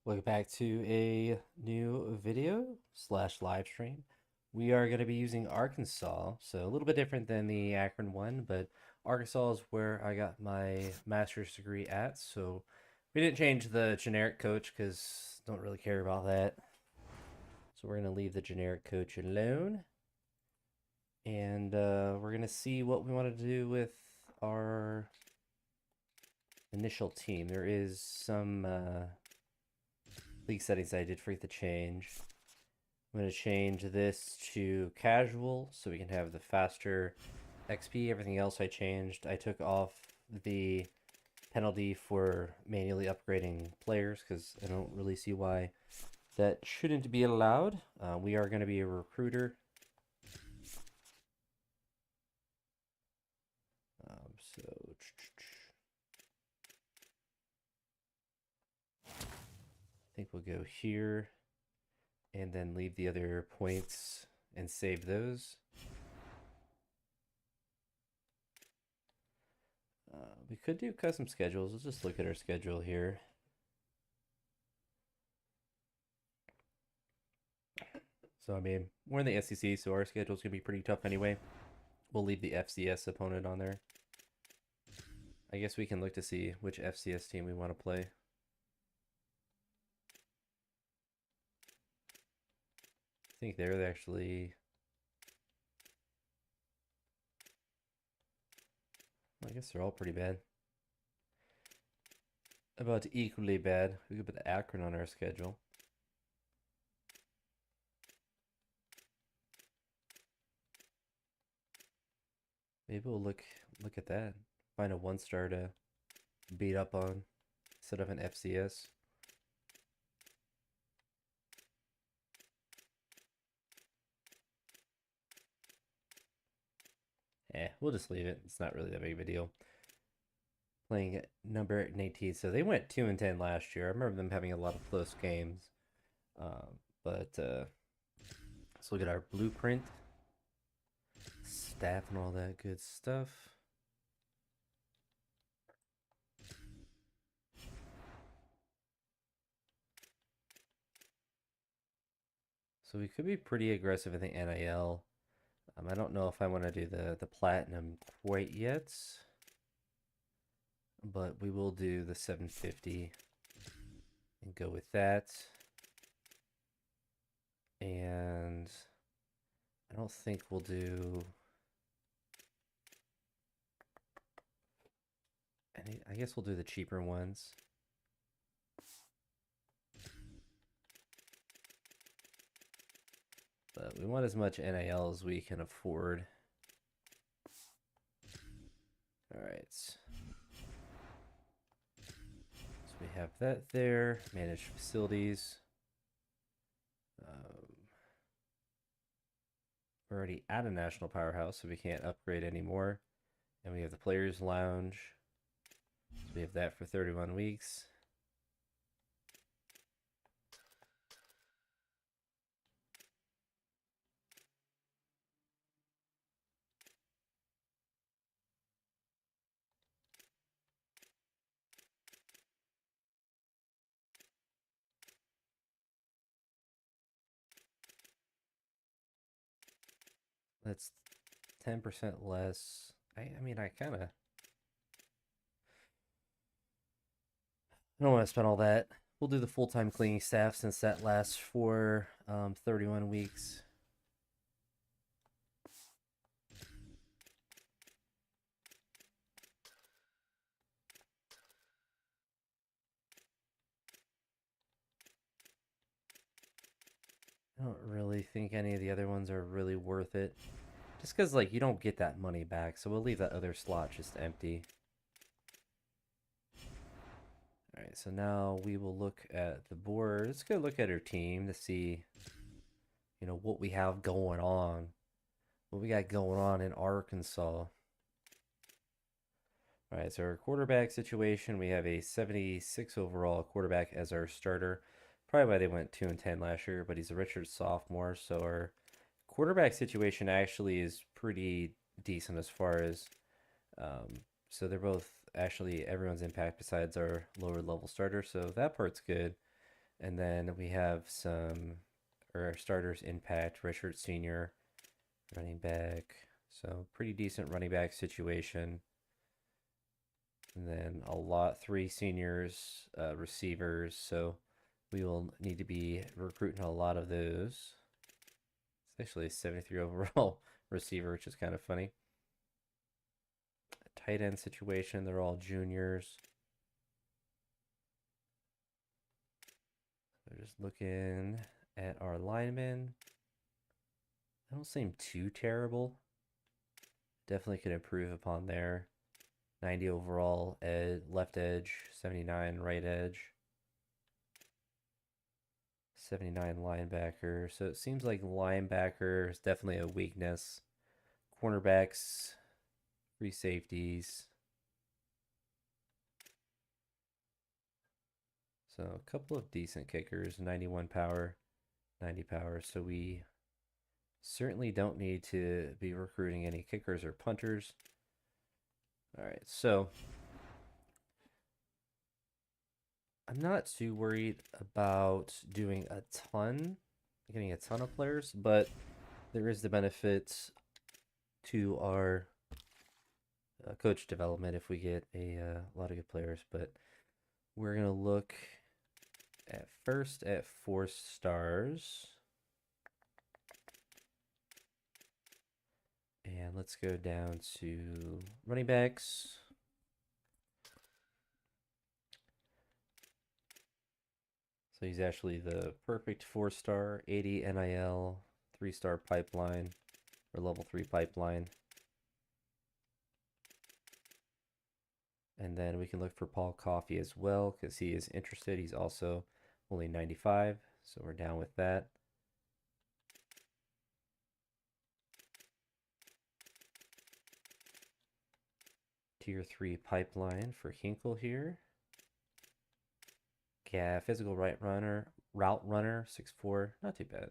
Welcome back to a new video slash live stream. We are going to be using Arkansas, so a little bit different than the Akron one, but Arkansas is where I got my master's degree at. So we didn't change the generic coach because don't really care about that. So we're going to leave the generic coach alone, and we're going to see what we want to do with our initial team. There is some league settings I did forget to change. I'm going to change this to casual so we can have the faster XP. Everything else I changed. I took off the penalty for manually upgrading players because I don't really see why that shouldn't be allowed. We are going to be a recruiter. So I think we'll go here and then leave the other points and save those. We could do custom schedules. Let's just look at our schedule here. So, I mean, we're in the SEC, so our schedule's going to be pretty tough anyway. We'll leave the FCS opponent on there. I guess we can look to see which FCS team we want to play. I think they're actually... I guess they're all pretty bad. About equally bad. We could put Akron on our schedule. Maybe we'll look at that. Find a 1-star to beat up on instead of an FCS. We'll just leave it. It's not really that big of a deal. Playing at number 18. So they went 2-10 last year. I remember them having a lot of close games. Let's look at our blueprint. Staff and all that good stuff. So we could be pretty aggressive in the NIL. I don't know if I want to do the platinum quite yet, but we will do the 750 and go with that. And I don't think we'll do any. I guess we'll do the cheaper ones. But we want as much NIL as we can afford. All right. So we have that there. Managed facilities. We're already at a national powerhouse, so we can't upgrade anymore. And we have the Players Lounge. So we have that for 31 weeks. That's 10% less. I mean, I kind of... I don't want to spend all that. We'll do the full-time cleaning staff since that lasts for 31 weeks. I don't really think any of the other ones are really worth it. Just because, like, you don't get that money back, so we'll leave that other slot just empty. Alright, so now we will look at the board. Let's go look at our team to see, you know, what we have going on. What we got going on in Arkansas. Alright, so our quarterback situation, we have a 76 overall quarterback as our starter. Probably why they went 2-10 last year, but he's a redshirt sophomore, so our quarterback situation actually is pretty decent as far as so they're both actually everyone's impact besides our lower level starter, so that part's good. And then we have our starters: Impact, Redshirt Senior, running back. So pretty decent running back situation. And then three seniors, receivers. So we will need to be recruiting a lot of those. It's actually a 73 overall receiver, which is kind of funny. Tight end situation, they're all juniors. So just looking at our linemen. They don't seem too terrible. Definitely could improve upon there. 90 overall left edge, 79 right edge, 79 linebacker. So it seems like linebacker is definitely a weakness. Cornerbacks, free safeties. So a couple of decent kickers, 91 power, 90 power. So we certainly don't need to be recruiting any kickers or punters. All right, so I'm not too worried about getting a ton of players, but there is the benefit to our coach development if we get a lot of good players. But we're gonna look at first at 4 stars, and let's go down to running backs. So he's actually the perfect 4-star, 80 NIL, 3-star pipeline, or level 3 pipeline. And then we can look for Paul Coffey as well because he is interested. He's also only 95, so we're down with that. Tier 3 pipeline for Hinkle here. Yeah, physical route runner, 6'4", not too bad.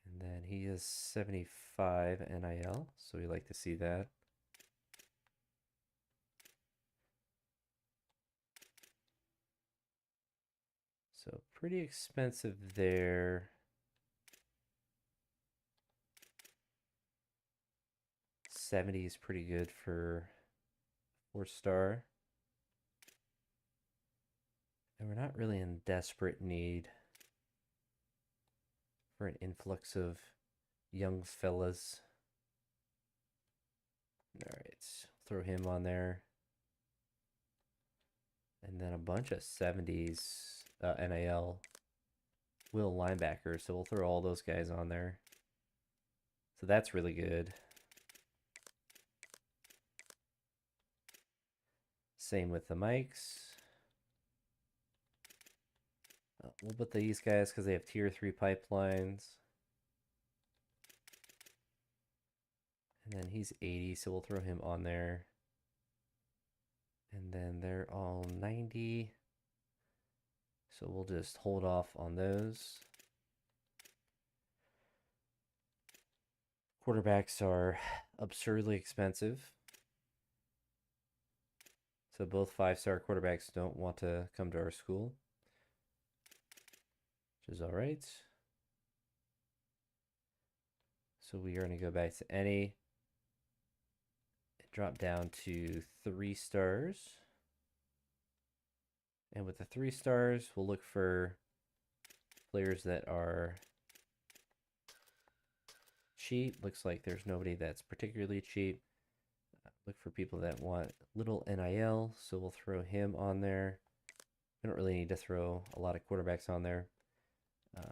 And then he is 75 NIL, so we like to see that. So pretty expensive there. 70 is pretty good for 4-star. And we're not really in desperate need for an influx of young fellas. All right, throw him on there. And then a bunch of 70s NAL will linebackers, so we'll throw all those guys on there. So that's really good. Same with the mics. We'll put these guys because they have tier 3 pipelines. And then he's 80, so we'll throw him on there. And then they're all 90. So we'll just hold off on those. Quarterbacks are absurdly expensive. So both 5-star quarterbacks don't want to come to our school, which is all right. So we are going to go back to any, drop down to 3 stars. And with the 3 stars, we'll look for players that are cheap. Looks like there's nobody that's particularly cheap. Look for people that want little NIL, so we'll throw him on there. We don't really need to throw a lot of quarterbacks on there.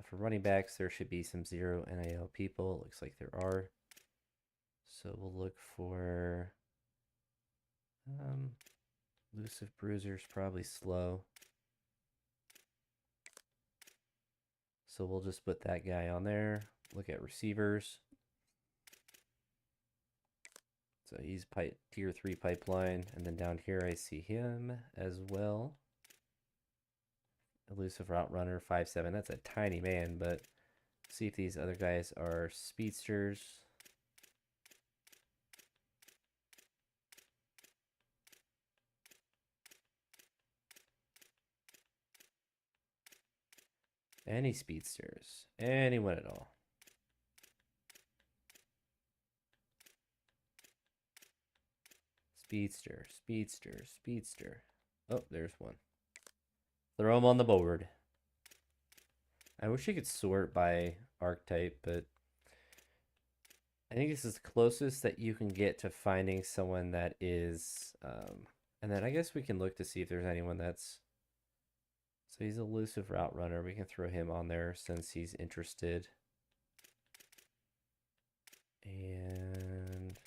For running backs, there should be some 0 NIL people. It looks like there are. So we'll look for elusive bruisers, probably slow. So we'll just put that guy on there. Look at receivers. So he's tier 3 pipeline. And then down here I see him as well. Elusive route runner, 5'7". That's a tiny man, but see if these other guys are speedsters. Any speedsters. Anyone at all. Speedster, speedster, speedster. Oh, there's one. Throw them on the board. I wish you could sort by archetype, but I think this is the closest that you can get to finding someone that is, and then I guess we can look to see if there's anyone that's, so he's elusive route runner. We can throw him on there since he's interested. And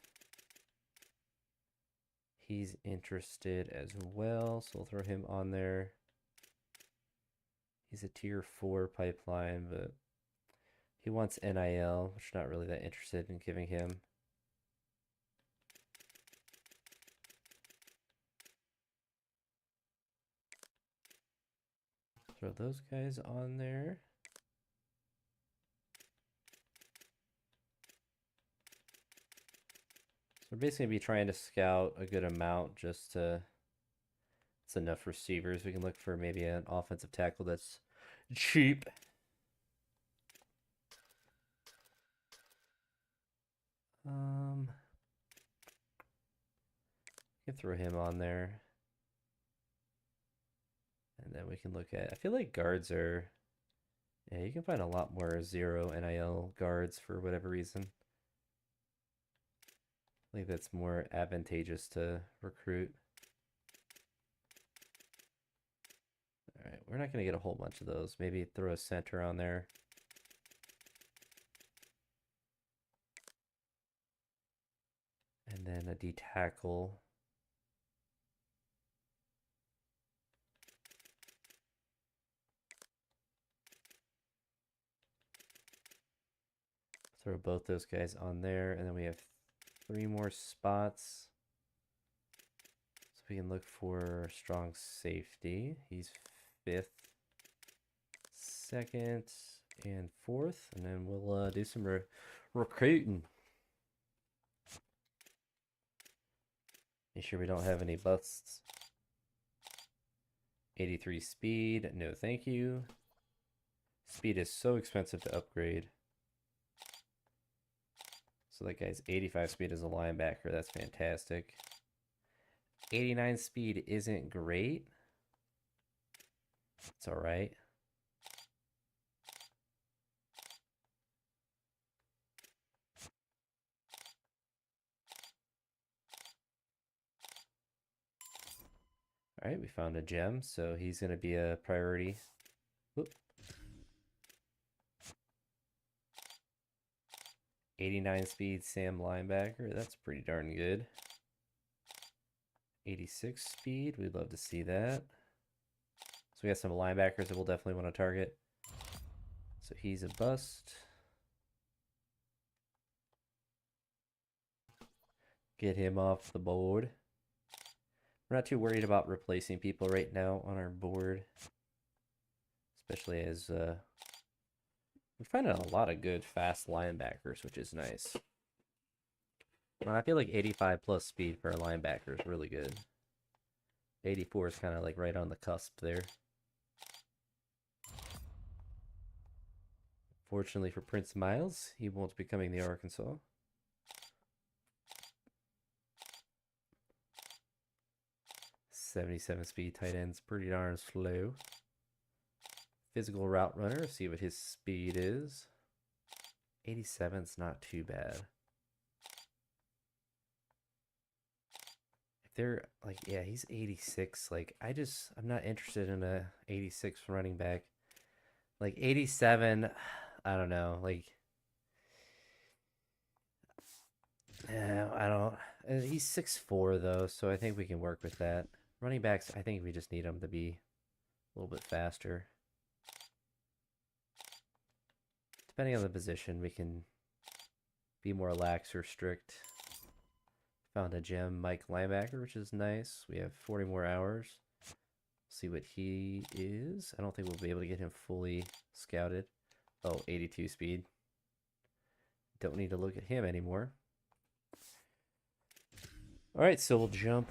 he's interested as well, so we'll throw him on there. He's a tier 4 pipeline, but he wants NIL, which I'm not really that interested in giving him. Throw those guys on there. So we're basically going to be trying to scout a good amount just to... It's enough receivers. We can look for maybe an offensive tackle that's cheap. You can throw him on there. And then we can look at, I feel like guards are, yeah, you can find a lot more 0 NIL guards for whatever reason. I think that's more advantageous to recruit. All right, we're not going to get a whole bunch of those. Maybe throw a center on there. And then a D tackle. Throw both those guys on there, and then we have 3 more spots. So we can look for strong safety. He's 5th, 2nd, and 4th, and then we'll do some recruiting. Make sure we don't have any busts. 83 speed, no thank you. Speed is so expensive to upgrade. So that guy's 85 speed as a linebacker. That's fantastic. 89 speed isn't great. It's all right. All right, we found a gem, so he's going to be a priority. Whoop. 89 speed Sam linebacker. That's pretty darn good. 86 speed. We'd love to see that. So we got some linebackers that we'll definitely want to target. So he's a bust. Get him off the board. We're not too worried about replacing people right now on our board. Especially as we're finding a lot of good fast linebackers, which is nice. Well, I feel like 85 plus speed for a linebacker is really good. 84 is kind of like right on the cusp there. Fortunately for Prince Miles, he won't be coming to Arkansas. .77 speed tight end's pretty darn slow. Physical route runner, see what his speed is. 87's not too bad. If they're like, yeah, he's 86. Like, I'm not interested in a 86 running back. Like 87, I don't know. Like, I don't. He's 6'4" though, so I think we can work with that. Running backs, I think we just need them to be a little bit faster. Depending on the position, we can be more lax or strict. Found a gem, Mike linebacker, which is nice. We have 40 more hours. See what he is. I don't think we'll be able to get him fully scouted. Oh, 82 speed. Don't need to look at him anymore. All right, so we'll jump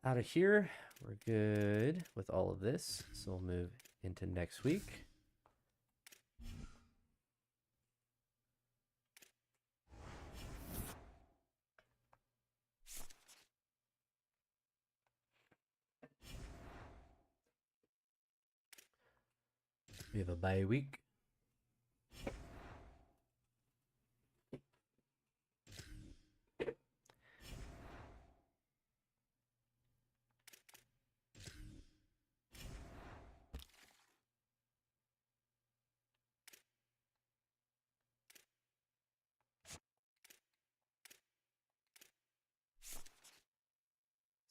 out of here. We're good with all of this. So we'll move into next week. We have a bye week.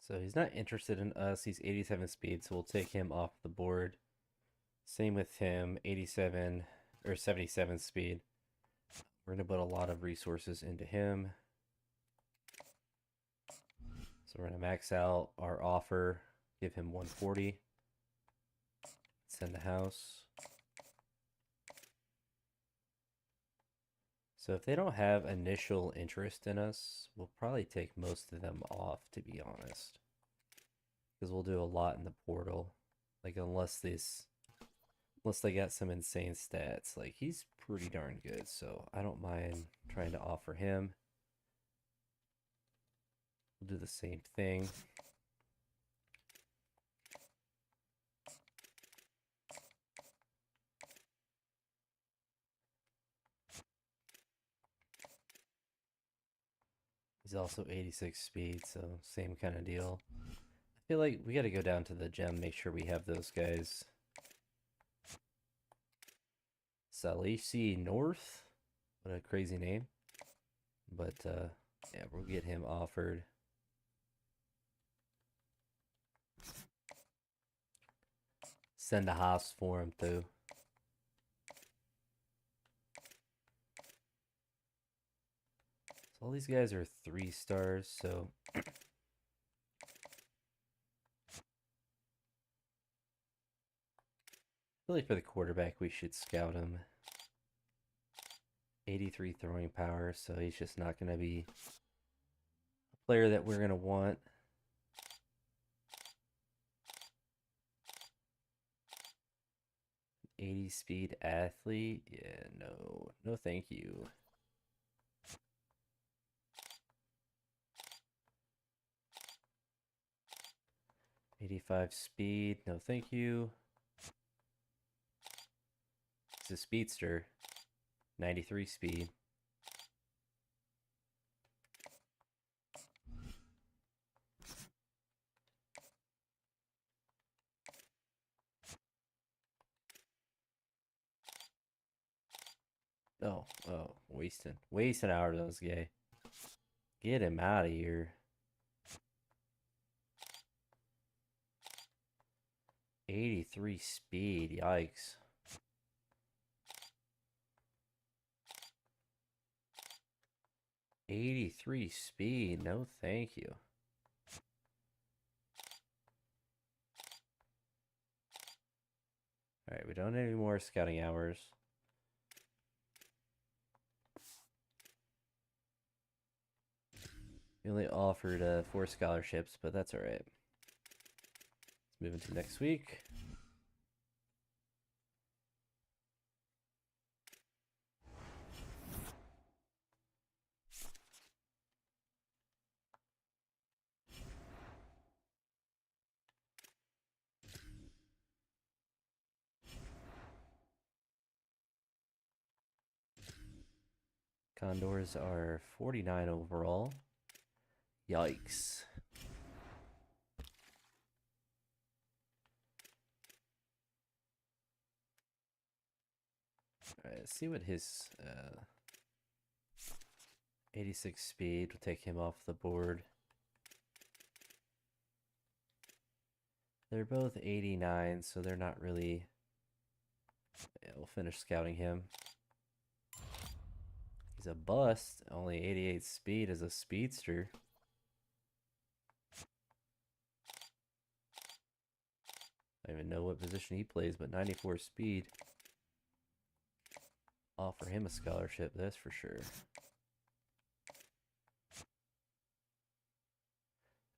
So he's not interested in us. He's 87 speed, so we'll take him off the board. Same with him, 87 or 77 speed. We're going to put a lot of resources into him. So we're going to max out our offer, give him 140. Send the house. So if they don't have initial interest in us, we'll probably take most of them off, to be honest. Because we'll do a lot in the portal. Like, unless they got some insane stats. Like, he's pretty darn good, so I don't mind trying to offer him. We'll do the same thing. He's also 86 speed, so same kind of deal. I feel like we got to go down to the gem, make sure we have those guys. Salisi North. What a crazy name. But, yeah, we'll get him offered. Send a house for him, too. So all these guys are 3 stars, so... Really, for the quarterback, we should scout him. 83 throwing power, so he's just not going to be a player that we're going to want. '80 speed athlete? Yeah, no. No, thank you. '85 speed? No, thank you. He's a speedster. 93 speed. Oh, wasting hours on this guy. Get him out of here. 83 speed, yikes. '83 speed, no thank you. Alright, we don't have any more scouting hours. We only offered 4 scholarships, but that's alright. Let's move into next week. Condors are 49 overall. Yikes. Alright, let's see what his 86 speed will take him off the board. They're both 89, so they're not really... Yeah, we'll finish scouting him. He's a bust. Only 88 speed as a speedster. I don't even know what position he plays, but 94 speed. Offer him a scholarship, that's for sure.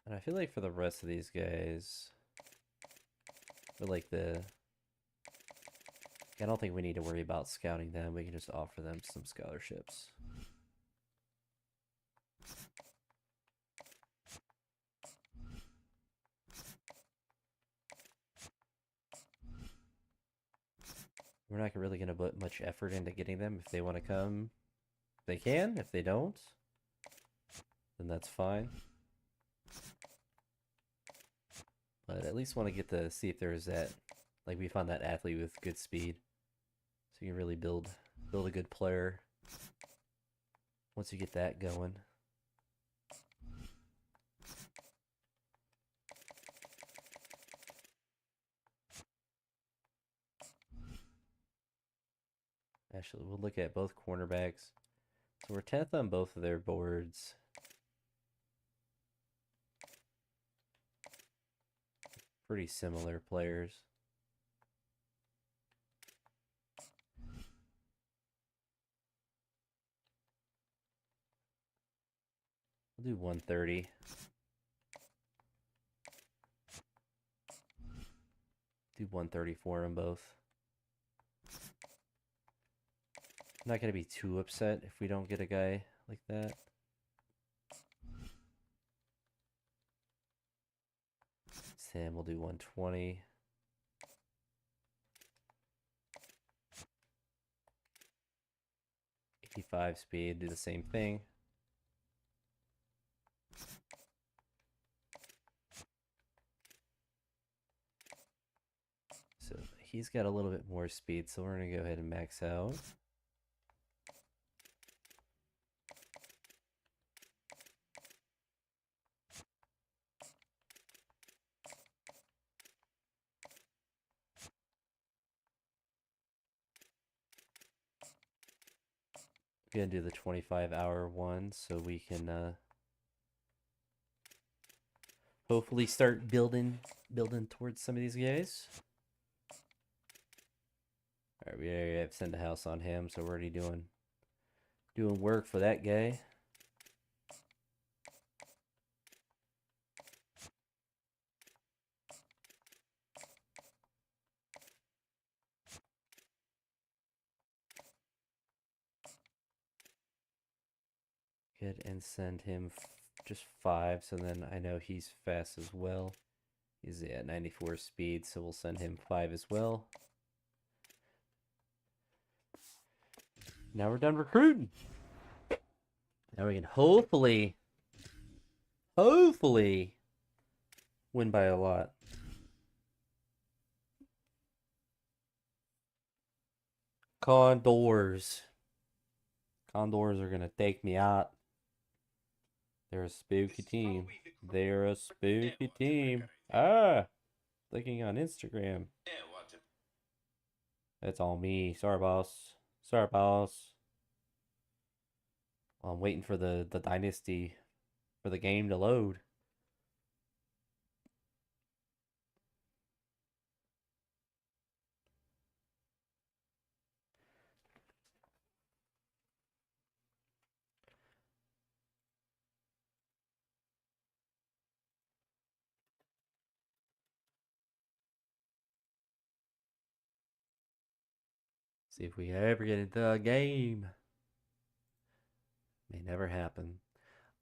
And I feel like for the rest of these guys, for like I don't think we need to worry about scouting them. We can just offer them some scholarships. We're not really going to put much effort into getting them. If they want to come, they can. If they don't, then that's fine. But at least want to get to see if there's that, like we found that athlete with good speed. So you can really build a good player once you get that going. Actually, we'll look at both cornerbacks. So we're 10th on both of their boards. Pretty similar players. We'll do 130. Do 130 for them both. I'm not going to be too upset if we don't get a guy like that. Sam will do 120. $85 speed, do the same thing. So he's got a little bit more speed, so we're going to go ahead and max out. Gonna do the 25-hour one so we can hopefully start building towards some of these guys. Alright, we already have send a house on him, so we're already doing work for that guy. Good, and send him just 5, so then I know he's fast as well. He's at 94 speed, so we'll send him 5 as well. Now we're done recruiting. Now we can hopefully win by a lot. Condors. Condors are gonna take me out. They're a spooky team. They're a spooky team. Ah! Clicking on Instagram. That's all me. Sorry, boss. Sorry, boss. Well, I'm waiting for the dynasty, for the game to load. See if we ever get into a game. May never happen.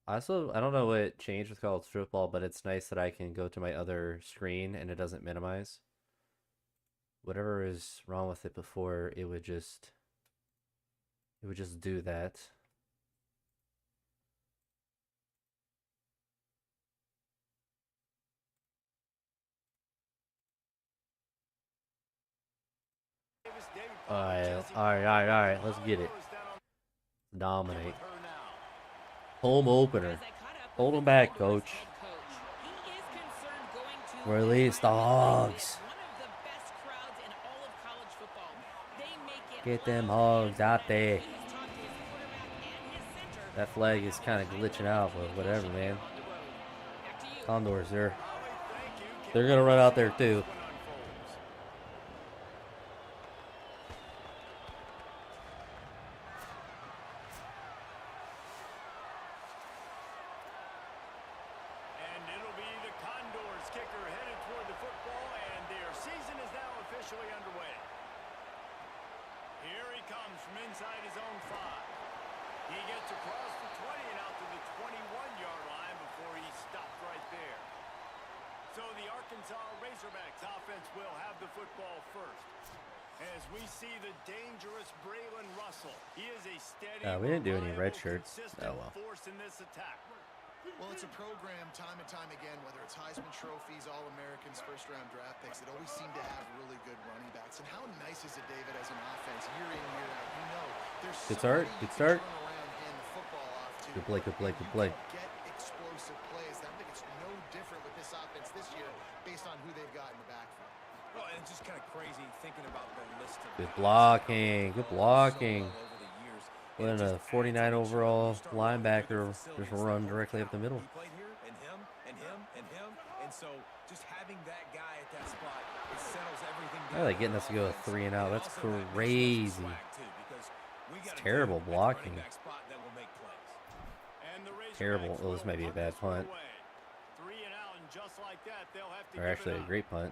Also, I don't know what changed with college football, but it's nice that I can go to my other screen and it doesn't minimize. Whatever is wrong with it before, it would just do that. Alright, let's get it. Dominate. Home opener. Hold them back, coach. Release the hogs. Get them hogs out there. That flag is kind of glitching out, but whatever, man. Condors, they're gonna run out there too. Razorbacks offense will have the football first. As we see the dangerous Braylon Russell. He is a steady, We didn't do any red reliable, shirts. consistent Oh well. force in this attack. Well, it's a program time and time again, whether it's Heisman trophies, All-Americans, first-round draft picks, that always seem to have really good running backs. And how nice is it, David, as an offense, year in, year out? You know, there's Good start. somebody Good you start. can turn around and hand the football off to. Good play. Good play. and Good you play. can get explosive plays. I think it's no different with this offense this year based on who they've got in the backfield. Well, and it's just kind of crazy thinking about the list of Good guys blocking. Good so blocking. well over the years. Letting And it a just 49 adds to the overall show. You start walking through linebacker the just facility, it's run like, holy directly up cow, the middle. He played here, and him, and him, and him, and so just having that guy at that spot, it settles everything down. They're like getting us to go 3 and out. That's Also, that crazy. swag too, because we It's got a terrible dude at the blocking. running back spot that will make plays. And the Terrible. Razorbacks Oh, this will might be a punt bad this one punt. away. 3 and out, and just like that, they'll have to Or give actually it a up. great punt.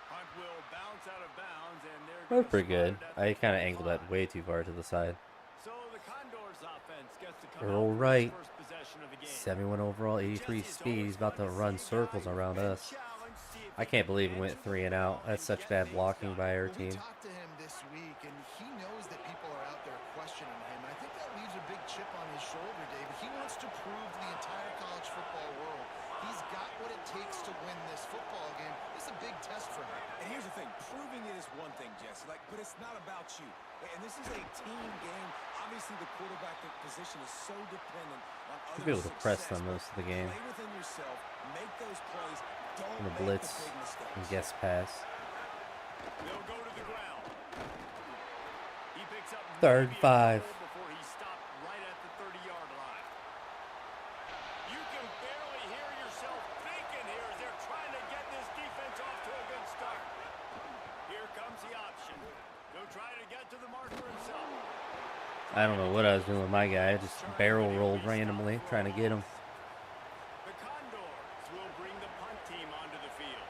Punt will bounce out of bounds, and they're That was gonna pretty good. spot it at I the kind of angled that 35. way too far to the side. So the Condors offense gets to come Earl out for Wright, its first possession of the game. 71 overall, 83 Jesse, it's speed. always He's about to fun run see a circles guy around who's been us. challenged, see if I he can't can believe we went answer the 3 and call out. That's and such get bad things blocking done. by our We team. talked to him this week, and he knows that people are out there questioning him. And I think that leaves a big chip on his shoulder, David. He wants to prove to the entire college football world he's got what it takes to win this football game. It's a big test for him. And here's the thing, proving it is one thing, Jesse, but it's not about you. And this is a team game. Obviously, the quarterback position is so dependent on Should other be able to press success, them most of the game. Play within yourself, make those plays, don't In the make blitz the big mistakes. and guess pass. They'll go to the ground. He picks up 3rd maybe a 5. couple before he stopped right at the 30-yard line. You can barely hear yourself thinking here as they're trying to get this defense off to a good start. Here comes the option. He'll try to get to the marker himself. I don't know what I was doing with my guy. I just barrel rolled randomly, trying to get him. The Condors will bring the punt team onto the field.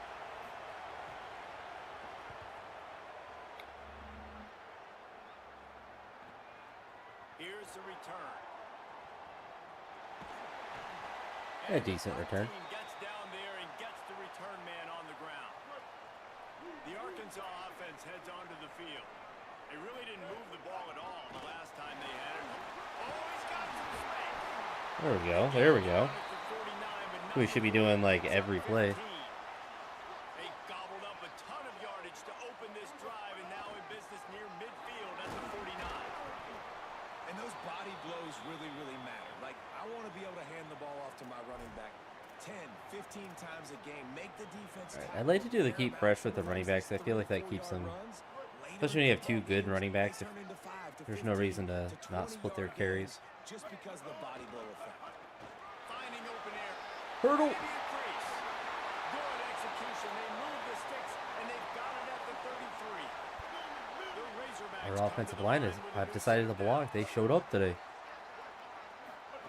Here's the return. A decent return. Team gets down there and gets the return man on the ground. The Arkansas offense heads onto the field. They really didn't move the ball at all the last time they had it. Oh, he's got some space. There we go. There we go. At the 49, but We should be doing like every play. They gobbled up a ton of yardage to open this drive, and now in business near midfield at the 49. And those body blows really, really matter. Like, I want to be able to hand the ball off to my running back 10, 15 times a game. Make the defense I'd like to do the keep fresh with the running backs. I feel like that keeps them, especially when you have 2 good running backs. There's no reason to not split their carries. Just because of the body blow effect. Finding open air. Hurdle. Maybe a crease. Good execution. They move the sticks, and they've got it at the 33. The Razorbacks Our come offensive to the line is, with I've a decided to second down. block. They showed up today. The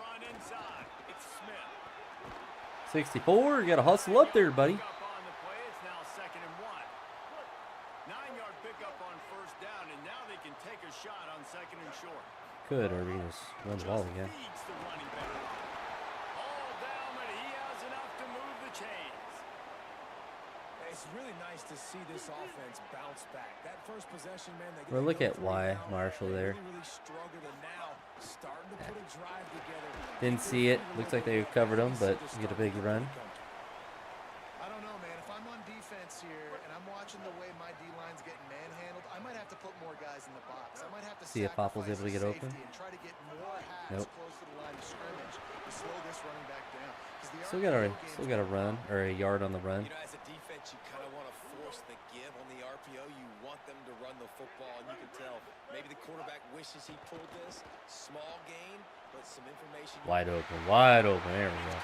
run inside. It's Smith. 64. You got to hustle up there, buddy. Pick up on the play. It's now 2nd and 1. 9-yard pickup on 1st down, and now they can take a shot on 2nd and short. Could, or we can just run the ball again. Feeds the running back. All down, but he has enough to move the chains. It's really nice to see this offense bounce back. That first possession, man, they Well, look go at 3 Y down. Marshall They there. really struggled, and now starting to put a drive together. Didn't see it. Looks like they covered him, but you get a big run. I don't know, man. If I'm on defense here and I'm watching the way my D-line's getting manhandled, I might have to put more guys in the box. I might have to See if Popple's sacrifice able to a get open. safety and try to get more hats Nope. close to the line of scrimmage to slow this running back down. 'Cause the Still got a run or a yard on the run. You know, as a defense, you kind of want to force the give on the RPO. You want them to run the football, and you can tell maybe the quarterback wishes he pulled this. Small gain, but some information. Wide open. Wide open. There we go.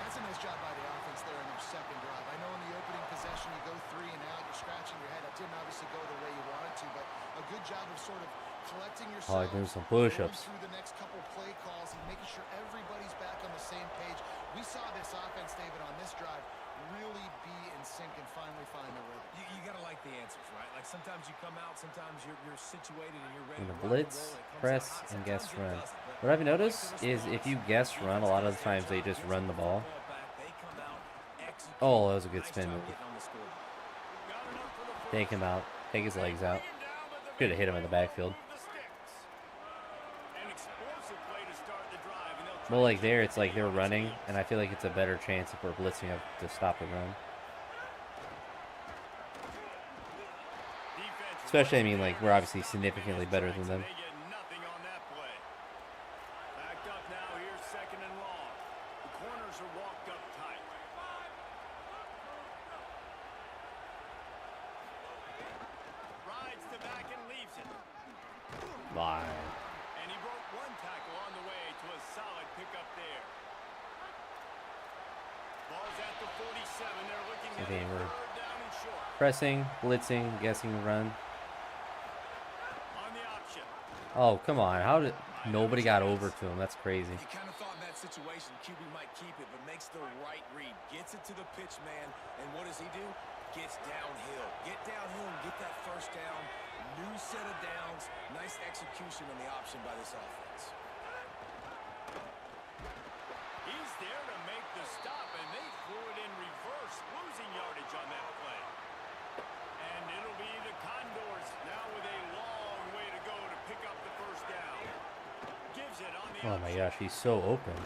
That's a nice job by the offense there in their second drive. I know in the opening possession you go 3 and out, you're scratching your head. That didn't obviously go the way you wanted to, but a good job of sort of collecting yourself. Oh, doing some going push-ups. through the next couple play calls and making sure everybody's back on the same page. We saw this offense, David, on this drive really be in sync and finally find the rhythm. You got to like the answers, right? Like sometimes you come out, sometimes you're situated and you're ready In the to rock and blitz, roll, and it comes press, out hot. and guess Sometimes it run. doesn't, but What I've noticed is if you guess run, a lot of the times they just run the ball. Oh, that was a good Nice spin job move. getting on the scoreboard. Got enough for the first. Take him out. Take his legs out. Bring him down, but the Could have big hit him in the play backfield. won't move the sticks. An explosive play to start the drive, and they'll try Well, to like keep there, it it's like they're on its running, heels. and I feel like it's a better chance if we're blitzing up to stop the run. Defense Especially, I right mean, like, there we're obviously stopping significantly his better tracks, than them. and they get nothing on that play. Backed up now, here's second and long. The corners are walked up tight. Rides to back and leaves it. Line. And he broke one tackle on the way to a solid pickup there. Ball's at the 47. They're looking at Okay, a we're third down and short. Pressing, blitzing, guessing run. On the option. Oh, come on. How did nobody got over to him? That's crazy. You kind of thought in that situation QB might keep it, but makes the right read. Gets it to the pitch man, and what does he do? Gets downhill. Get downhill and get that first down. New set of downs. Nice execution on the option by this offense. He's there to make the stop, and they threw it in reverse, losing yardage on that play. And it'll be the Condors now with a long way to go to pick up the first down. Gives it on the Oh my option. gosh, he's so open.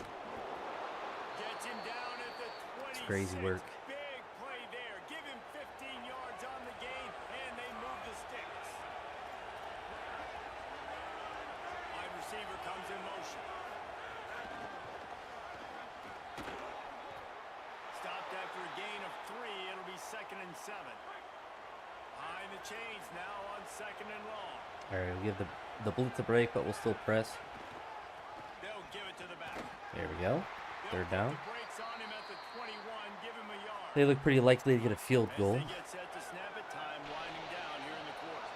Gets him down at the 26. It's crazy work. Big play there. Give him 15 yards on the gain, and they move the sticks. Wide receiver comes in motion. Stopped after a gain of 3. It'll be 2nd and 7. Behind the chains now on 2nd and long. All right, we'll give the blitz a break, but we'll still press. They'll give it to the back. There we go. They'll Third put down. the brakes on him at the 21. Give him a yard. They look pretty likely to get a field As goal. they get set to snap it, time winding down here in the quarter.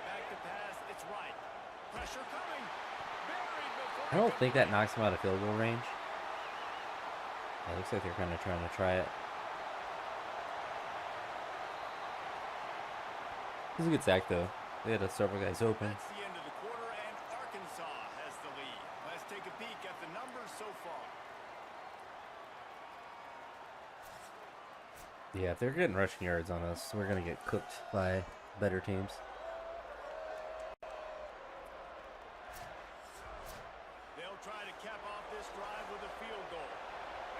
Back to pass, it's right. Pressure coming. Buried before I don't think that knocks him out of field goal range. Yeah, it looks like they're kind of trying to try it. This is a good sack, though. They had several guys open. That's the end of the quarter, and Arkansas has the lead. Let's take a peek at the numbers so far. Yeah, if they're getting rushing yards on us, we're going to get cooked by better teams. They'll try to cap off this drive with a field goal.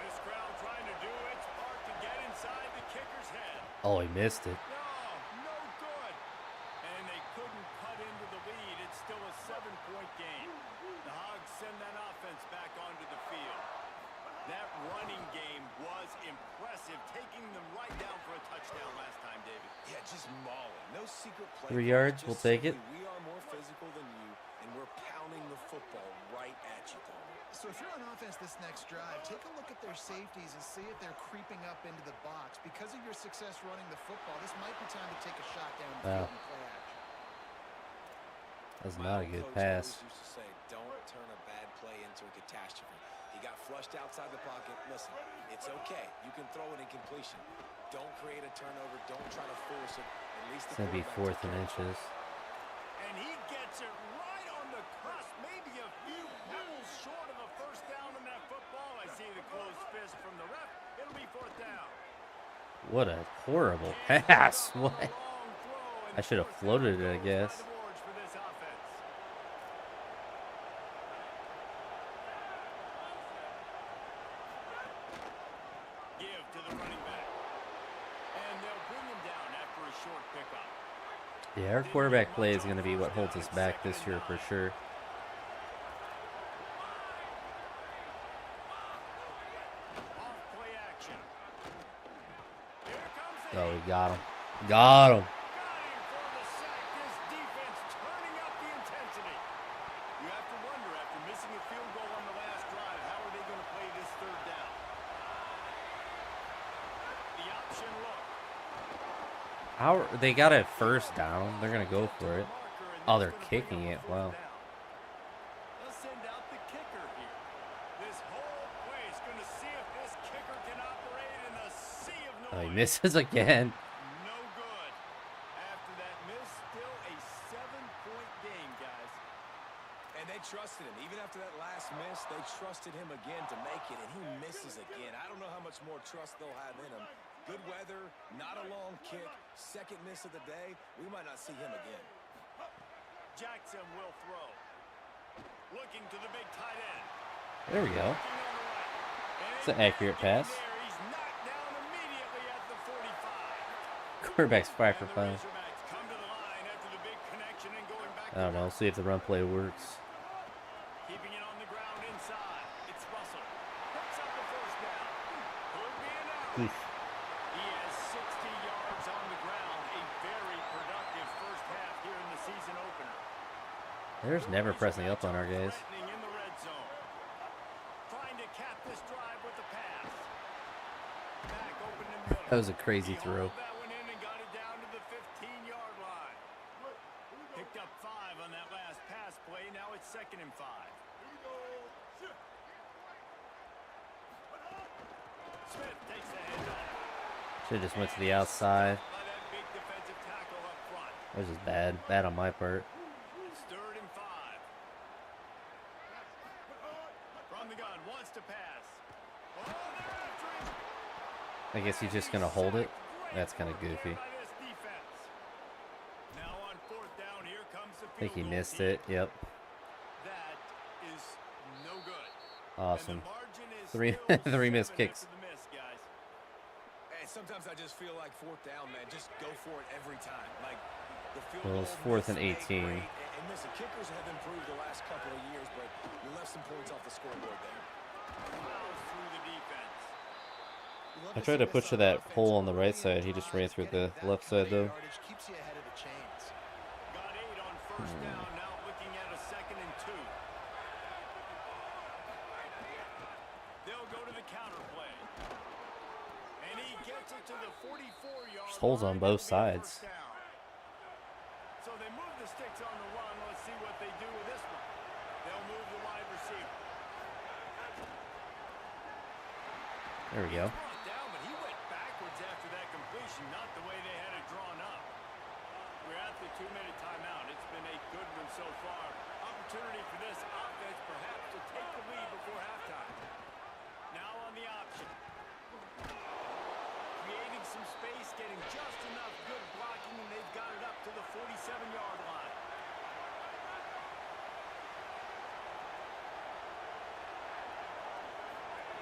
This crowd trying to do its part to get inside the kicker's head. Oh, he missed it. No good. And they couldn't cut into the lead. It's still a 7-point game. The Hogs send that offense back onto the field. That running game was impressive, taking them right down for a touchdown last time, David. Yeah, just mauling. No secret play. 3 calls, yards, just we'll take it. simply, we are more physical than you, and we're pounding the football right at you, Tony. So if you're on offense this next drive, take a look at their safeties and see if they're creeping up into the box. Because of your success running the football, this might be time to take a shot down the Wow. field and play action. That's My not a old good coach always pass. used to say, don't turn a bad play into a catastrophe. He got flushed outside the pocket. Listen, it's okay. You can throw it in completion. Don't create a turnover. Don't try to force it. At least the It's going to be quarterback 4th and took care of inches. And he gets it right on the cusp, maybe a few pebbles short of a first down in that football. I see the closed fist from the ref. It'll be 4th down. What a horrible pass. What? I should have floated it, I guess. Give to the running back. And they'll bring him down after a short pickup. Yeah, our quarterback play is going to be what holds us back this year for sure. Off play action. Here comes the Oh, we got him. Got him. Got him for the sack. This defense turning up the intensity. You have to wonder, after missing a field goal on the last drive, how are they going to play this third down? The option look. How they got a first down? They're going to go for it. Marker, and Oh, that's they're gonna bring kicking up it. fourth Wow. down. They'll send out the kicker here. This whole play is going to see if this kicker can operate in a sea of noise. Oh, he misses again. No good. After that miss, still a 7-point game, guys. And they they trusted him. Even after that last miss, they trusted him again to make it, and he misses again. I don't know how much more trust they'll have in him. Good weather, not a long kick, second miss of the day. We might not see him again. Jackson will throw. Looking to the big tight end. There we go. Looking on the right. It's an accurate pass. There, he's knocked down immediately at the 45. Quarterback's 5 for And the 5. Razorbacks come to the line after the big connection and going back I don't know. See if the run play works. Keeping it on the ground inside. It's Russell. Picks up the first down. Could be an out. Oof. He has 60 yards on the ground. A very productive first half here in the season opener. There's never pressing up on our guys. Threatening in the red zone. Trying to cap this drive with the pass. Back open in the middle. That was a crazy He throw. hauled that one in and got it down to the 15-yard line. Picked up 5 on that last pass play. Now it's 2nd and 5. Smith takes the handoff. Should have just went to the outside. By that big defensive tackle up front. That was just bad. Bad on my part. It's 3rd and 5. From the gun, wants to pass. Oh, they're after him. I guess he's just going to hold it. That's kind of goofy. By this defense. Now on 4th down, here comes the I think he field goal missed team. it. Yep. That is no good. Awesome. And the margin is Three- still three missed 7 kicks. after the miss, guys. Hey, sometimes I just feel like 4th down, man. Just go for it every time. Like the field Well, goal it's 4th and miss ain't 18. great. And listen, kickers have improved the last couple of years, but you left some points off the scoreboard there. Plows through the defense. I tried to push to that hole on the right side. He just ran through the left side, though. Keeps you ahead of the chains. Got 8 on 1st down. Now looking at a 2nd and 2. They'll go to the counter play. And he gets it to the 44-yard Just holes on line. both That'll be a sides. first down. So they move the sticks on the run. Let's see what they do with this one. They'll move the wide receiver. There we go. Brought down, but he went backwards after that completion, not the way they had it drawn up. We're at the 2-minute timeout. It's been a good one so far. Opportunity for this offense perhaps to take the lead before halftime. Now on the option. Creating some space, getting just enough good blocking, and they've got it up to the 47-yard line.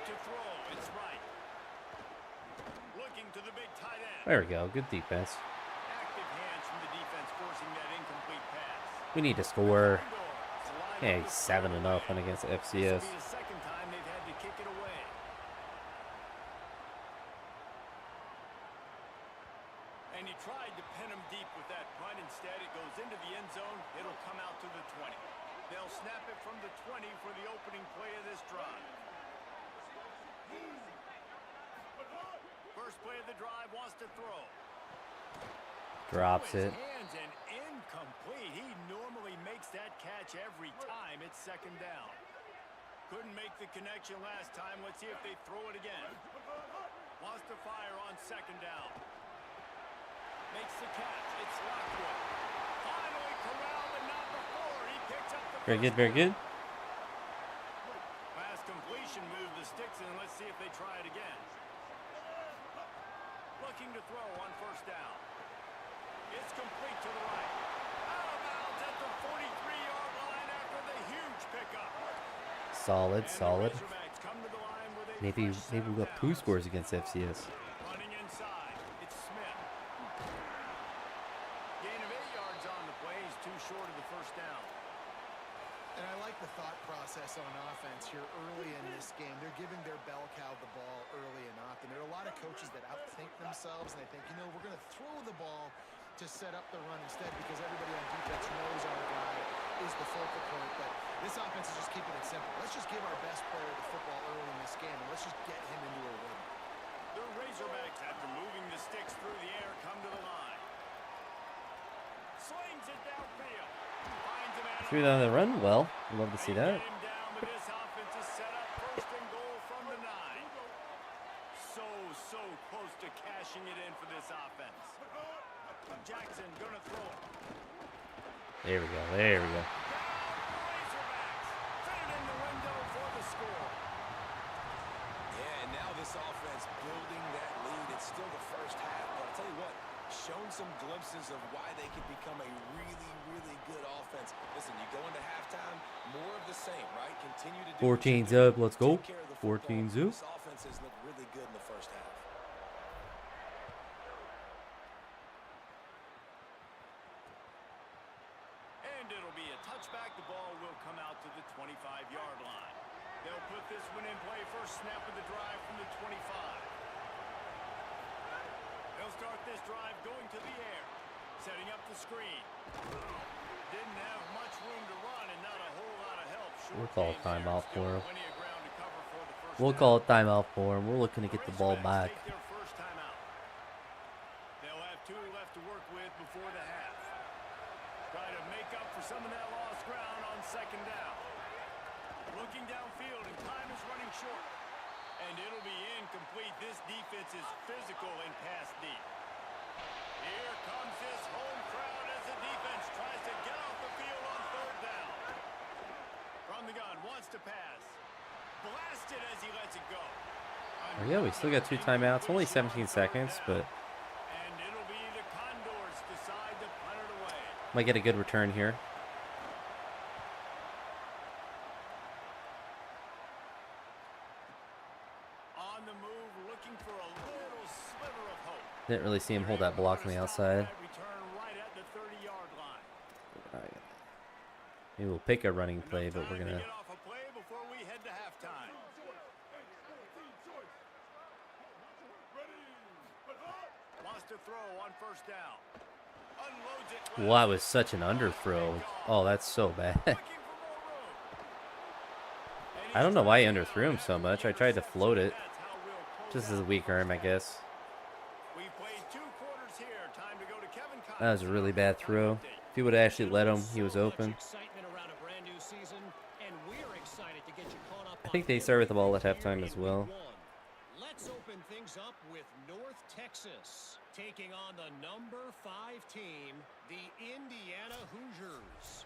To throw, it's right. Looking to the big tight end. There we go. Good defense. Active hands from the defense forcing that incomplete pass. We need to score. Slide Yeah, up the 7 field. enough one against This FCS. will be the 2nd time they've had to kick it away. And he tried to pin him deep with that punt. Instead, it goes into the end zone. It'll come out to the 20. They'll snap it from the 20 for the opening play of this drive. First play of the drive, wants to throw. Drops it. Hands and incomplete. He normally makes that catch every time. It's 2nd down. Couldn't make the connection last time. Let's see if they throw it again. Wants to fire on 2nd down. Makes the catch. It's Lockwood. Finally corralled, but not before. He picks up the Very good, very good. Last completion, move the sticks in. Let's see if they try it again. Looking to throw on 1st down. It's complete to the right. Out of bounds at the 43-yard line after the huge pickup. Solid, And the solid. Razorbacks come to the line with a Maybe fresh set maybe of we'll have 2 downs. scores against FCS. Running inside. It's Smith. Gain of 8 yards on the play. He's too short of the 1st down. And I like the thought process on offense here early in this game. They're giving their bell cow the ball early and often. There are a lot of coaches that outthink themselves, and they think, you know, we're going to throw the ball to set up the run instead because everybody on defense knows our guy is the focal point. But this offense is just keeping it simple. Let's just give our best player the football early in this game, and let's just get him into a rhythm. The Razorbacks, after moving the sticks through the air, come to the line. Slings it downfield. Finds him at Threw down the run. Well, love to see that. Get him down, but this offense is set up 1st and goal from the 9. So close to cashing it in for this offense. Jackson gonna throw it. There we go. There we go. Razorbacks offense building that lead. It's still the first half, but I'll tell you what, shown some glimpses of why they can become a really, really good offense. Listen, you go into halftime, more of the same, right? Continue to do what you 14's do. up. Let's go. Take care of the football. 14's up. This offense has looked really good in the first half. And it'll be a touchback. The ball will come out to the 25-yard line. They'll put this one in play. First snap of the drive from the 25. They'll start this drive going to the air. Setting up the screen. Didn't have much room to run and not a whole lot of help. We'll call a timeout for him. Plenty of ground to cover for the first We'll down. call it timeout for him. We're looking to get the ball back. Take their first timeout. They'll have 2 left to work with before the half. Try to make up for some of that lost ground on second down. Looking downfield, and time is running short. And it'll be incomplete. This defense is physical and pass deep. Here comes this home crowd as the defense tries to get off the field on third down. From the gun, wants to pass. Blasted as he lets it go. Oh, yeah, we still got 2 timeouts. Only 17 seconds, but And it'll be the Condors decide to punt it away. might get a good return here. On the move, looking for a little sliver of hope. Didn't really see him hold that block on the outside. Return right at the 30-yard line. Maybe we'll pick a running play, but we're Time to gonna. get off a play before we head to halftime. Wants to throw on first down. Unloads it well. Wow, that was such an underthrow. Oh, that's so bad. Looking for more room. And I don't know he's why he trying to underthrew him so much. I tried to float it. That's how we'll close Just out as a weak arm, I guess. We've played 2 quarters here. Time to go to Kevin Cox. That was a really bad throw. If he would have actually let him, he was open. I think they start with the ball at halftime as well. Let's open things up with North Texas taking on the number 5 team, the Indiana Hoosiers.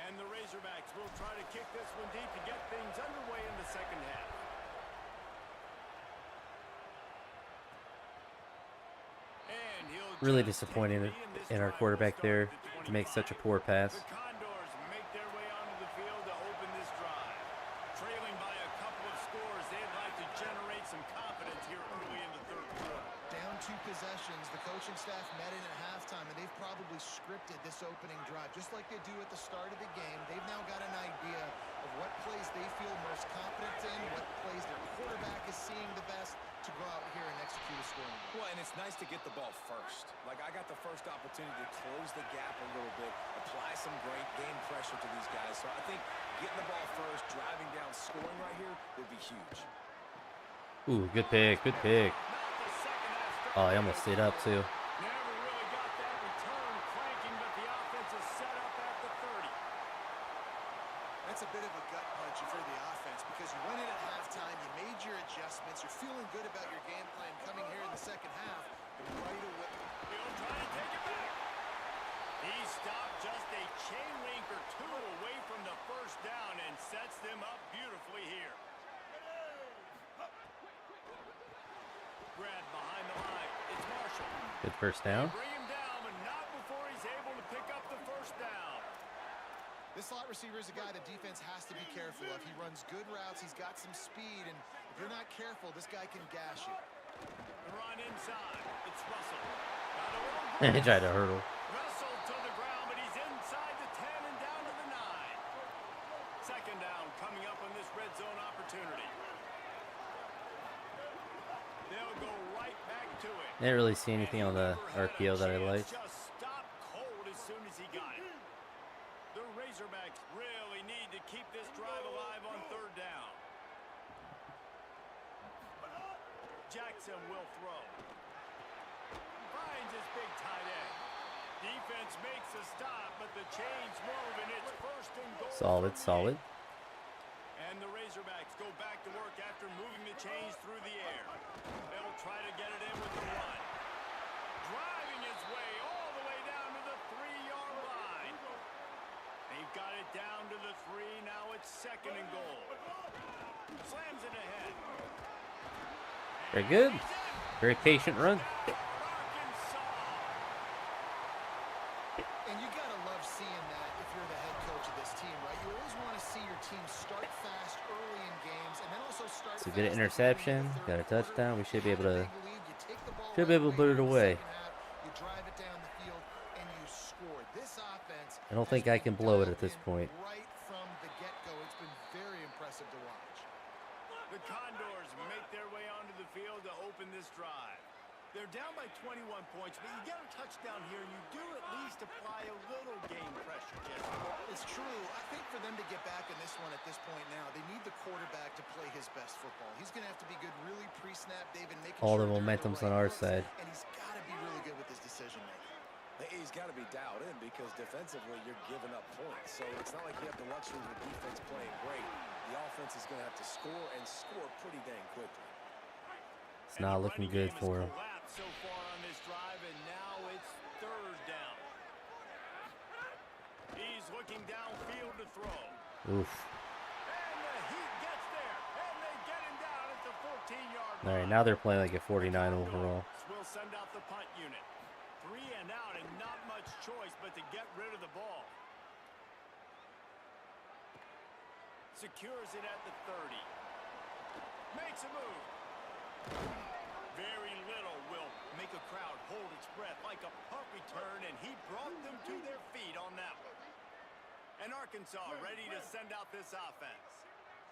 And the Razorbacks will try to kick this one deep to get things underway in the second half. And he'll Really just disappointed take the lead this in our drive. quarterback We'll there start at the to make such a 25. poor pass. The Condors make their way onto the field to open this drive. Trailing by a couple of scores, they'd like to generate some confidence here early in the third quarter. Down 2 possessions, the coaching staff met in at halftime, and they've probably scripted this opening drive, just like they do at the start of the game. They've now got an idea of what plays they feel most confident in, what plays their quarterback is seeing the best to go out here and execute a scoring. Well, and it's nice to get the ball first. Like, I got the first opportunity to close the gap a little bit, apply some great game pressure to these guys. So I think getting the ball first, driving down, scoring right here would be huge. Ooh, good pick, good pick. Not the second half start. Oh, he almost stayed up too. Never really got that return cranking, but the offense is set up at the 30. That's a bit of a gut punch for the offense because you went in at halftime, you made your adjustments, you're feeling good about your game plan coming here in the second half, but right away. He'll try to take it back. He stopped just a chain link or 2 away from the first down and sets them up beautifully here. Grab behind the line. It's Marshall. Good first down. Bring him down, but not before he's able to pick up the first down. This slot receiver is a guy the defense has to be careful of. He runs good routes, he's got some speed, and if you're not careful, this guy can gash you. The run inside. It's Russell. Got a little He tried to hurdle. Russell to the ground, but he's inside the 10 and down to the 9. Second down coming up on this red zone opportunity. They'll go right back to it. Didn't really see anything on the RPO that I liked. Just stopped cold as soon as he got it. The Razorbacks really need to keep this drive alive on third down. Jackson will throw. Finds his big tight end. Defense makes a stop, but the chains move, and it's first and goal. Solid, solid. And the Razorbacks go back to work after moving the chains through the air. They'll try to get it in with the run. Driving his way all the way down to the 3-yard line. They've got it down to the 3. Now it's second and goal. Slams it ahead. Very good. Very patient run. And you gotta love seeing that if you're the head coach of this team, right? You always want to see your team start fast early in games, and then also start. So get an interception, got a touchdown. We should be able to put it away. You drive it down the field and you score. This offense. I don't think I can blow it at this point. Right from the get-go, it's been very impressive to watch. The Condors make their way onto the field to open this drive. They're down by 21 points, but you get a touchdown here, and you do at least apply a little game pressure, Jesse. It's true. I think for them to get back in this one at this point now, they need the quarterback to play his best football. He's going to have to be good really pre-snap, David, making All sure the they're in momentum's right on our place, side. and he's got to be really good with his decision-making. He's got to be dialed in because defensively you're giving up points. So it's not like you have the luxury of the defense playing great. The offense is going to have to score and score pretty dang quickly. It's not looking good for him. So far on this drive, and now it's third down. He's looking downfield to throw. Oof. And the Heat gets there, and they get him down at the 14-yard line. All right, now they're playing like a 49 overall. We'll send out the punt unit. 3 and out, and not much choice but to get rid of the ball. Secures it at the 30. Makes a move. Very little will make a crowd hold its breath like a punt return, and he brought them to their feet on that one. And Arkansas ready to send out this offense.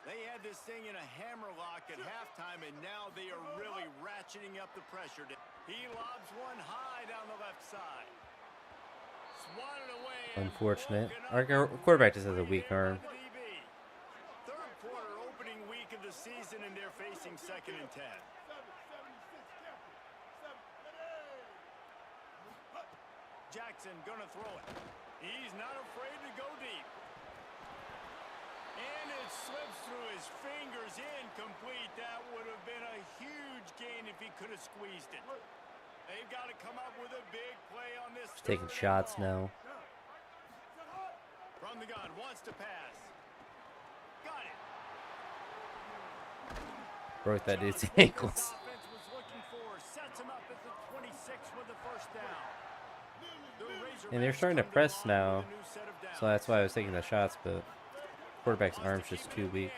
They had this thing in a hammerlock at halftime, and now they are really ratcheting up the pressure. He lobs one high down the left side. Swatted away. Unfortunate. Our quarterback just has a weak arm. Third quarter opening week of the season, and they're facing 2nd and 10. Jackson gonna throw it. He's not afraid to go deep. And it slips through his fingers, incomplete. That would have been a huge gain if he could have squeezed it. They've got to come up with a big play on this. He's taking shots now. From the gun, wants to pass. Got it. Broke that dude's ankles. Offense was looking for, sets him up at the 26 with the first down. And they're starting to press now, so that's why I was taking the shots, but quarterback's arm's just too weak.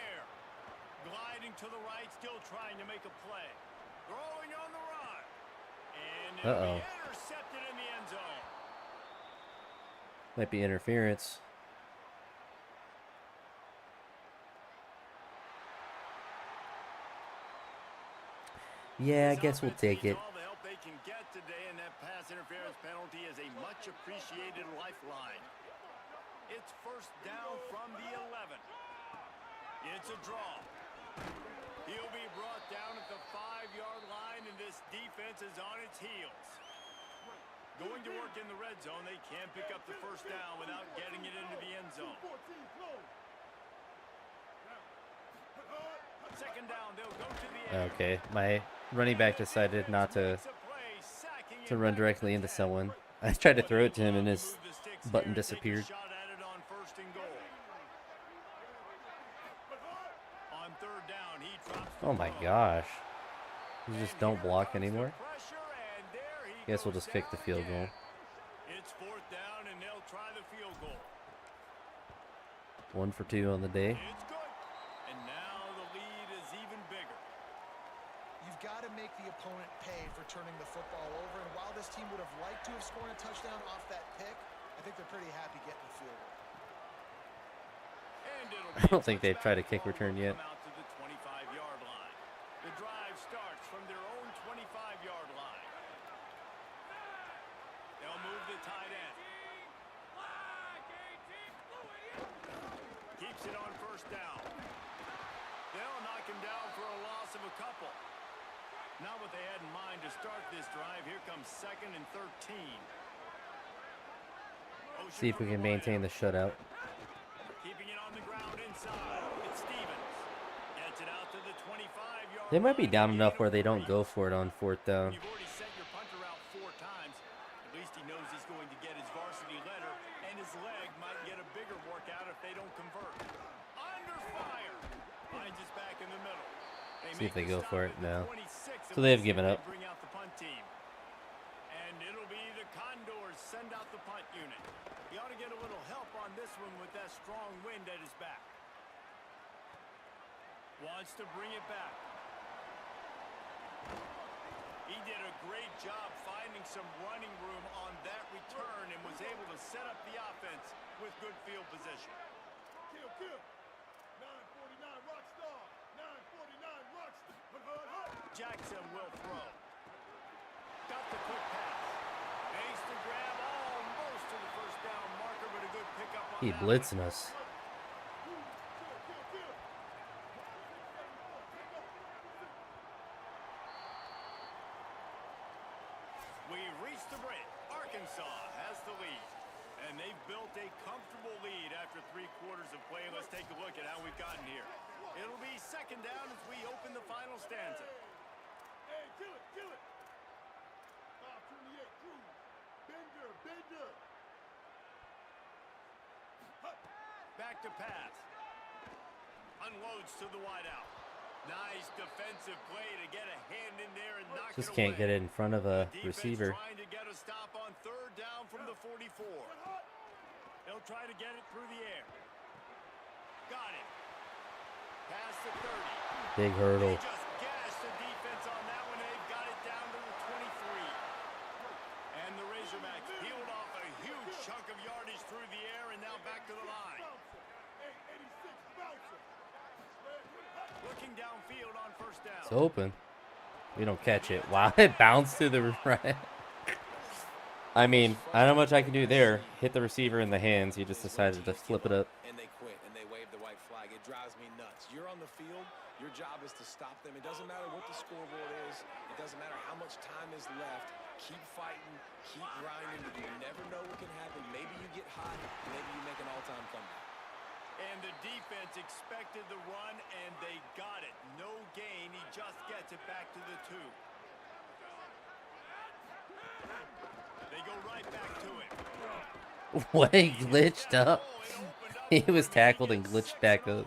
Gliding to the right, still trying to make a play. Throwing on the run. And Uh-oh. intercepted in the end zone. Might be interference. Yeah, I guess we'll take it. All the help they can get today, and that pass interference penalty is a much appreciated lifeline. It's first down from the 11. It's a draw. He'll be brought down at the 5-yard line, and this defense is on its heels. Going to work in the red zone, they can't pick up the first down without getting it into the end zone. Second down, they'll go to the air. Okay, my running back decided not to run directly into someone. I tried to throw it to him, and his button disappeared. Oh my gosh. You just don't block anymore? Guess we'll just kick the field goal. It's fourth down, and they'll try the field goal. 1 for 2 on the day. It's good. And now the lead is even bigger. You've got to make the opponent pay for turning the football over, and while this team would have liked to have scored a touchdown off that pick, I think they're pretty happy getting the field goal. And it'll I don't think they've tried a kick return yet. Out to the 25-yard line. The drive starts from their own 25-yard line. They'll move the tight end. Keeps it on first down. They'll knock him down for a loss of a couple. Not what they had in mind to start this drive. Here comes 2nd and 13. See if we can maintain the shutout. Keeping it on the ground inside. It's Stevens. Gets it out to the 25-yard They might be line. down enough where they don't go for it on 4th down. You've already sent your punter out 4 times. At least he knows he's going to get his varsity letter, and his leg might get a bigger workout if they don't convert. Under fire. Finds us back in the middle. See if they go for it. No. So they've given They up. bring out the punt team. And it'll be the Condors send out the punt unit. He ought to get a little help on this one with that strong wind at his back. Wants to bring it back. He did a great job finding some running room on that return and was able to set up the offense with good field position. Kill, kill. 949 Rockstar. 949 Rockstar. Jackson will throw. Got the quick pass. Makes the grab almost to the first down marker, but a good pickup on He that blitzing one. us. We've reached the break. Arkansas has the lead. And they've built a comfortable lead after 3 quarters of play. Let's take a look at how we've gotten here. It'll be second down as we open the final stanza. Hey, kill it, kill it. 528 Cruz. Bender, Bender. Back to pass. Unloads to the wideout. Nice defensive play to get a hand in there and knock Just it can't away. get it in front of a Defense receiver. trying to get a stop on third down from the 44. They'll try to get it through the air. Got it. Past the 30. Big They hurdle. just gashed the defense on that one. They've got it down to the 23. And the Razorbacks peeled off a huge chunk of yardage through the air and now back to the line. 886 bouncer. Looking downfield on first down. It's open. We don't catch it. Wow, it bounced to the right. I mean, I don't know much I can do there. Hit the receiver in the hands. He just decided to flip it up. And they quit, and they wave the white flag. It drives me nuts. You're on the field. Your job is to stop them. It doesn't matter what the scoreboard is. It doesn't matter how much time is left. Keep fighting. Keep grinding. You never know what can happen. Maybe you get hot. Maybe you make an all-time comeback. And the defense expected the run, and they got it. No gain. He just gets it back to the 2. They go right back to it. What, he glitched up? He was tackled and glitched back up.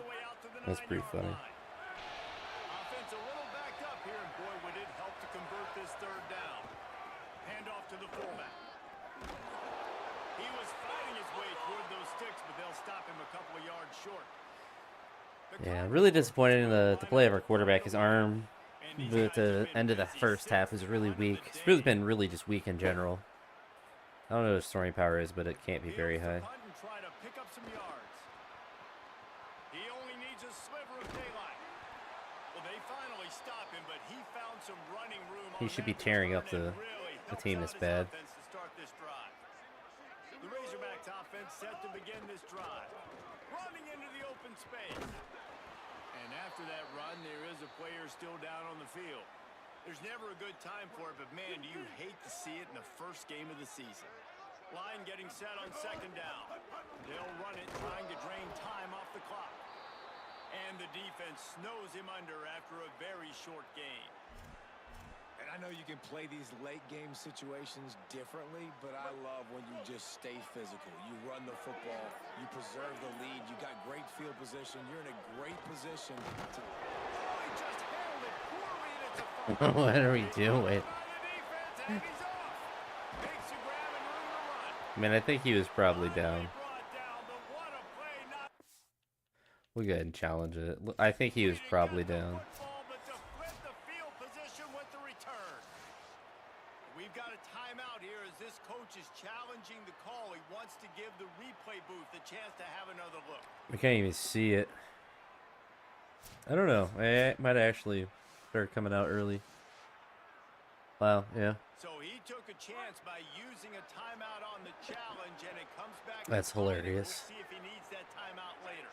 That's pretty funny. Offense a little backed up here, and boy, would it help to convert this third down. Hand off to the fullback. He was fighting his way toward those sticks, but they'll stop him a couple of yards short. Yeah, really disappointed in the play of our quarterback. His arm at the end of the first half was really weak. It's really been really just weak in general. I don't know what his throwing power is, but it can't be very high. Try to pick up some yards. He only needs a sliver of daylight. Well, they finally stop him, but he found some running room. He should be tearing up the team this bad. To start this drive. The Razorbacks offense set to begin this drive. Running into the open space. And after that run, there is a player still down on the field. There's never a good time for it, but man, do you hate to see it in the first game of the season. Line getting set on second down. They'll run it, trying to drain time off the clock. And the defense snows him under after a very short game. And I know you can play these late game situations differently, but I love when you just stay physical. You run the football, you preserve the lead, you got great field position, you're in a great position to... Oh, he just handled it poorly, and it's a fumble. What are we doing? By the defense, and he's off. Makes a grab and room to run. I mean, I think he was probably down. Brought down, but what a play, not We'll go ahead and challenge it. I think he was probably down. football, but to flip the field position with the return. We've got a timeout here as this coach is challenging the call. He wants to give the replay booth a chance to have another look. We can't even see it. I don't know. It might actually start coming out early. Wow, yeah. So he took a chance by using a timeout on the challenge, and it comes back. That's to bite him. hilarious. We'll see if he needs that timeout later.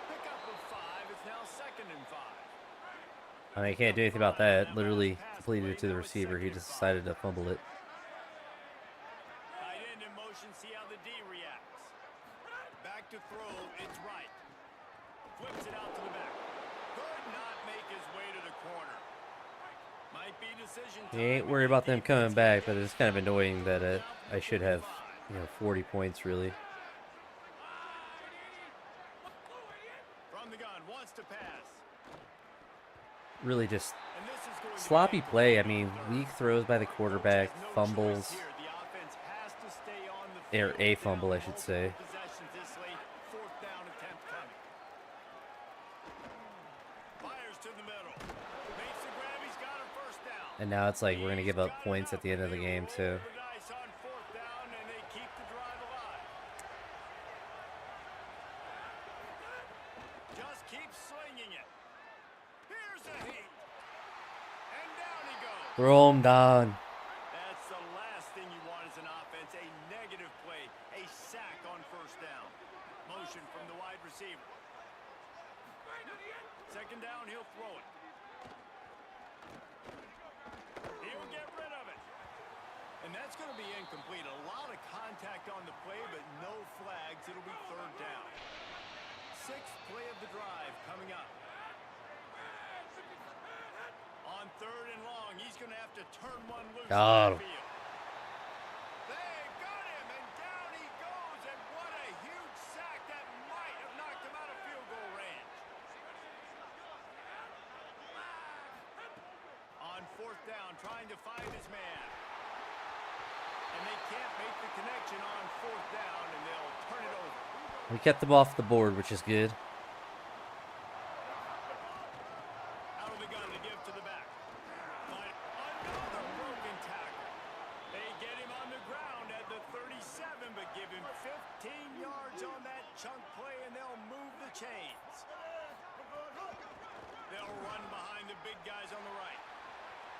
Pickup of 5. It's now 2nd and 5. I mean, I can't do anything about that. Literally completed it to the receiver. He just decided to fumble it. Tight end in motion, see how the D reacts. Back to throw, it's right. Flips it out to the back. Could not make his way to the corner. Might be decision He ain't worried about them coming back, but it's kind of annoying that I should have, 40 points really. to pass. Really just And this is going to be sloppy play. I incomplete mean, on third. weak throws by the quarterback, There's no choice fumbles, here. The offense has to stay on the or field a with fumble, now I should say. multiple possessions this late. Fourth down attempt coming. Fires to the middle. Makes the grab. He's got a first down. And now it's like we're gonna He's give up got points at enough. the end of the They game roll too. the dice on fourth down, and they keep the drive alive. Just keep slinging it. Here's a heat. And down he goes. Throw him down. That's the last thing you want as an offense. A negative play. A sack on first down. Motion from the wide receiver. Second down, he'll throw it. He'll get rid of it. And that's going to be incomplete. A lot of contact on the play, but no flags. It'll be third down. Sixth play of the drive coming up. On third and long, he's going to have to turn one loose Got in the him. field. They've got him, and down he goes, and what a huge sack that might have knocked him out of field goal range. On fourth down, trying to find his man. And they can't make the connection on fourth down, and they'll turn it over. We kept them off the board, which is good. Out of the gun to give to the back. But another broken tackle. They get him on the ground at the 37, but give him 15 yards on that chunk play, and they'll move the chains. They'll run behind the big guys on the right.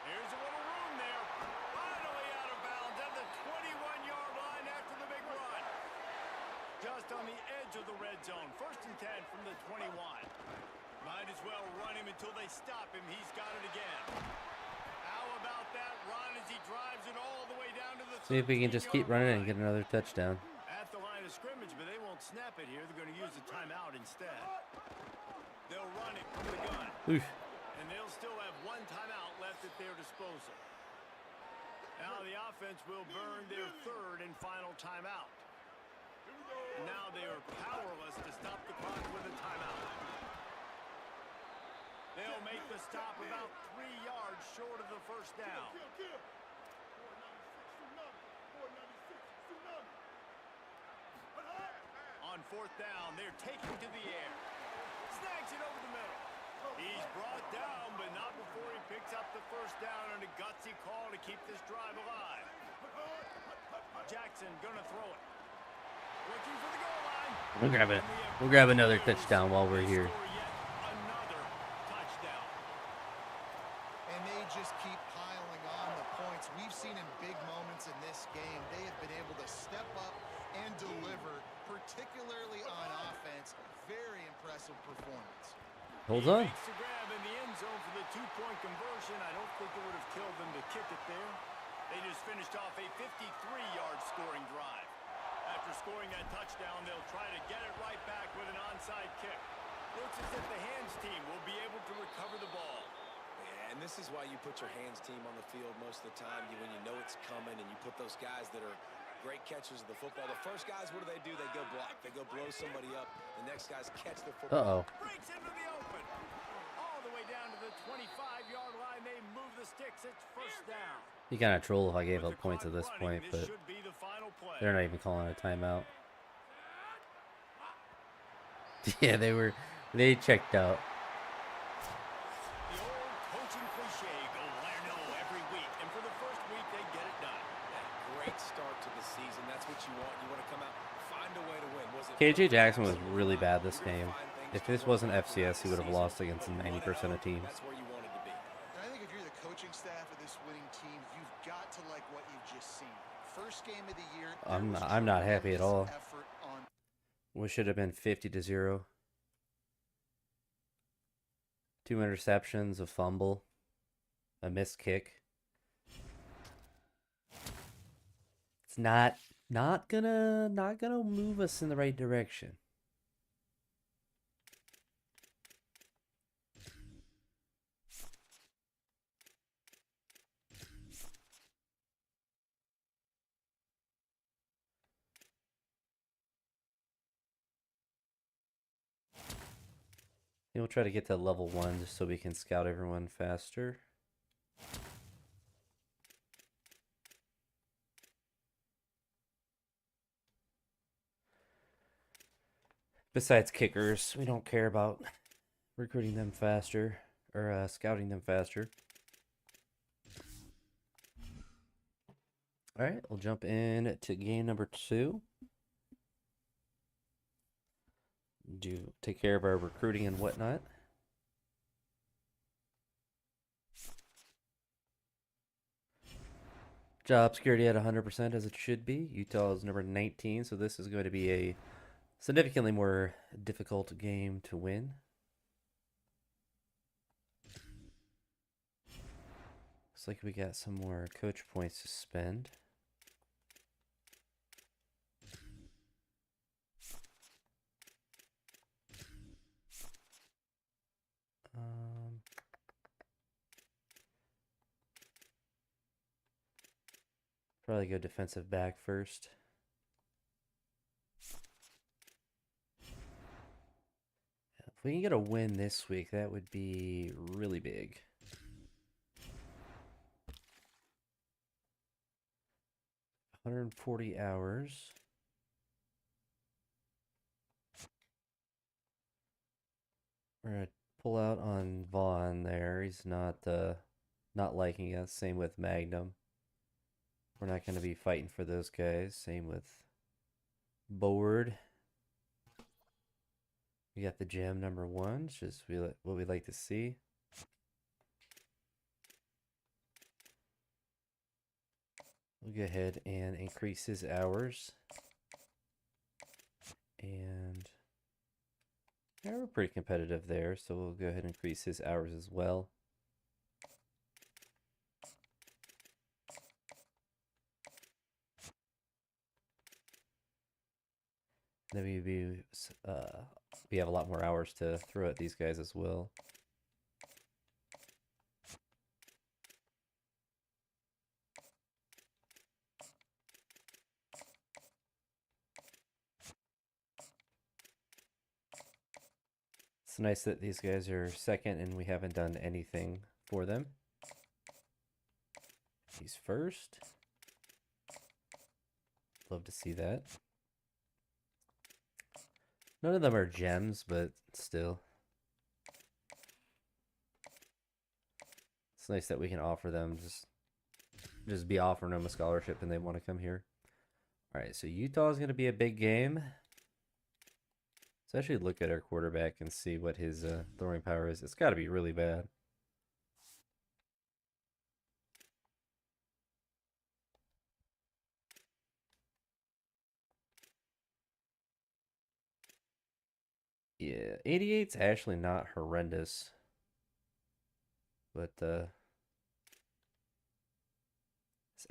Here's a little room there. Finally out of bounds at the 21-yard line after the big run. Just on the edge of the red zone. First and 10 from the 21. Might as well run him until they stop him. He's got it again. How about that run as he drives it all the way down to the See if we can just keep 13-yard running and line. get another touchdown. At the line of scrimmage, but they won't snap it here. They're going to use the timeout instead. They'll run it from the gun. Oof. And they'll still have one timeout left at their disposal. Now the offense will burn their third and final timeout. And now they are powerless to stop the clock with a timeout. They'll make the stop about 3 yards short of the first down. Kill. 496 tsunami. On fourth down, they're taking to the air. Snags it over the middle. He's brought down, but not before he picks up the first down on a gutsy call to keep this drive alive. Jackson gonna throw it. Looking for the goal line. We'll grab another touchdown while we're here. Score yet another touchdown. And they just keep piling on the points. We've seen in big moments in this game, they have been able to step up and deliver, particularly on offense. Very impressive performance. Hold He on. makes the grab in the end zone for the two-point conversion. I don't think it would have killed them to kick it there. They just finished off a 53-yard scoring drive. After scoring that touchdown, they'll try to get it right back with an onside kick. Looks as if the hands team will be able to recover the ball. Yeah, and this is why you put your hands team on the field most of the time. When you know it's coming and you put those guys that are great catchers of the football. The first guys, what do? They go block. They go blow somebody up. The next guys catch the football. Breaks into the open. All the way down to the 25-yard line. They move the sticks. It's first down. You kind of troll if I gave With up the points at clock this running, point, this but should be the final play. they're not even calling a timeout. Yeah, they checked out. The old coaching cliche, go learn no every week. And for the first week, they get it done. Great start to the season. That's what you want. You want to come out, find a way to win. Was it KJ Jackson was really bad this game. If this wasn't FCS, he would have lost against 90% of teams. That's where you wanted to be. And I think if you're the coaching staff of this winning team, you've got to like what you've just seen. First game of the year. I'm not happy at all. Effort on We should have been 50-0. 2 interceptions, a fumble, a missed kick. It's not gonna move us in the right direction. We'll try to get to level 1 just so we can scout everyone faster. Besides kickers, we don't care about recruiting them faster or scouting them faster. All right, we'll jump in to game number 2. Take care of our recruiting and whatnot. Job security at 100% as it should be. Utah is number 19, so this is going to be a significantly more difficult game to win. Looks like we got some more coach points to spend. Probably go defensive back first. If we can get a win this week, that would be really big. $140 hours. We're gonna pull out on Vaughn there. He's not liking us. Same with Magnum. We're not going to be fighting for those guys. Same with Board. We got the gem number 1, which is what we like to see. We'll go ahead and increase his hours. And yeah, we're pretty competitive there, so we'll go ahead and increase his hours as well. Then we have a lot more hours to throw at these guys as well. It's nice that these guys are second and we haven't done anything for them. He's first. Love to see that. None of them are gems, but still. It's nice that we can offer them, just be offering them a scholarship and they want to come here. All right, so Utah is going to be a big game. Let's actually look at our quarterback and see what his throwing power is. It's got to be really bad. Yeah, 88's actually not horrendous. But his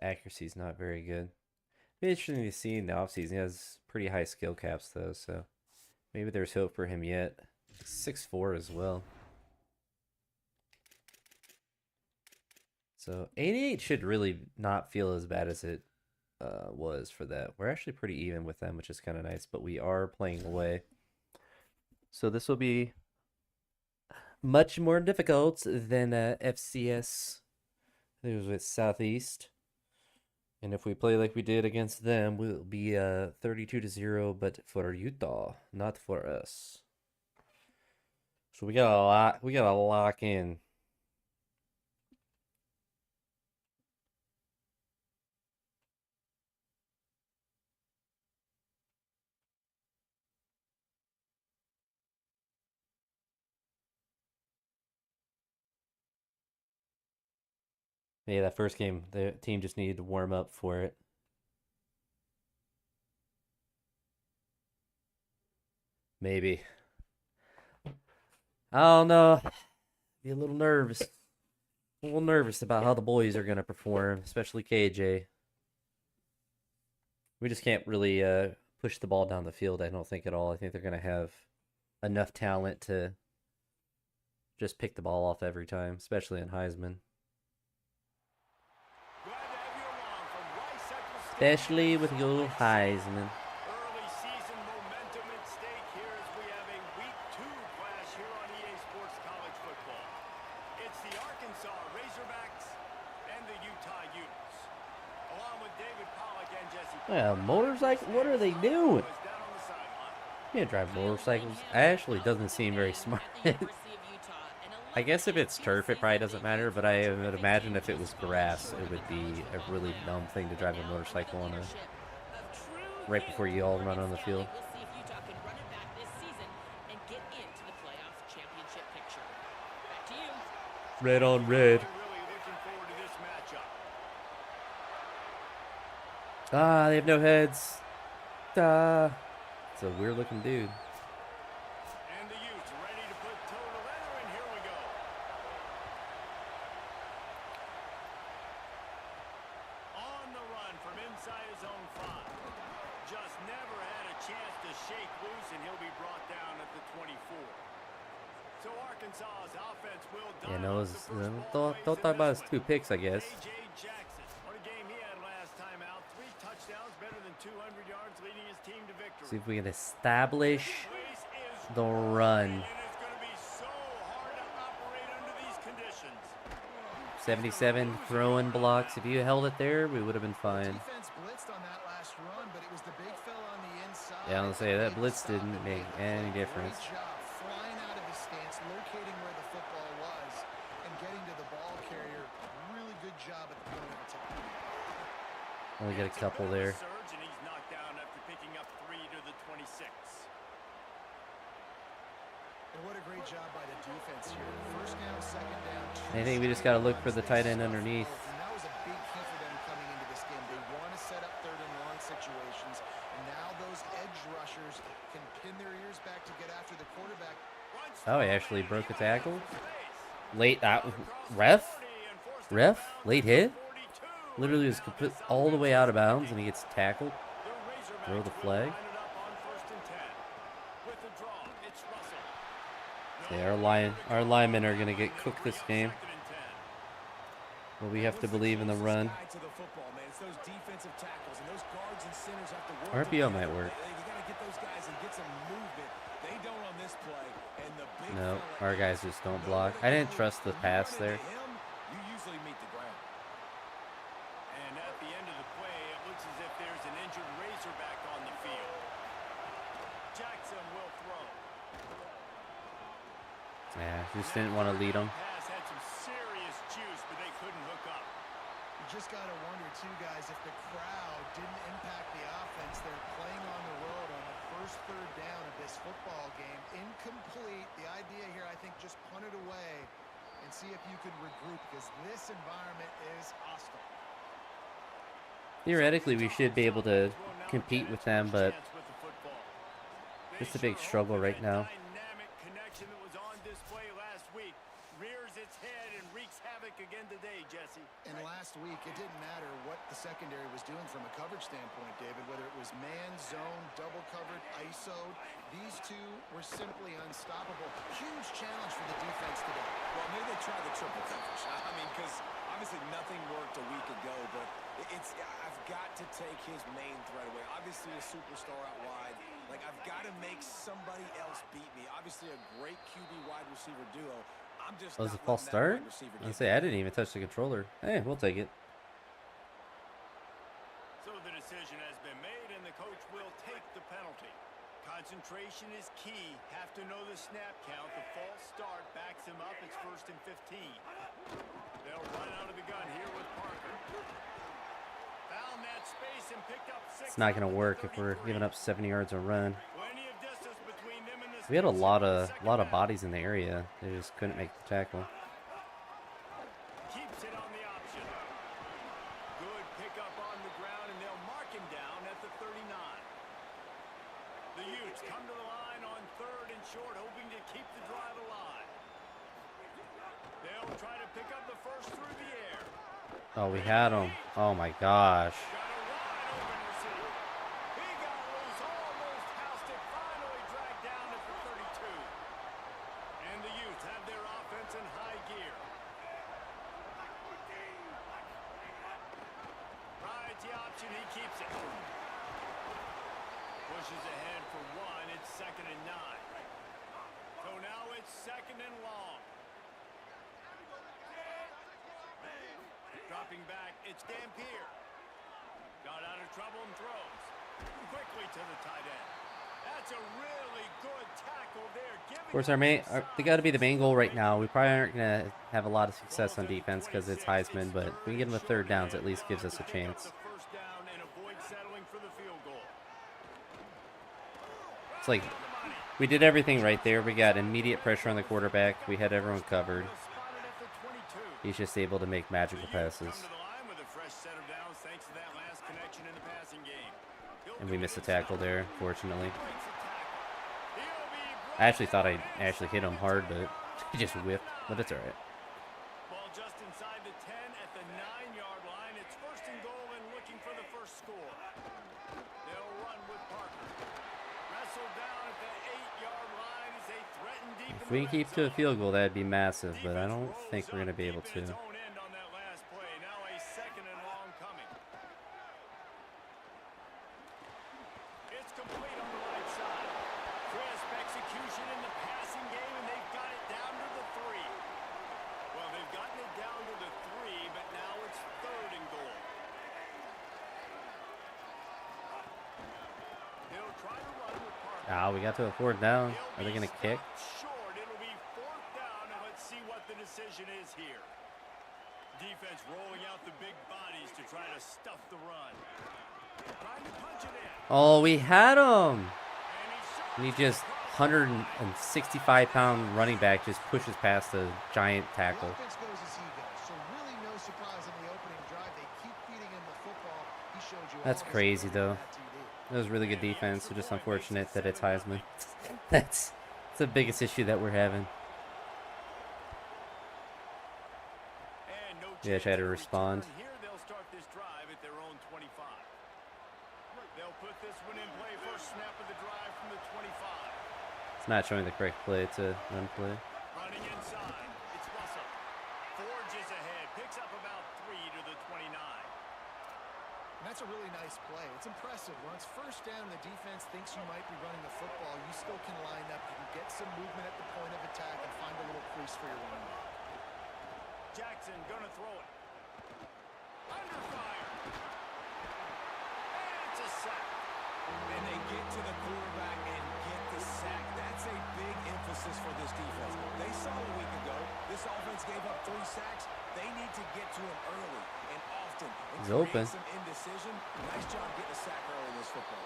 accuracy is not very good. Be interesting to see in the offseason. He has pretty high skill caps though, so maybe there's hope for him yet. 6'4" as well. So 88 should really not feel as bad as it was for that. We're actually pretty even with them, which is kind of nice, but we are playing away. So this will be much more difficult than FCS. I think it was with Southeast. And if we play like we did against them, we'll be 32-0, but for Utah, not for us. So we gotta lock in. Yeah, that first game, the team just needed to warm up for it. Maybe. I don't know. Be a little nervous. A little nervous about how the boys are going to perform, especially KJ. We just can't really push the ball down the field, I don't think, at all. I think they're going to have enough talent to just pick the ball off every time, especially in Heisman. Especially with your Heisman. Early season momentum at stake here as we have a week 2 clash here on EA Yeah, motorcycle. What are they doing? You can't drive motorcycles. Ashley doesn't seem very smart. I guess if it's turf, it probably doesn't matter, but I would imagine if it was grass, it would be a really dumb thing to drive a motorcycle on right before you all run on the field. Red on red. Ah, they have no heads. It's a weird looking dude. And the Utes ready to put toe to leather, and here we go. On the run from inside his own 5. Just never had a chance to shake loose, and he'll be brought down at the 24. So Arkansas's offense will Yeah, no, don't talk about his 2 picks, I guess. A.J. Jackson. What a game he had last time out. 3 touchdowns, better than 200 yards, leading his team to victory. See if we can establish Place is the run. and it's going to be so hard to operate under these conditions. 77 throwing blocks. If you held it there, we would have been fine. Defense blitzed on that last run, but it was the big fella on the inside. Yeah, I'm gonna say that blitz didn't make any Great difference. job flying out of his stance, locating where the football was, and getting to the ball carrier. Really good job at the point of attack. Only get a couple there. Surge, and he's knocked down after picking up 3 to the 26. And what a great job by the defense here. First down, second down. I think we just gotta look for the tight end underneath. And that was a big key for them coming into this game. They want to set up third and long situations. And now those edge rushers can pin their ears back to get after the quarterback. Oh, he actually broke a tackle. Late ref? Late hit? Literally was complete all the way out of bounds and he gets tackled. Throw the flag. Yeah, our linemen are gonna get cooked this game. But we have to believe in the run. RPO might work. No, our guys just don't block. I didn't trust the pass there. You usually meet the ground. And at the end of the play, it looks as if there's an injured Razorback on the field. Jackson will throw. Yeah, just didn't want to lead them. Pass had some serious juice, but they couldn't hook up. You just got to wonder, too, guys, if the crowd didn't impact the offense. They're playing on the road on the first third down of this football game. Incomplete. The idea here, I think, just punt it away and see if you could regroup, because this environment is hostile. Theoretically, we should be able to compete with them, but it's a big struggle right now. Dynamic connection that was on display last week rears its head and wreaks havoc again today, Jesse. And last week, it didn't matter what the secondary was doing from a coverage standpoint, David, whether it was man, zone, double covered, ISO'd. These two were simply unstoppable. Huge challenge for the defense today. Well, maybe they try the triple coverage. I mean, because obviously nothing worked a week ago, but I've got to take his main threat away. Obviously a superstar out wide. Like, I've got to make somebody else beat me. Obviously a great QB wide receiver duo. I'm just Was not it false letting that start? wide receiver I get say I didn't even touch the controller. Hey, we'll take it. So the decision has been made, and the coach will take the penalty. Concentration is key. Have to know the snap count. The false start backs him up. It's 1st and 15. They'll run out of the gun here with Parker. Found that space and picked up 6. It's not gonna work if we're giving up 70 yards a run. Plenty of distance between them and the We had a sticks lot in the of second half. bodies in the area. They just couldn't make the tackle. Keeps it on the option. Good pickup on the ground, and they'll mark him down at the 39. The Utes come to the line on 3rd and short, hoping to keep the drive alive. They'll try to pick up the first through the air. Oh, we had him. Oh my gosh. Got a wide open receiver. He got loose, almost housed it, finally dragged down at the 32. And the Utes have their offense in high gear. Rides the option, he keeps it. Pushes ahead for 1, it's 2nd and 9. So now it's 2nd and long. Dropping back, it's Dampier. Got out of trouble and throws. Quickly to the tight end. That's a really good tackle there. Of course, they got to be the main goal right now. We probably aren't going to have a lot of success on defense because it's Heisman, but if we get them a third downs, at least gives us a chance. It's like we did everything right there. We got immediate pressure on the quarterback. We had everyone covered. He's just able to make magical passes. And we missed a tackle there, fortunately. I actually thought I actually hit him hard, but he just whipped. But it's all right. Ball just inside the 10 at the 9-yard line. It's first and goal and looking for the first score. They'll run with Parker. Wrestled down at the 8-yard line as they threaten deep. If we can keep to a field goal, that'd be massive, but I don't think we're going to be able to. Ah, we got to a fourth down. Are they going to kick? It'll be fourth down, and let's see what the decision is here. Defense rolling out the big bodies to try to stuff the run. Trying to punch it in. Oh, we had him. And he just 165-pound running back just pushes past a giant tackle. The offense goes as he goes, so really no surprise in the opening drive. They keep feeding him the football. He showed you That's all crazy, his though. on that TD. That was really good defense. So just unfortunate that it's Heisman. That's the biggest issue that we're having. Yeah, I tried to respond. Here they'll start this drive at their own 25. They'll put this one in play. First snap of the drive from the 25. It's not showing the correct play to run play. Running inside. It's Russell. Forges ahead. Picks up about 3 to the 29. And that's a really nice play. It's impressive. When it's first down and the defense thinks you might be running the football, you still can line up. You can get some movement at the point of attack and find a little crease for your running back. Jackson gonna throw it. Under fire. And it's a sack. And they get to the quarterback and get the sack. That's a big emphasis for this defense. They saw a week ago, this offense gave up 3 sacks. They need to get to him early and often. And He's open. some indecision. Nice job getting a sack early in this football.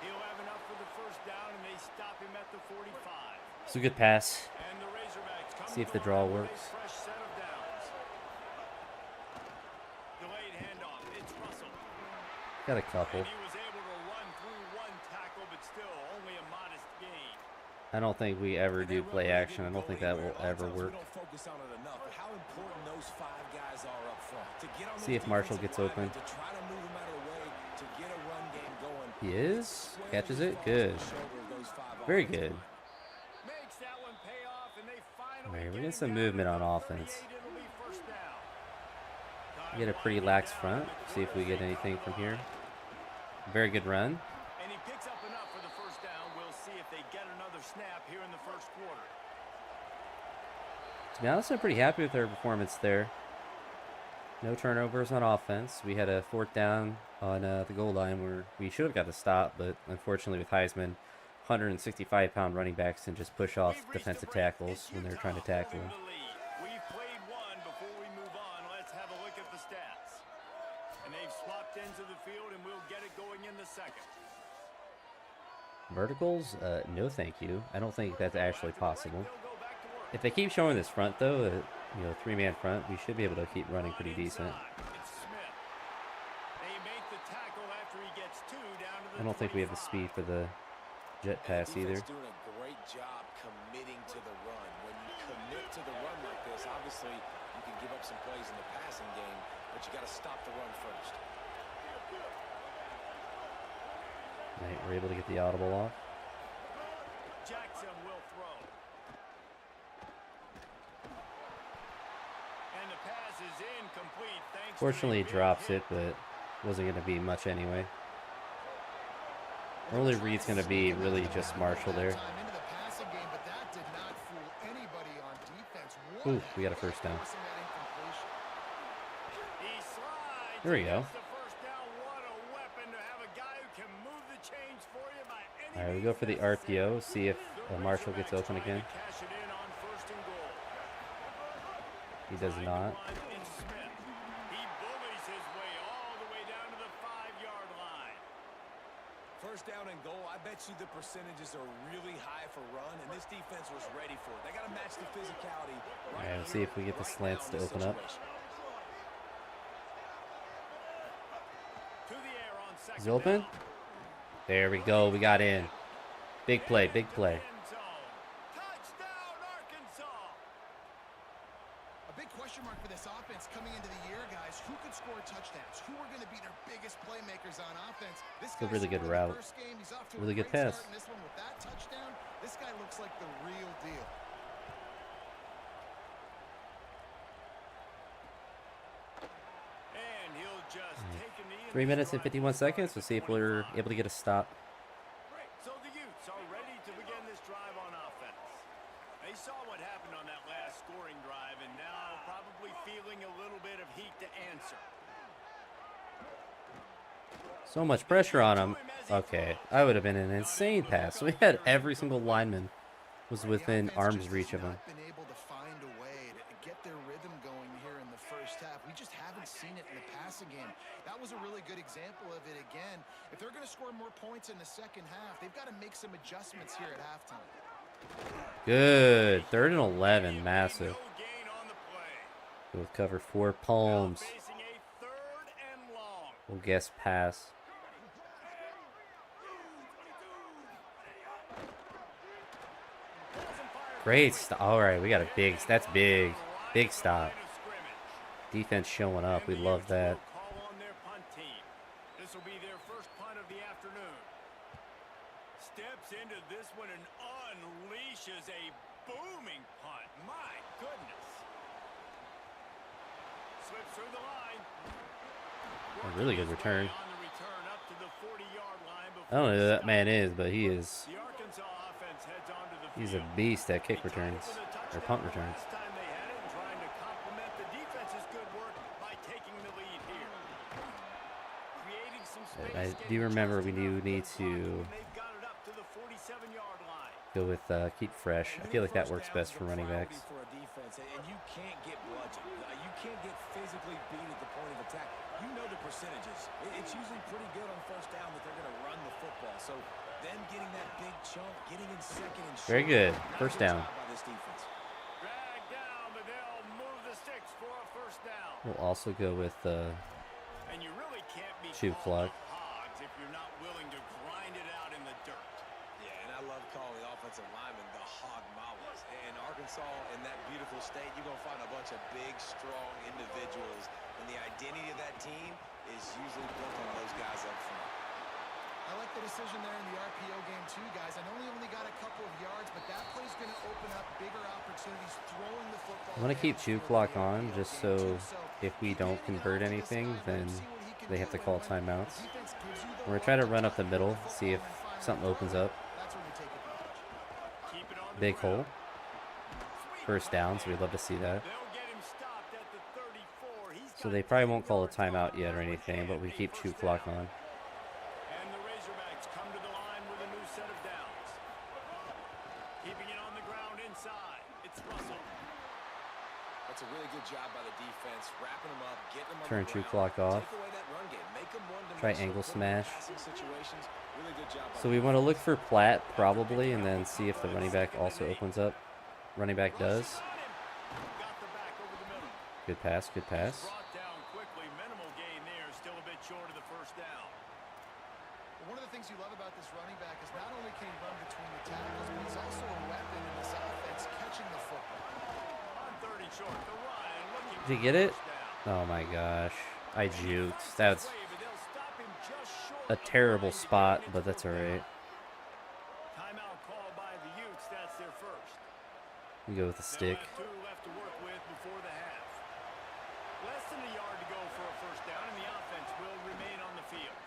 He'll have enough for the first down, and they stop him at the 45. It's a good pass. And the Razorbacks come See if to the draw line with a works. fresh set of downs. Delayed handoff. It's Russell. Got a couple. And he was able to run through 1 tackle, but still only a modest gain. I don't think we ever do play action. I don't think that will ever work. We don't focus on it enough, but how important those 5 guys are up front. To get on See if Marshall gets open. To try to move him out of the way, to get a run game going. He is. Catches it. Good. Very good. Makes that one pay off, and they finally Alright, we're get getting him some down movement to on the offense. 38. It'll be first down. We get a pretty lax front. See if we get anything from here. Very good run. And he picks up enough for the first down. We'll see if they get another snap here in the first quarter. To be honest, I'm pretty happy with their performance there. No turnovers on offense. We had a 4th down on the goal line where we should have got a stop, but unfortunately with Heisman, 165-pound running backs can just push off defensive tackles when they're trying to tackle them. We've played one. Before we move on, let's have a look at the stats. And they've swapped ends of the field, and we'll get it going in the second. Verticals? No thank you. I don't think that's actually possible. If they keep showing this front, though, you know, 3-man front, we should be able to keep running pretty decent. It's Smith. They make the tackle after he gets 2 down to the I don't think we have the 25. speed for the jet pass either. Defense doing a great job committing to the run. When you commit to the run like this, obviously you can give up some plays in the passing game, but you got to stop the run first. Right, we're able to get the audible off. Jackson will throw. And the pass is incomplete. Thanks Fortunately, to he a big drops hit. it, but wasn't going to be much anyway. Our only read's going to be really just Marshall there. Ooh, we got a first down. He slides. There we go. Gets the first down. What a you by any All right, we go for the means necessary. RPO. See if The Marshall gets Razorbacks open trying to again. cash it in on 1st and goal. He does Trying to not. run is Smith. He bullies his way all the way down to the 5-yard line. First down and goal, I bet you the percentages are really high for run, and this defense was ready for it. They got to match the physicality. All right, let's see if we get the slants to open up. To the air on second Is he open? down. There we go. We got in. Big play, big play. End zone. Touchdown, Arkansas. A big question mark for this offense coming into the year, guys. Who could score touchdowns? Who are going to be their biggest playmakers on offense? This It's a guy really good scored in the route. first game. He's off to Really a good great pass. start in this one with that touchdown. This guy looks like the real deal. And he'll just take a knee. 3 minutes and 51 seconds. We'll see if we're able to get a stop. So the Utes are ready to begin this drive on offense. They saw what happened on that last scoring drive and now probably feeling a little bit of heat to answer. So much pressure on him. Okay, I would have been an insane pass. We had every single lineman was The within offense arm's just reach has of him. not been able to find a way to get their rhythm going here in the first half. We just haven't seen it in the passing game. That was a really good example of it again. If they're going to score more points in the second half, they've got to make some adjustments here at halftime. Good. 3rd and 11. Massive. No gain on the play. We'll cover 4 Now palms. facing a 3rd and long. We'll guess pass. Great stop. All right, we got a big. That's big. Big stop. Defense showing up. We love that. Call on their punt team. This will be their first punt of the afternoon. Steps into this one and unleashes a booming punt. My goodness. Slips through the line. A really good return. On the return up to the 40-yard line I don't know who that man is, but he is. The Arkansas offense heads onto the He's a field. beast at kick They tied it returns for the or touchdown punt the returns. last time they had it, and trying to complement the defense's good work by taking the lead here. Creating some space, I do getting remember just we do enough need to to block, and they've got it up to the 47-yard line. go with keep fresh. I feel like that works best for running backs. For a defense, and you can't get bludgeoned. You can't get physically beat at the point of attack. You know the percentages. It's usually pretty good on first down that they're going to run the football. So them getting that big chunk, getting in second and Very short, good. not a First good down. job by this defense. Drag down, but they'll move the sticks for a first down. We'll also go with And you really can't be Chew called clock. the Hogs if you're not willing to grind it out in the dirt. Yeah, and I love calling the offensive linemen the hog mamas. In Arkansas, in that beautiful state, you're going to find a bunch of big, strong individuals. And the identity of that team is usually built on those guys up front. I like the decision there in the RPO game too, guys. I know he only got a couple of yards, but that play's going to open up bigger opportunities throwing the football. I'm gonna keep chew downfield clock in the on RPO just game, so too. if we keep don't getting it convert out to this anything, guy, then see what he can they do, have to and call when timeouts. the defense gives you the We're gonna try to look run up the to middle, the see if football and find something the opens throw. up. That's when we take advantage. Keep it on the Big ground. hole. First down, so we'd love to see that. They'll get him stopped at the 34. He's So got they probably 10 won't call a yards on timeout the yet or play, anything, but we and keep a chew first clock down. on. And the Razorbacks come to the line with a new set of downs. Keeping it on the ground inside. It's Russell. That's a really good job by the defense, wrapping them up, getting them on Turn the chew ground, clock off. Take away that run game, make them one-dimensional, Try angle put them in smash. passing situations. Really good job by So the we want to look for Platt probably, and then see if the running back also opens up. Running back does. Got the back over the middle. Good pass. Good pass. Brought down quickly. Minimal gain there. Still a bit short of the first down. One of the things you love about this running back is not only can he run between the tackles, but he's also a weapon in this offense, catching the football. On 30 short. The Ryan looking Did he for get a it? first down. Oh my gosh. I juked. That's Way, but they'll stop him just short a of the terrible line to spot, get into but that's the alright. Timeout called by the Utes. That's their first. We go with the They'll stick. have 2 left to work with before the half. Less than a yard to go for a first down, and the offense will remain on the field.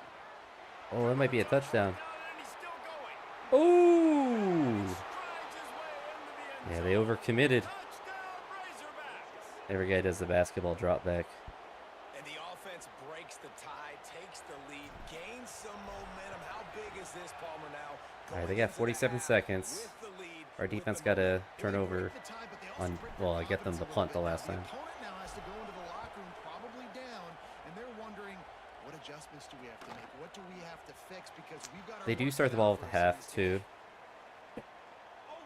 Oh, that might be a touchdown. And he's still going. Ooh. Strides his way into the end Yeah, zone. they overcommitted. Touchdown, Razorbacks. Every guy does the basketball drop back. And the offense breaks the tie, takes the lead, gains some momentum. How big is this, Palmer, now now. All right, Going they got into the 47 half seconds. with the lead, Our with defense the got a Well, they turnover break the tie, but they also on, break their well, I get them confidence the a punt the little bit. last time. The opponent now has to go into the locker room probably down, and they're wondering, what adjustments do we have to make? What do we have to fix? Because we've got our They do work start the cut ball out with the for us in half, this game. too.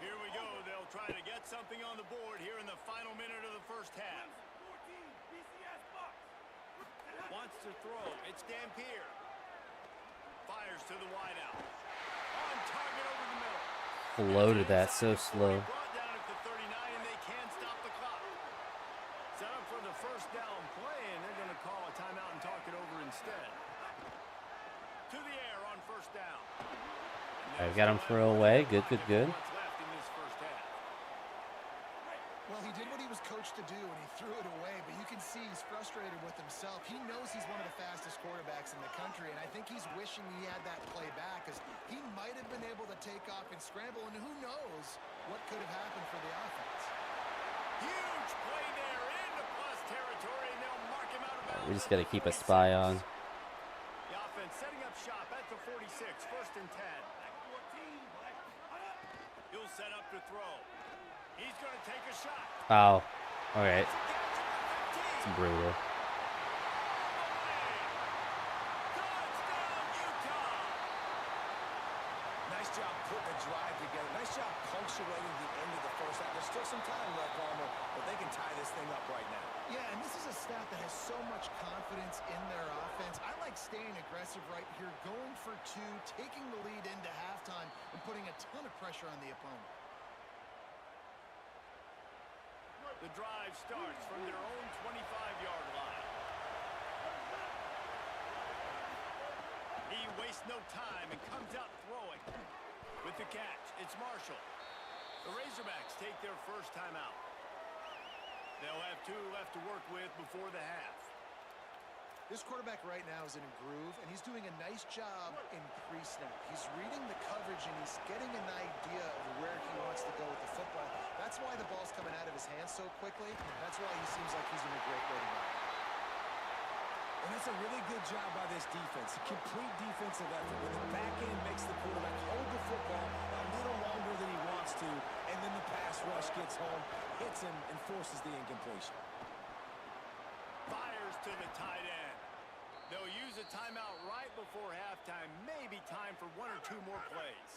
Here we go. They'll try to get something on the board here in the final minute of the first half. 14, BCS box. Wants to throw. It's Dampier. Fires to the wideout. On target over the middle. Floated that so slow. Brought down at the 39, and they can't stop the clock. Set up for the first down play, and they're going to call a timeout and talk it over instead. To the air on first down. I got him throw away. Good, good, good. What's left in this first half? Well, he did what he was coached to do, and he threw it away, but you can see he's frustrated with himself. He knows he's one of the fastest quarterbacks in the country, and I think he's wishing he had that play back, because he might have been able to take off and scramble, and who knows what could have happened for the offense. Huge play there into plus territory, and they'll mark him out of bounds. We just got to keep a spy on. The offense setting up shop at the 46, first and 10. He'll set up to throw. He's going to take a shot. Oh, all right. It's It's brutal. Touchdown, Utah! Nice job putting the drive together. Nice job punctuating the end of the first half. There's still some time left, Palmer, but they can tie this thing up right now. Yeah, and this is a staff that has so much confidence in their offense. I like staying aggressive right here, going for two, taking the lead into halftime, and putting a ton of pressure on the opponent. The drive starts from their own 25-yard line. He wastes no time and comes out throwing. With the catch, it's Marshall. The Razorbacks take their first time out. They'll have two left to work with before the half. This quarterback right now is in a groove, and he's doing a nice job in pre-snap. He's reading the coverage, and he's getting an idea of where he wants to go with the football. That's why the ball's coming out of his hands so quickly. That's why he seems like he's in a great way to go. And that's a really good job by this defense. A complete defensive effort. When the back end makes the quarterback hold the football a little longer than he wants to, and then the pass rush gets home, hits him, and forces the incompletion. Fires to the tight end. They'll use a timeout right before halftime. Maybe time for one or two more plays.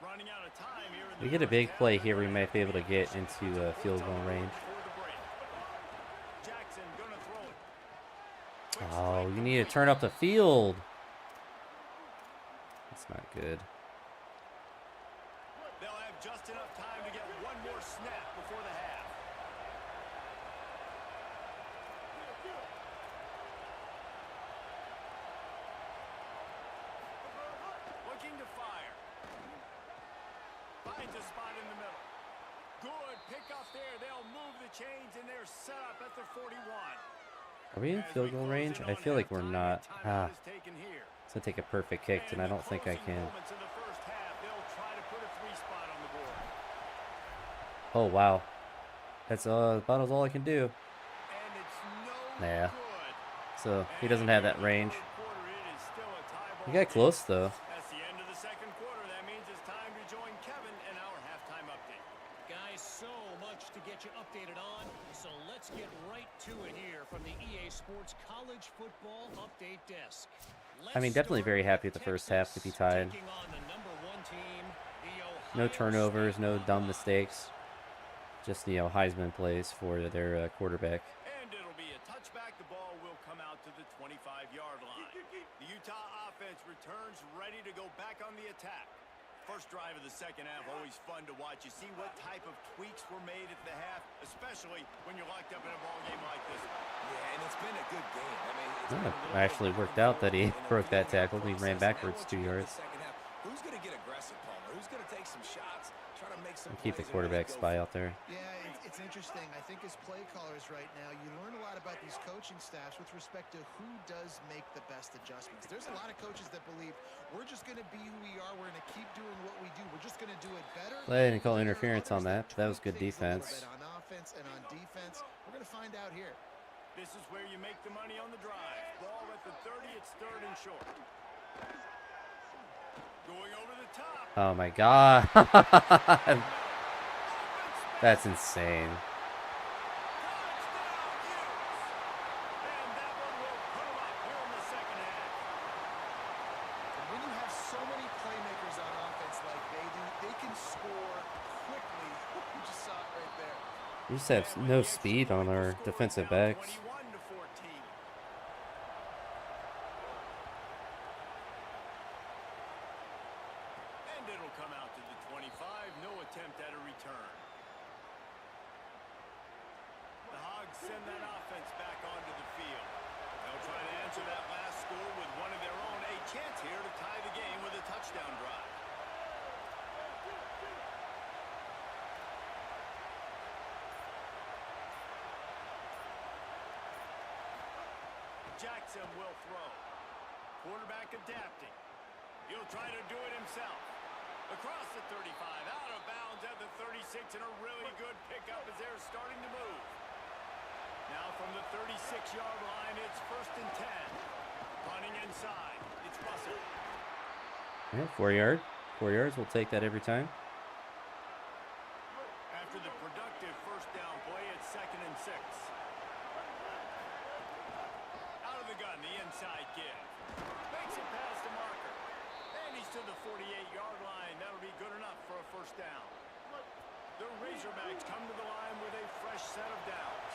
Running out of time here in the We get a first big half. play here. We might be able to get into field goal range. Before the break. Jackson gonna throw it. Quick Oh, strike you need to complete. turn up the field. That's not good. They'll have just enough time to get one more snap before the half. Looking to fire. Finds a spot in the middle. Good pick up there. They'll move the chains, and they're set up at the 41. Are we in As field we goal close range? in I on feel like we're halftime, not. a timeout Ah, is taken here. it's gonna take a perfect kick, and I don't think I closing can. moments of the first half, they'll try to put a 3 spot on the board. Oh wow, that's about all I can do. And it's no Yeah. good. So he doesn't have that range. Quarter, it is still a tie He ball got close though. That's the end of the second quarter. That means it's time to join Kevin in our halftime update. Guys, so much to get you updated on, so let's get right to it here from the EA Sports College Football Update Desk. I mean, definitely very happy with the first half to be tied. Taking on the number 1 team, the No Ohio turnovers, State no dumb Buckeyes. mistakes. Just Heisman plays for their quarterback. And it'll be a touchback. The ball will come out to the 25-yard line. The Utah offense returns ready to go back on the attack. First drive of the second half, always fun to watch. You see what type of tweaks were made at the half, especially when you're locked up in a ball game like this one. Yeah, and it's been a good game. I mean, it's Yeah, been a little it actually bit worked out that he in a broke that building tackle. He ran process. And backwards now 2 what you do in yards. the second half, who's going to get aggressive, Palmer? Who's going to take some shots? Try to make some Keep the plays and really quarterback go spy for it. out there. Yeah, it's interesting. I think as play callers right now, you learn a lot about these coaching staffs with respect to who does make the best adjustments. There's a lot of coaches that believe we're just going to be who we are. We're going to keep doing what we do. We're just going to do it better. They didn't call And there are interference on others that. That was tweak good things a little defense. bit on offense and on defense. We're going to find out here. This is where you make the money on the drive. Ball at the 30, it's 3rd and short. Going over the top. Oh my god. That's insane. And that one will put 'em up here in the second half. When you have so many playmakers on offense like they do, they can score quickly. You just saw it right there. We just have no speed on our defensive backs. 21-14. And it'll come out to the 25. No attempt at a return. The Hogs send that offense back onto the field. They'll try to answer that last score with one of their own. A chance here to tie the game with a touchdown drive. Jackson will throw. Quarterback adapting. He'll try to do it himself. Across the 35, out of bounds at the 36, and a really good pickup as they're starting to move. Now from the 36-yard line, it's 1st and 10. Punting inside. It's Russell. Yeah, 4 yard. 4 yards. We'll take that every time. After the productive first down play, it's 2nd and 6. Out of the gun, the inside give. Makes it past the marker. And he's to the 48-yard line. That'll be good enough for a first down. The Razorbacks come to the line with a fresh set of downs.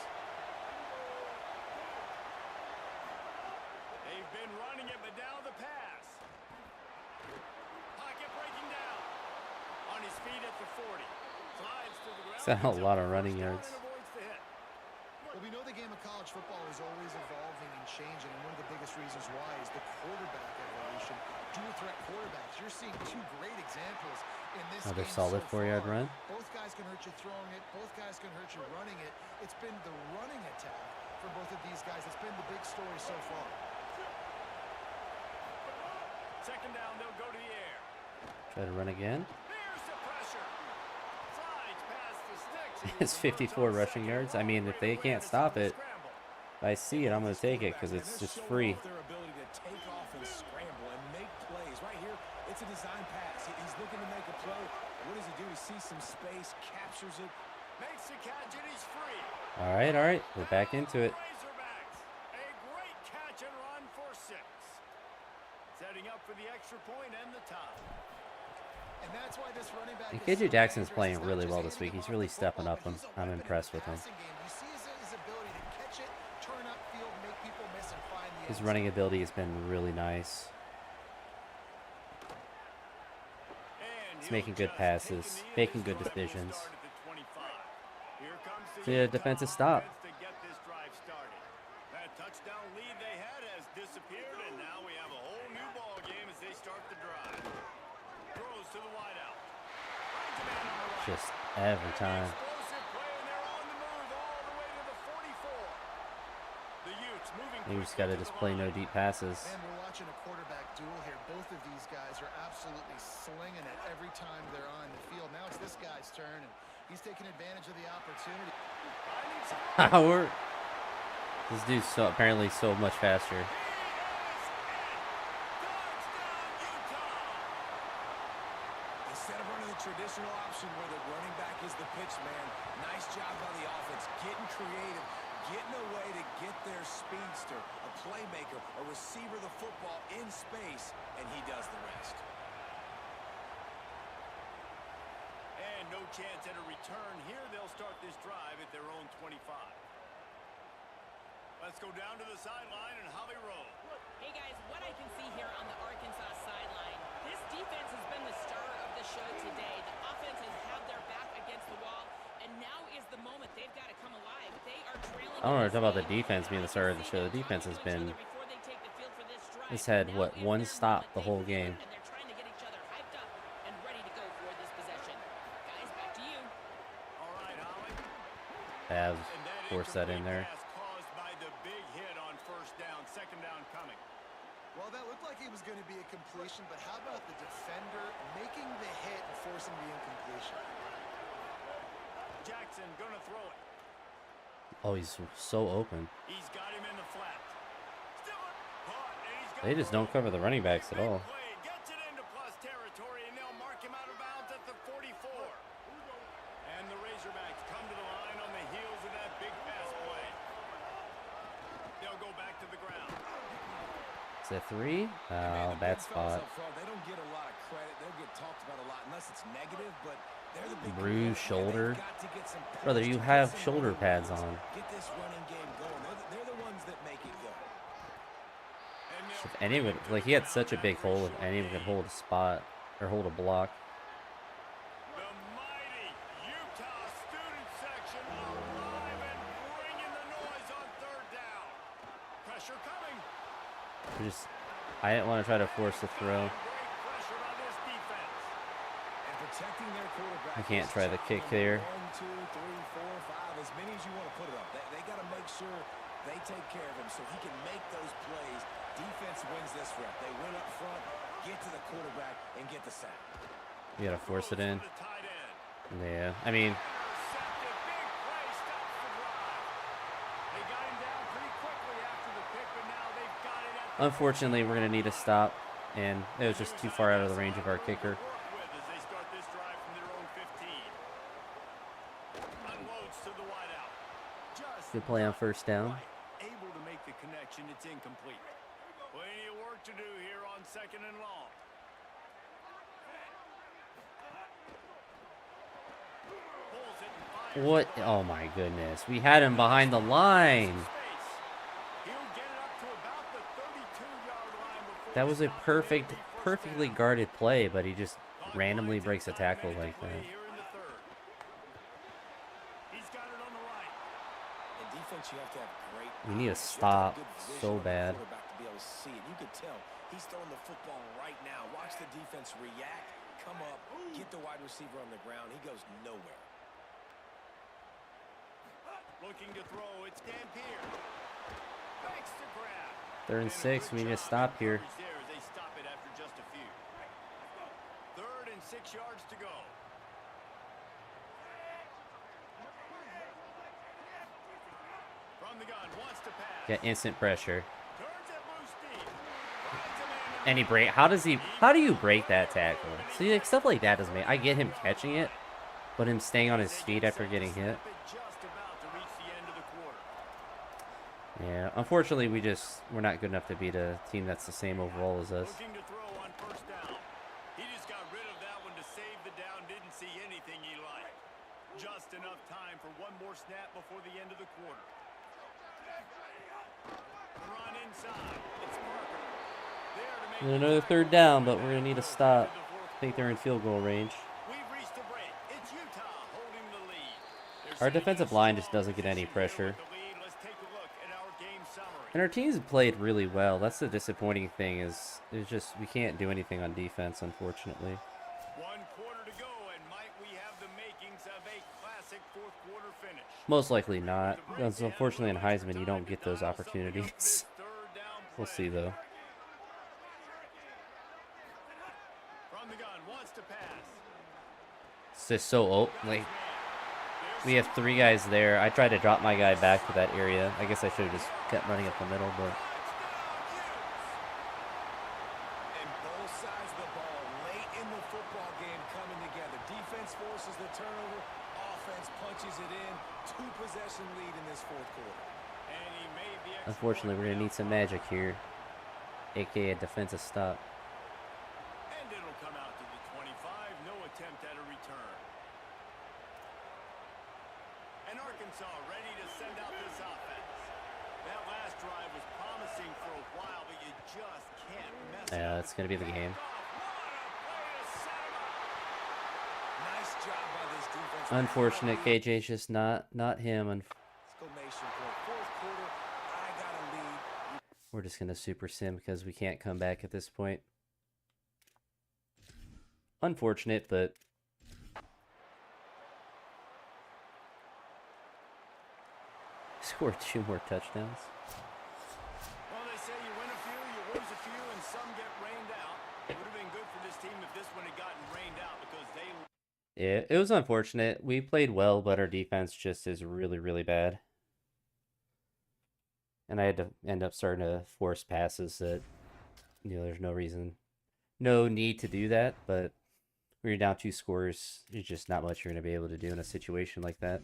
They've been running it, but now the pass. Pocket breaking down. On his feet at the 40. Slides to the ground. That's a lot of running yards. And avoids the hit. Well, we know the game of college football is always evolving and changing, and one of the biggest reasons why is the quarterback evolution. Dual threat quarterbacks. You're seeing 2 great examples in this Another game solid so 4 yard far. run. Both guys can hurt you throwing it. Both guys can hurt you running it. It's been the running attack for both of these guys. It's been the big story so far. 2nd down, they'll go to the air. Try to run again. Here's the pressure. Slides past the sticks. It's 54 rushing yards. I mean, if they can't stop it, if I see it, I'm going to take it because it's just free. Their ability to take off and scramble and make plays. Right here, it's a design pass. He's looking to make a play. What does he do? He sees some space, captures it. Makes the catch and he's free. All right, all right. We're back into it. Razorbacks. A great catch and run for 6. Setting up for the extra point and the tie. And that's why this running back And is KJ so Jackson's dangerous. playing He's not really just well this handing week. He's off really the stepping football, up. but he's a I'm weapon in impressed the with him. passing game. You see his ability to catch it, turn upfield, make people miss, and find the His end running zone. ability has been really nice. And He's he'll making good just passes, take a knee making and good his drive will decisions. start at the 25. Here comes the See a Utah defensive stop. offense to get this drive started. That touchdown lead they had has disappeared, and now we have a whole new ball game as they start the drive. Throws to the wideout. Finds a man on the right. Just every And time. explosive play, and they're on the move all the way to the 44. The Utes moving You just quickly got to to just the play no line. deep passes. And we're watching a quarterback duel here. Both of these guys are absolutely slinging it every time they're on the field. Now it's this guy's turn, and he's taking advantage of the opportunity. Finding some Power. This dude's so apparently so much faster. Instead of running the traditional option where the running back is the pitch man, nice job by the offense, getting creative, getting a way to get their speedster, a playmaker, a receiver the football in space, and he does the rest. And no chance at a return here. They'll start this drive at their own 25. Let's go down to the sideline and Holly Rowe. Hey guys, what I can see here on the Arkansas sideline, this defense has been the star of the show today. The offense has had their back against the wall, and now is the moment they've got to come alive. They are trailing. I don't want to talk about the defense being the star of the show. The defense has been. It's had what, one stop the whole game. And they're trying to get each other hyped up and ready to go for this possession. Guys, back to you. All right, Holly. Have And that forced that in there. incomplete pass caused by the big hit on first down. 2nd down coming. Well, that looked like it was going to be a completion, but how about the defender making the hit and forcing the incompletion? Jackson gonna throw it. Oh, he's so open. He's got him in the flat. Still caught, and he's got They just don't cover the running backs at big all. play, gets it into plus territory, and they'll mark him out of bounds at the 44. And the Razorbacks come to the line on the heels of that big pass play. They'll go back to the ground. Is that 3? Oh, bad spot. They don't get a lot of credit. They'll get talked about a lot unless it's negative, but they're the big Bruised competitor. shoulder. They've got to get some Brother, push you to have get some shoulder running pads downs. on. Get this running game going. They're the ones that make it go. And they'll If anyone, like, he had such a big hole, if anyone could hold a spot or hold a block. The mighty Utah student section alive and bringing the noise on third down. Pressure coming. I didn't want to try to force the throw. Great pressure by this defense. And protecting their quarterback. I can't is try the job kick number there. 1, 2, 3, 4, 5, as many as you want to put it up. They got to make sure they take care of him so he can make those plays. Defense wins this rep. They win up front, get to the quarterback, and get the sack. You gotta force it in. To the tight end. Yeah, I mean, Intercepted. Big play stops the drive. They got him down pretty quickly after the pick, but now they've got it at the unfortunately, we're gonna need to stop, and it was just too far out of the range of our kicker. work with as they start this drive from their own 15. Unloads to the wideout. Just Good play on first down. right. Able to make the connection. It's incomplete. Plenty of work to do here on 2nd and long. Pulls it and fires What? it. Oh my goodness, we had him behind the line. Space. He'll get it up to about the 32-yard line before That was a stopping perfect, the first perfectly down. guarded play, but he just Clock randomly winds breaks a at 5 tackle minutes like to play that. here in the third. He's got it on the right. In defense, you have to have great We need to eyes. You have stop have good vision so on the bad. quarterback to be able to see it. You could tell he's throwing the football right now. Watch the defense react, come up, get the wide receiver on the ground. He goes nowhere. Looking to throw. It's Dampier. Makes the grab. 3rd and 6. We need to stop here. There as they stop it after just a few. 3rd and 6 yards to go. From the gun, wants to pass. Got instant pressure. Turns it loose deep. Finds a man And he break. How do you break that tackle? See, like, stuff like that doesn't make. I get him catching it, but him staying on his feet after getting hit. just about to reach the end of the quarter. Yeah, unfortunately, we're not good enough to beat a team that's the same overall as us. Looking to throw on first down. He just got rid of that one to save the down. Didn't see anything he liked. Just enough time for one more snap before the end of the quarter. Run inside. It's Parker. There to make And the another tackle. 3rd down, but we're gonna need to stop. To the fourth I think they're in field goal range. We've reached a break. It's Utah holding the lead. They're Our sitting defensive in a line just strong doesn't get any position here pressure. with the lead. Let's take a look at our game summary. And our team's played really well. That's the disappointing thing is just we can't do anything on defense, unfortunately. 1 quarter to go, and might we have the makings of a classic fourth quarter finish? Most likely not. Because unfortunately in Heisman you don't get those opportunities. We'll see though. From the gun, wants to pass. It's just so like we have 3 guys there. I tried to drop my guy back to that area. I guess I should have just kept running up the middle, but And both sides of the ball late in the football game coming together. Defense forces the turnover. Offense punches it in. 2-possession lead in this fourth quarter. And he made the extra unfortunately we're point gonna need some magic here. AKA a defensive stop. And it'll come out to the 25. No attempt at a return. And Arkansas ready to send out this offense. That last drive was promising for a while, but you just can't mess it Yeah, up. that's gonna be the game. What a play to set him up. Nice job by this defense. Unfortunate, KJ's just not him. Exclamation point. Fourth quarter, I got a lead. We're just gonna super sim because we can't come back at this point. Unfortunate, but scored 2 more touchdowns. Well, they say you win a few, you lose a few, and some get rained out. It would have been good for this team if this one had gotten rained out because they... Yeah, it was unfortunate. We played well, but our defense just is really, really bad. And I had to end up starting to force passes that, there's no reason, no need to do that. But when you're down 2 scores, there's just not much you're going to be able to do in a situation like that.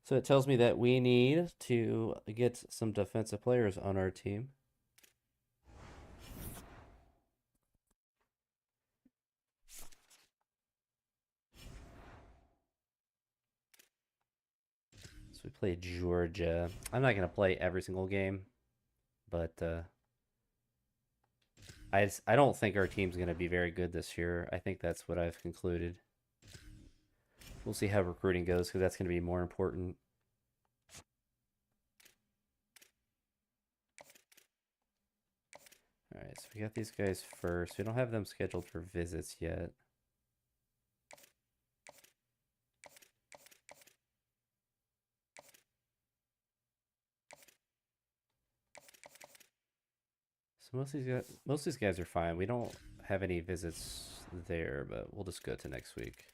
So it tells me that we need to get some defensive players on our team. So we play Georgia. I'm not going to play every single game, but I don't think our team's going to be very good this year. I think that's what I've concluded. We'll see how recruiting goes, because that's going to be more important. All right, so we got these guys first. We don't have them scheduled for visits yet. So most of these guys are fine. We don't have any visits there, but we'll just go to next week.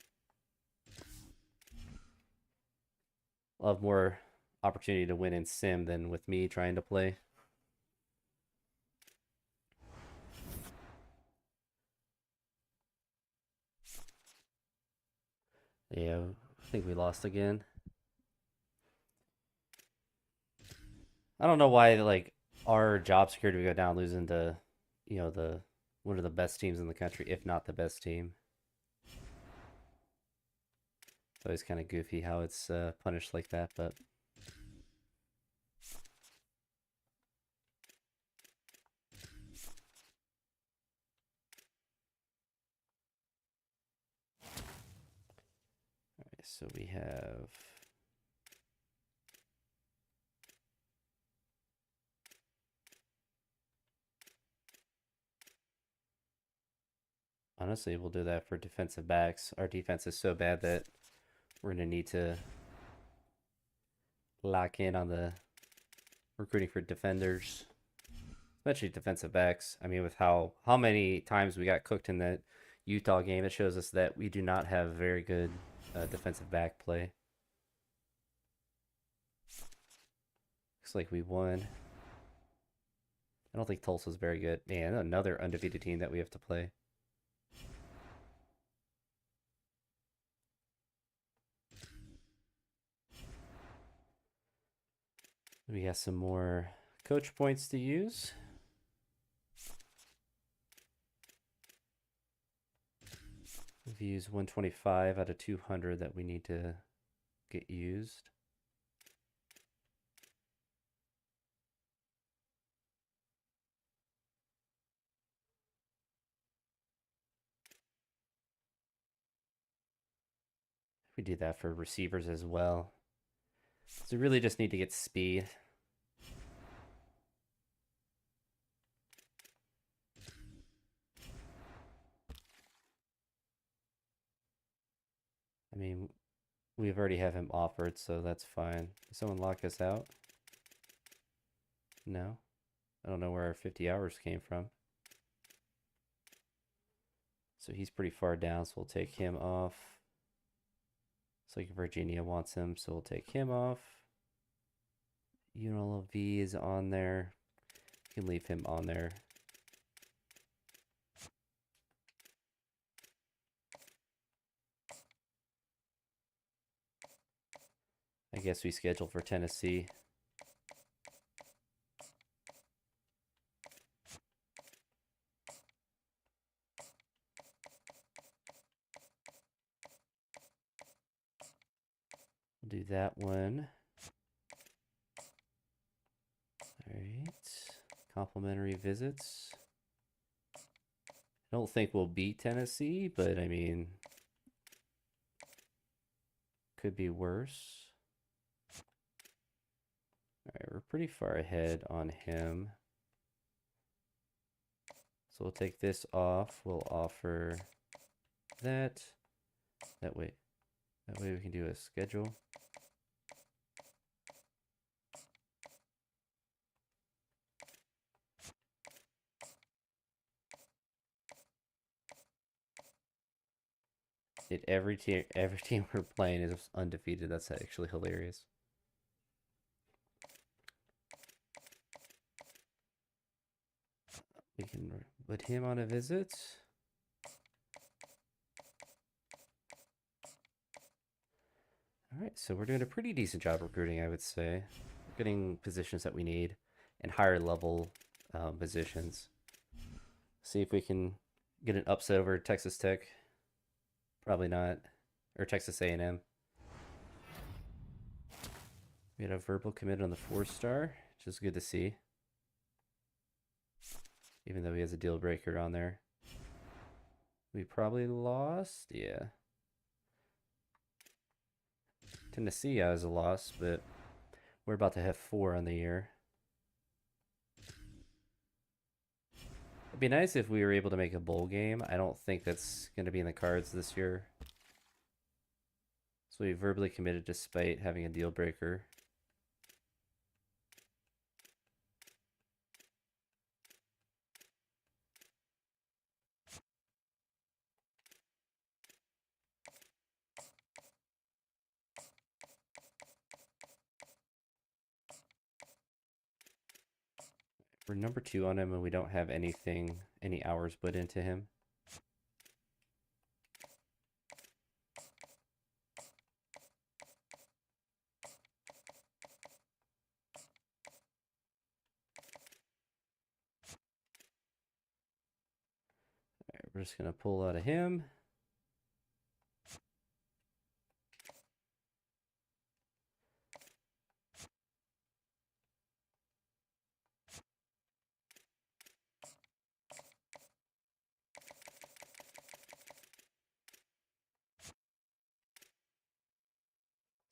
I'll have more opportunity to win in sim than with me trying to play. Yeah, I think we lost again. I don't know why, like, our job security would go down losing to, the one of the best teams in the country, if not the best team. It's always kind of goofy how it's punished like that, but all right, so we have honestly, we'll do that for defensive backs. Our defense is so bad that we're going to need to lock in on the recruiting for defenders, especially defensive backs. I mean, with how many times we got cooked in that Utah game, it shows us that we do not have very good defensive back play. Looks like we won. I don't think Tulsa's very good. Man, another undefeated team that we have to play. We got some more coach points to use. We've used 125 out of 200 that we need to get used. We do that for receivers as well. So we really just need to get speed. I mean, we've already have him offered, so that's fine. Did someone lock us out? No. I don't know where our 50 hours came from. So he's pretty far down, so we'll take him off. It's like Virginia wants him, so we'll take him off. UNLV is on there. You can leave him on there. I guess we scheduled for Tennessee. We'll do that one. All right. Complimentary visits. I don't think we'll beat Tennessee, but I mean, could be worse. All right, we're pretty far ahead on him. So we'll take this off. We'll offer that. That way we can do a schedule. Every team we're playing is undefeated. That's actually hilarious. We can put him on a visit. All right, so we're doing a pretty decent job recruiting, I would say. We're getting positions that we need and higher level positions. See if we can get an upset over Texas Tech. Probably not. Or Texas A&M. We had a verbal commit on the 4-star, which is good to see. Even though he has a deal breaker on there. We probably lost, yeah. Tennessee has a loss, but we're about to have 4 on the year. It'd be nice if we were able to make a bowl game. I don't think that's going to be in the cards this year. So we verbally committed despite having a deal breaker. We're number 2 on him and we don't have any hours put into him. All right, we're just going to pull out of him.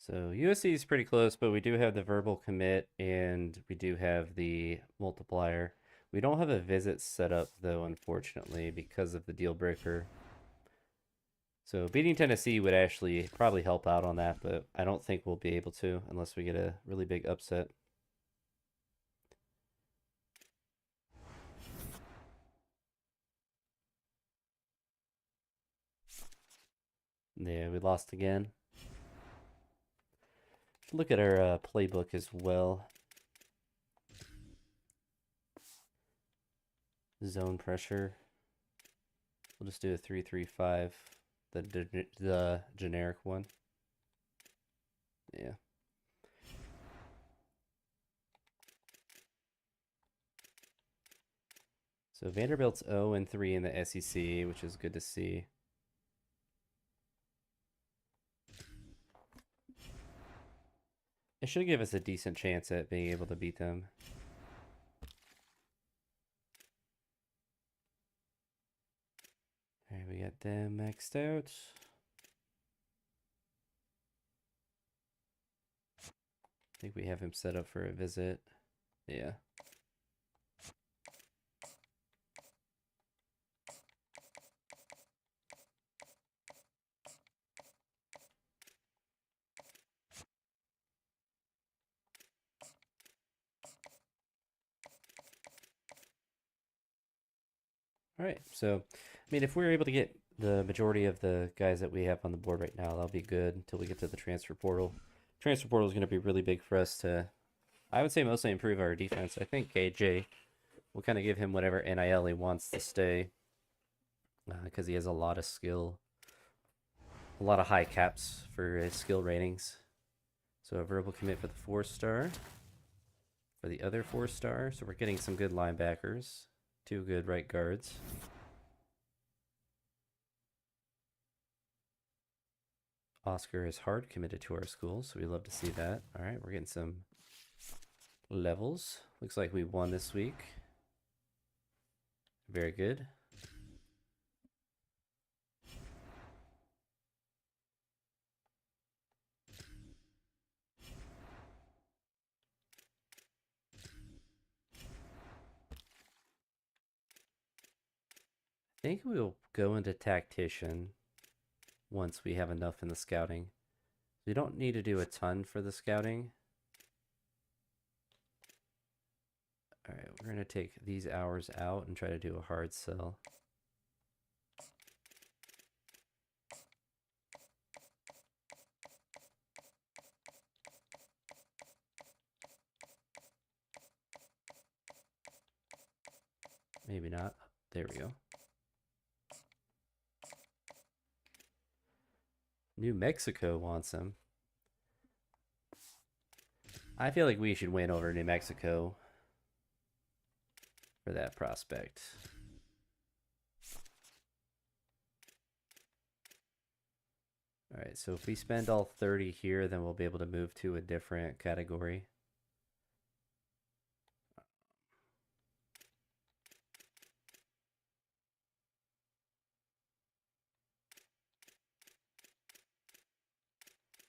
So USC is pretty close, but we do have the verbal commit and we do have the multiplier. We don't have a visit set up though, unfortunately, because of the deal breaker. So beating Tennessee would actually probably help out on that, but I don't think we'll be able to unless we get a really big upset. Yeah, we lost again. Look at our playbook as well. Zone pressure. We'll just do a 3-3-5, the generic one. Yeah. So Vanderbilt's 0-3 in the SEC, which is good to see. It should give us a decent chance at being able to beat them. All right, we got them maxed out. I think we have him set up for a visit. Yeah. All right, so, I mean, if we're able to get the majority of the guys that we have on the board right now, that'll be good until we get to the transfer portal. Transfer portal is going to be really big for us to, I would say, mostly improve our defense. I think KJ will kind of give him whatever NIL he wants to stay because he has a lot of skill, a lot of high caps for his skill ratings. So a verbal commit for the 4-star, for the other 4-star. So we're getting some good linebackers. 2 good right guards. Oscar is hard committed to our school, so we love to see that. All right, we're getting some levels. Looks like we won this week. Very good. I think we'll go into tactician once we have enough in the scouting. We don't need to do a ton for the scouting. All right, we're going to take these hours out and try to do a hard sell. Maybe not. There we go. New Mexico wants him. I feel like we should win over New Mexico for that prospect. All right, so if we spend all 30 here, then we'll be able to move to a different category.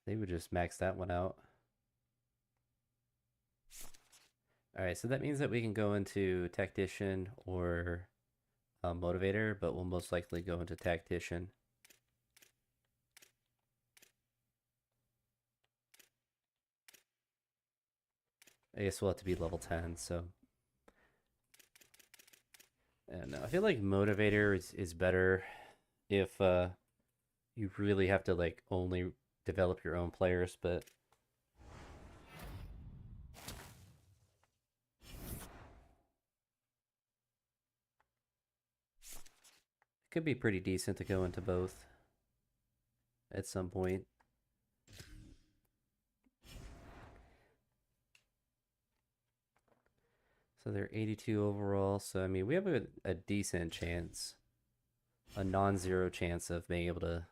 They would just max that one out. All right, so that means that we can go into Tactician or Motivator, but we'll most likely go into Tactician. I guess we'll have to be level 10, so. And I feel like Motivator is better if you really have to like only develop your own players, but it could be pretty decent to go into both at some point. So they're 82 overall. So, I mean, we have a decent chance, a non-zero chance of being able to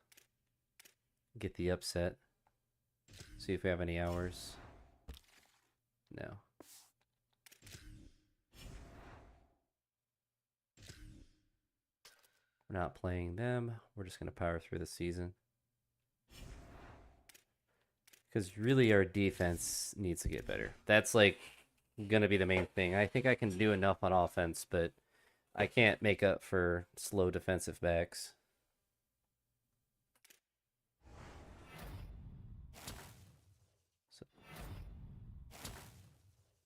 get the upset. See if we have any hours. No. We're not playing them. We're just going to power through the season. Because really our defense needs to get better. That's like going to be the main thing. I think I can do enough on offense, but I can't make up for slow defensive backs.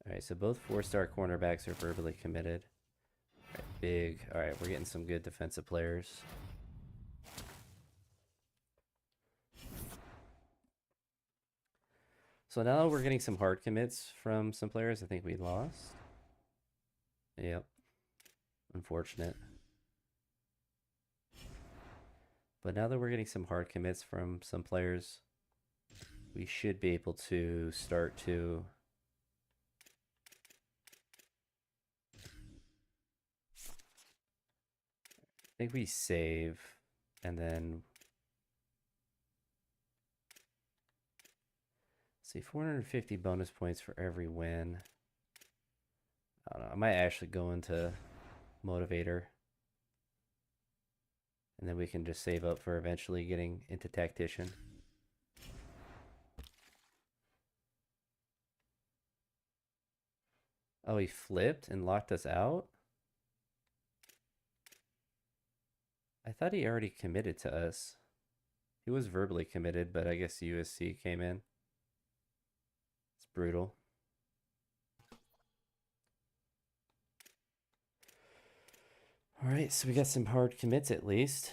Alright, so both 4-star cornerbacks are verbally committed. Alright, big. Alright, we're getting some good defensive players. So now we're getting some hard commits from some players I think we lost. Yep. Unfortunate. But now that we're getting some hard commits from some players, we should be able to start to I think we save and then see 450 bonus points for every win. I don't know. I might actually go into Motivator. And then we can just save up for eventually getting into Tactician. Oh, he flipped and locked us out? I thought he already committed to us. He was verbally committed, but I guess USC came in. It's brutal. All right, so we got some hard commits at least.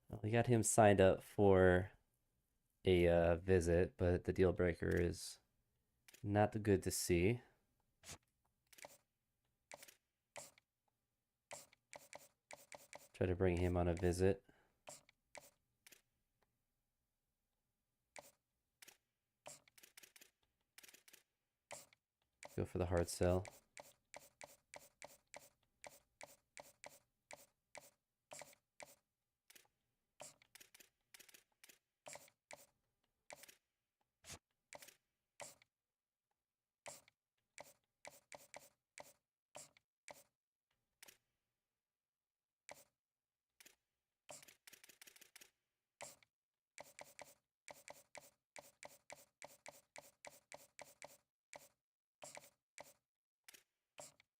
Well, we got him signed up for a visit, but the deal breaker is not good to see. Try to bring him on a visit. Go for the hard sell.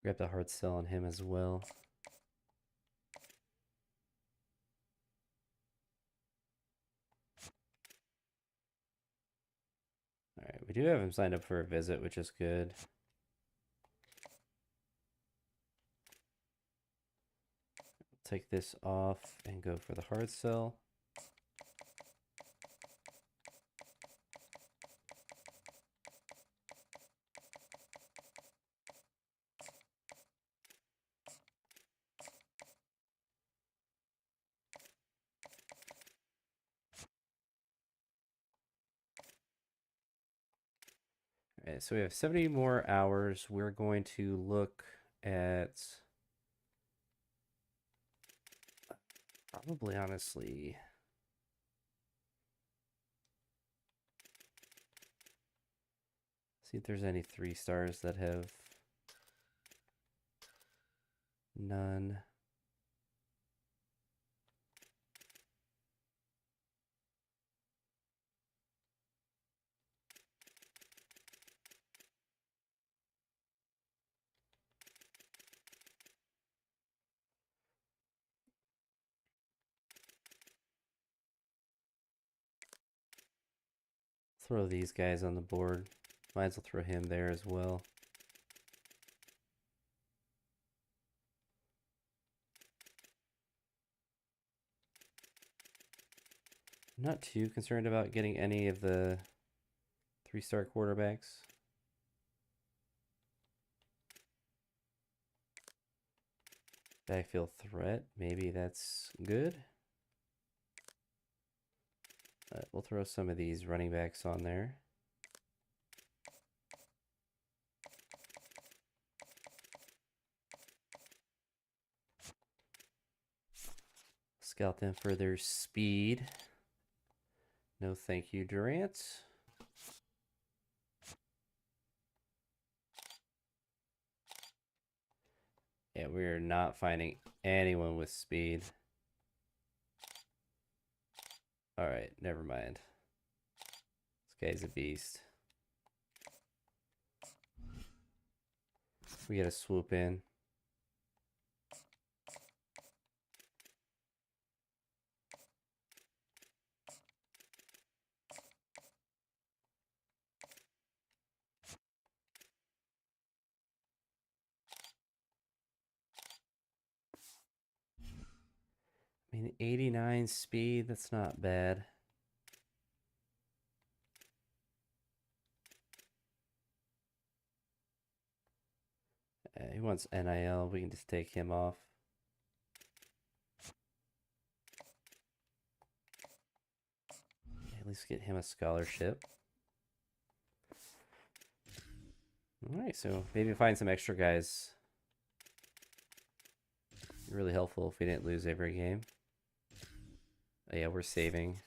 Grab the hard sell on him as well. Alright, we do have him signed up for a visit, which is good. Take this off and go for the hard sell. Alright, so we have 70 more hours. We're going to look at probably, honestly, see if there's any 3 stars that have none. Throw these guys on the board. Might as well throw him there as well. I'm not too concerned about getting any of the 3-star quarterbacks. Backfield threat, maybe that's good. We'll throw some of these running backs on there. Scout them for their speed. No thank you, Durant. Yeah, we're not finding anyone with speed. Alright, never mind. This guy's a beast. We gotta swoop in. I mean, 89 speed, that's not bad. He wants NIL, we can just take him off. At least get him a scholarship. Alright, so maybe find some extra guys. Really helpful if we didn't lose every game. Oh, yeah, we're saving.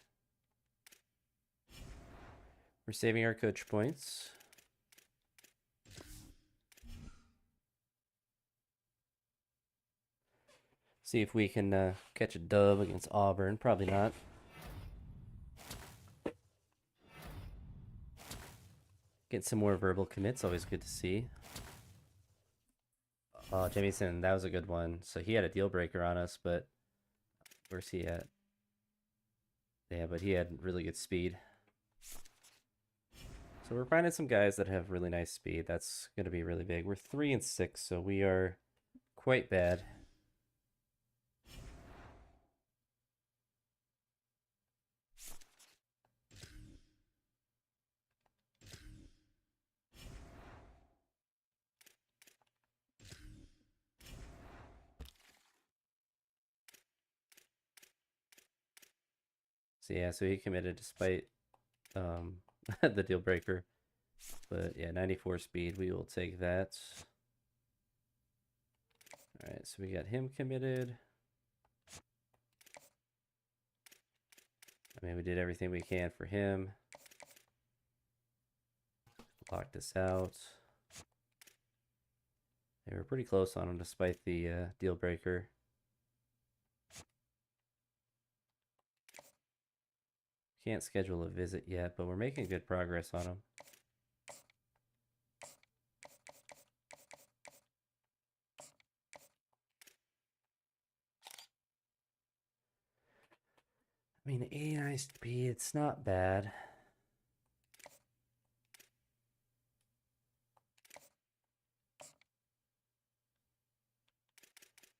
We're saving our coach points. See if we can catch a dub against Auburn. Probably not. Get some more verbal commits. Always good to see. Jamison, that was a good one. So he had a deal breaker on us, but where's he at? Yeah, but he had really good speed. So we're finding some guys that have really nice speed. That's going to be really big. We're 3-6, so we are quite bad. So yeah, so he committed despite the deal breaker. But yeah, 94 speed, we will take that. All right, so we got him committed. I mean, we did everything we can for him. Lock this out. They were pretty close on him despite the deal breaker. Can't schedule a visit yet, but we're making good progress on him. I mean, 89 speed, it's not bad.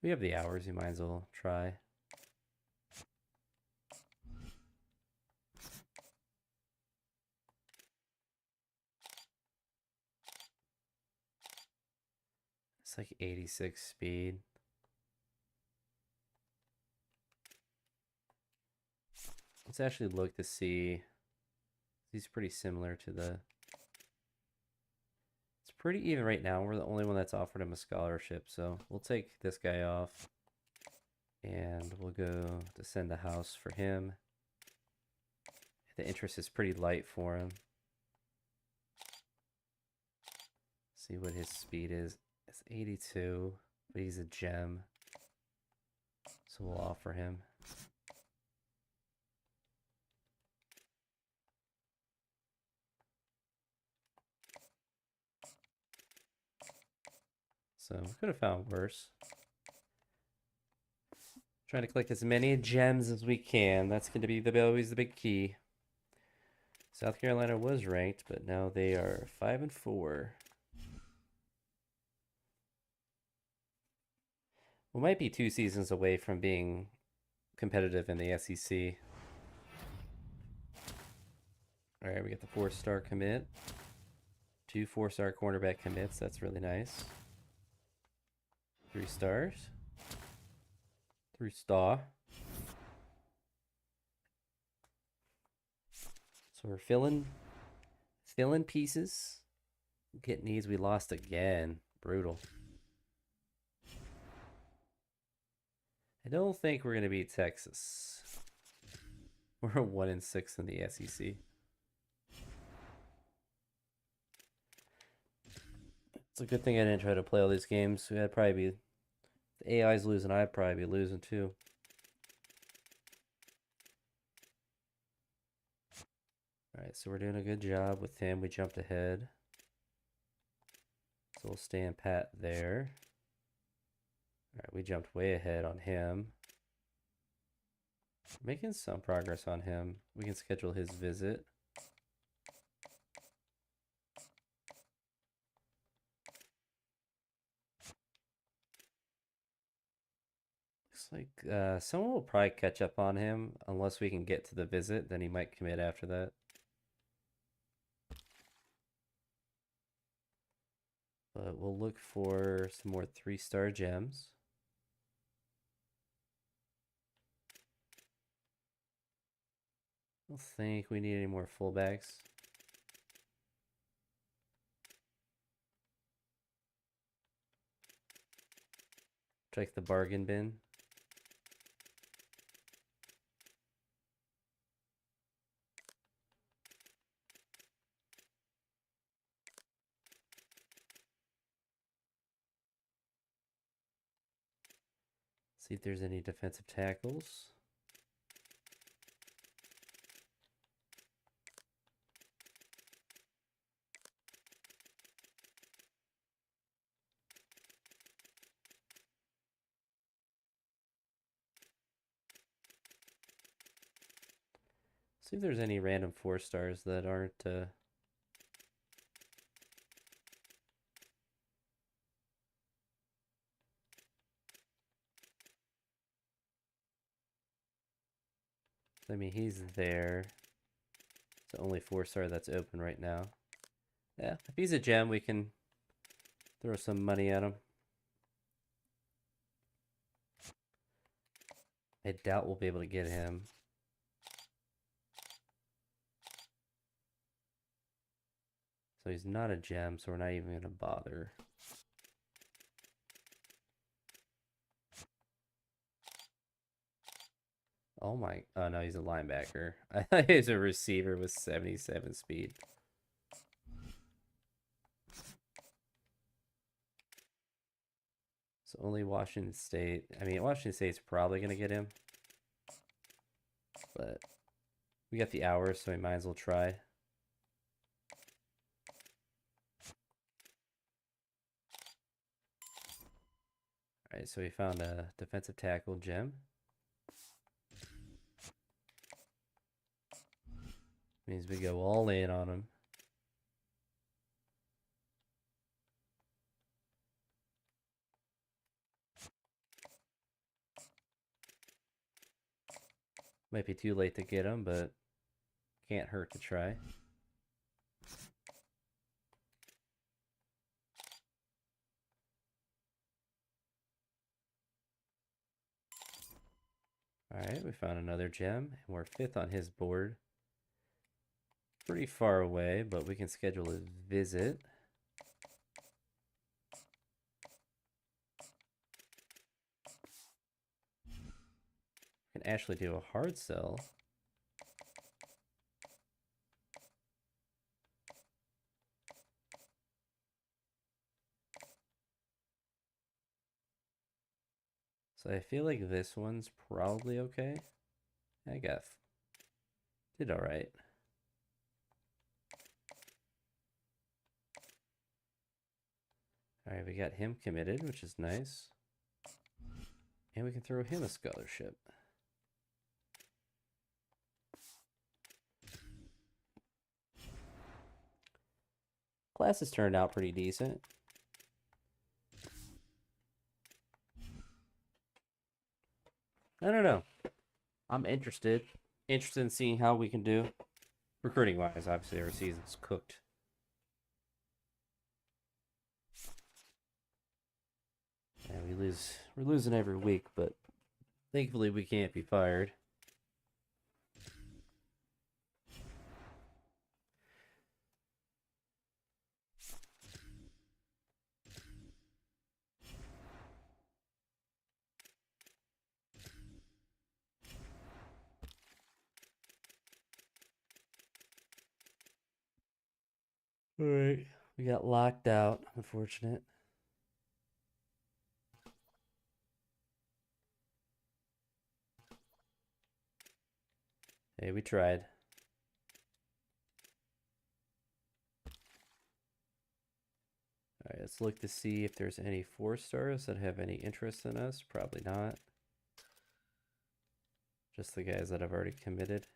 We have the hours, you might as well try. It's like 86 speed. Let's actually look to see. These are pretty similar to the pretty even right now. We're the only one that's offered him a scholarship, so we'll take this guy off. And we'll go to send the house for him. The interest is pretty light for him. See what his speed is. It's 82, but he's a gem. So we'll offer him. So we could have found worse. Trying to collect as many gems as we can. That's going to be always the big key. South Carolina was ranked, but now they are 5-4. We might be 2 seasons away from being competitive in the SEC. All right, we got the 4-star commit. 2 4-star cornerback commits. That's really nice. 3 stars. 3-star. So we're filling pieces. Get needs. We lost again. Brutal. I don't think we're gonna beat Texas. We're 1-6 in the SEC. It's a good thing I didn't try to play all these games. I'd probably be the AI's losing. I'd probably be losing too. All right, so we're doing a good job with him. We jumped ahead. So we'll stand pat there. All right, we jumped way ahead on him. Making some progress on him. We can schedule his visit. Looks like someone will probably catch up on him unless we can get to the visit. Then he might commit after that. But we'll look for some more 3-star gems. I don't think we need any more fullbacks. Check the bargain bin. See if there's any defensive tackles. See if there's any random 4-stars that aren't I mean, he's there. It's the only 4-star that's open right now. Yeah, if he's a gem, we can throw some money at him. I doubt we'll be able to get him. So he's not a gem, so we're not even going to bother. Oh my, oh no, he's a linebacker. I thought he was a receiver with 77 speed. So only Washington State. I mean, Washington State's probably going to get him. But we got the hours, so we might as well try. Alright, so we found a defensive tackle gem. Means we go all in on him. Might be too late to get him, but can't hurt to try. Alright, we found another gem, and we're 5th on his board. Pretty far away, but we can schedule a visit. can actually do a hard sell. So I feel like this one's probably okay. I did all right. All right, we got him committed, which is nice. And we can throw him a scholarship. Class has turned out pretty decent. I don't know. I'm interested in seeing how we can do. Recruiting wise, obviously our season's cooked. Yeah, we're losing every week, but thankfully we can't be fired. All right, we got locked out. Unfortunate. Hey, we tried. All right, let's look to see if there's any 4-stars that have any interest in us. Probably not. Just the guys that have already committed.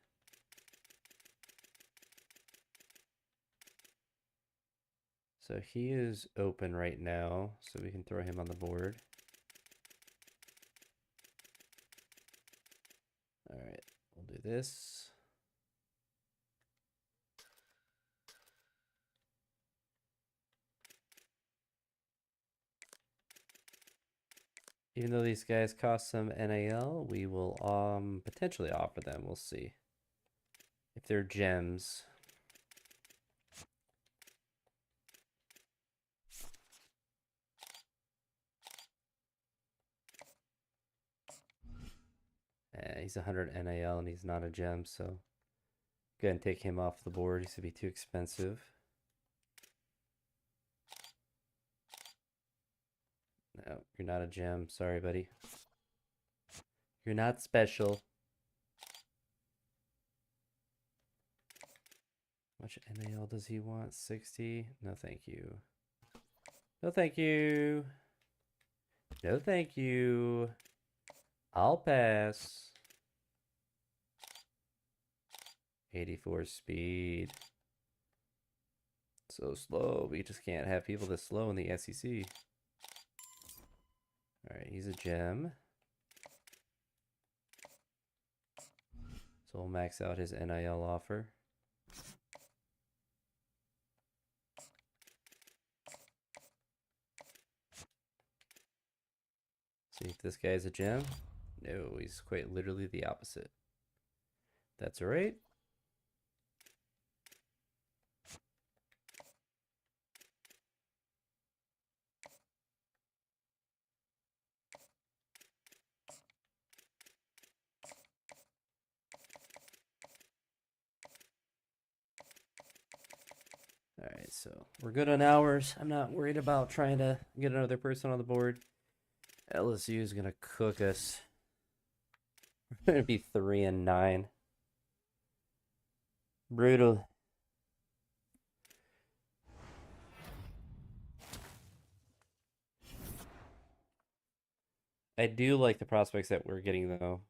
So he is open right now, so we can throw him on the board. All right, we'll do this. Even though these guys cost some NAL, we will potentially offer them. We'll see if they're gems. He's 100 NAL and he's not a gem, so go ahead and take him off the board. He's gonna be too expensive. No, you're not a gem. Sorry, buddy. You're not special. How much NAL does he want? 60? No, thank you. No, thank you. No, thank you. I'll pass. 84 speed. So slow. We just can't have people this slow in the SEC. Alright, he's a gem. So we'll max out his NIL offer. See if this guy's a gem. No, he's quite literally the opposite. That's alright. Alright, so we're good on hours. I'm not worried about trying to get another person on the board. LSU is going to cook us. We're going to be 3-9. Brutal. I do like the prospects that we're getting, though.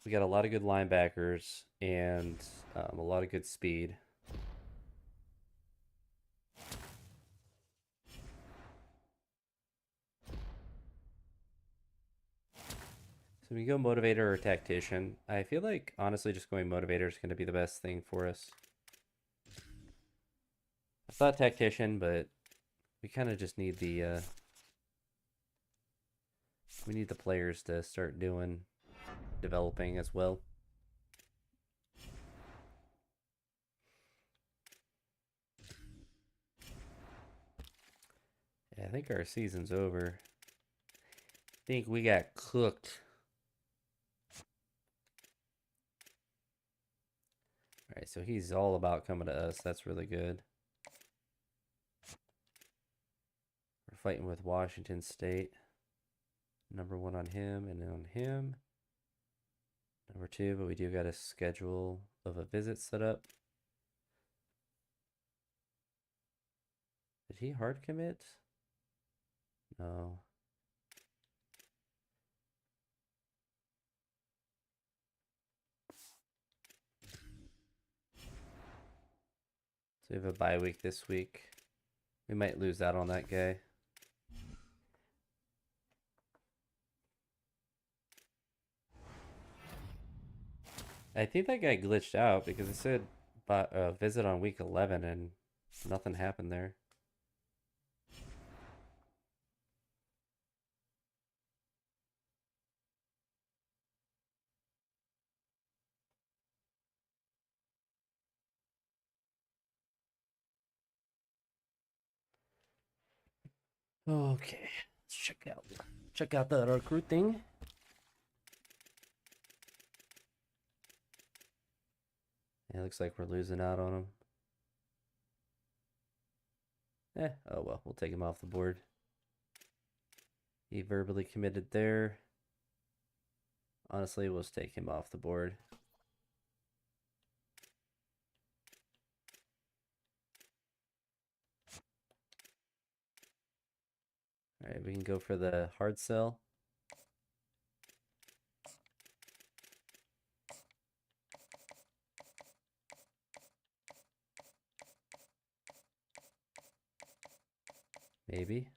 We got a lot of good linebackers and a lot of good speed. So we go motivator or tactician. I feel like, honestly, just going motivator is going to be the best thing for us. I thought tactician, but we kind of just need the... we need the players to start developing as well. Yeah, I think our season's over. I think we got cooked. Alright, so he's all about coming to us. That's really good. We're fighting with Washington State. Number 1 on him and on him. Number 2, but we do got a schedule of a visit set up. Did he hard commit? No. So we have a bye week this week. We might lose out on that guy. I think that guy glitched out because it said visit on week 11 and nothing happened there. Okay, let's check out the recruiting. Yeah, looks like we're losing out on him. Oh well, we'll take him off the board. He verbally committed there. Honestly, we'll just take him off the board. Alright, we can go for the hard sell. Maybe.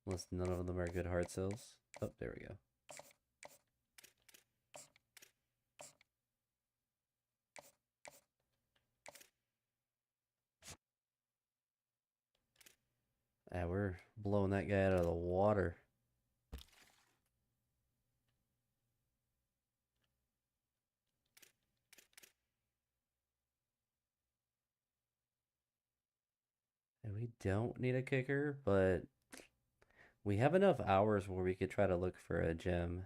Unless none of them are good hard sells. Oh, there we go. We're blowing that guy out of the water. And we don't need a kicker, but we have enough hours where we could try to look for a gem.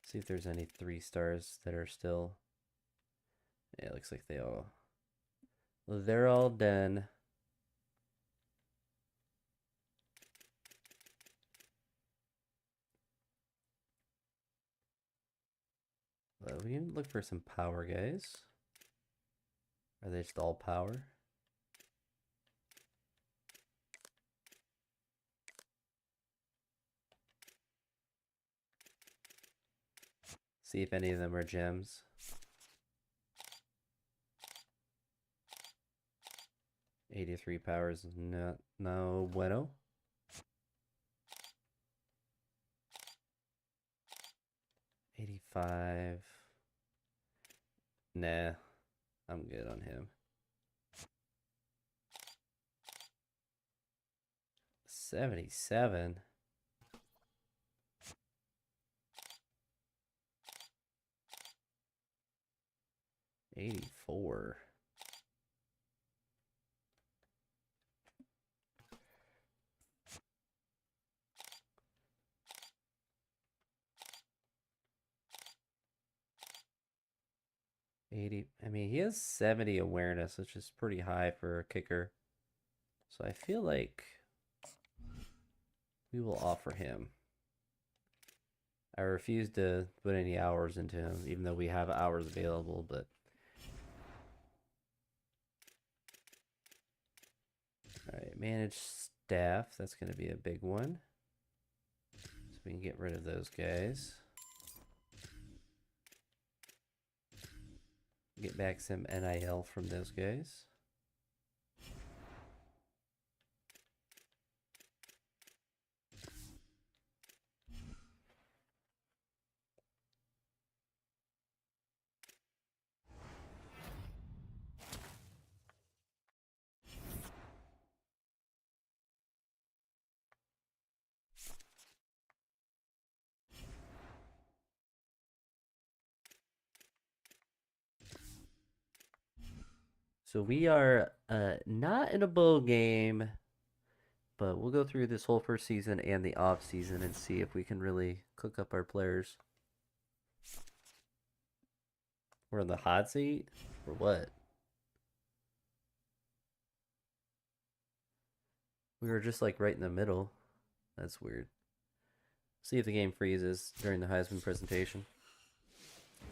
See if there's any 3 stars that are still. Yeah, it looks like they're all done. We can look for some power guys. Are they just all power? See if any of them are gems. $83 powers, no bueno. $85. Nah, I'm good on him. 77. $84. I mean, he has 70 awareness, which is pretty high for a kicker. So I feel like we will offer him. I refuse to put any hours into him, even though we have hours available, but alright, manage staff. That's going to be a big one. So we can get rid of those guys. Get back some NIL from those guys. So we are not in a bowl game But we'll go through this whole first season and the off season and see if we can really cook up our players. We're in the hot seat? Or what? We were just like right in the middle. That's weird. See if the game freezes during the Heisman presentation.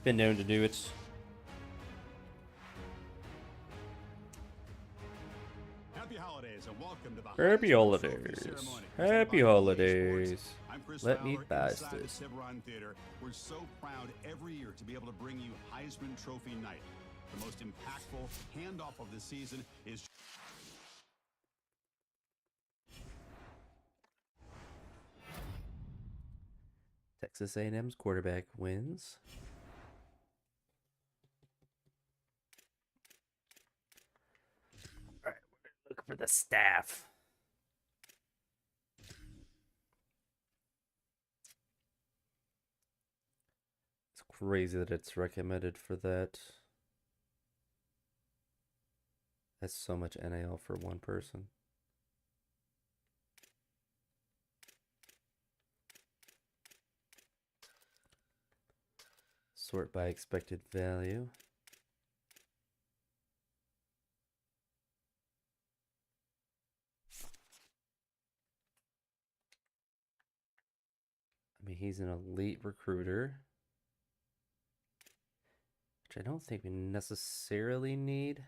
Been known to do it. Happy holidays and welcome to the Happy Heisman Trophy holidays. ceremony. Happy Presented by EA holidays. Sports. I'm Chris Let me Fowler, pass inside this. the Cimarron Theater. We're so proud every year to be able to bring you Heisman Trophy night. The most impactful handoff of the season is Texas A&M's quarterback wins. All right, look for the staff. It's crazy that it's recommended for that. That's so much NIL for one person. Sort by expected value. I mean, he's an elite recruiter, which I don't think we necessarily need.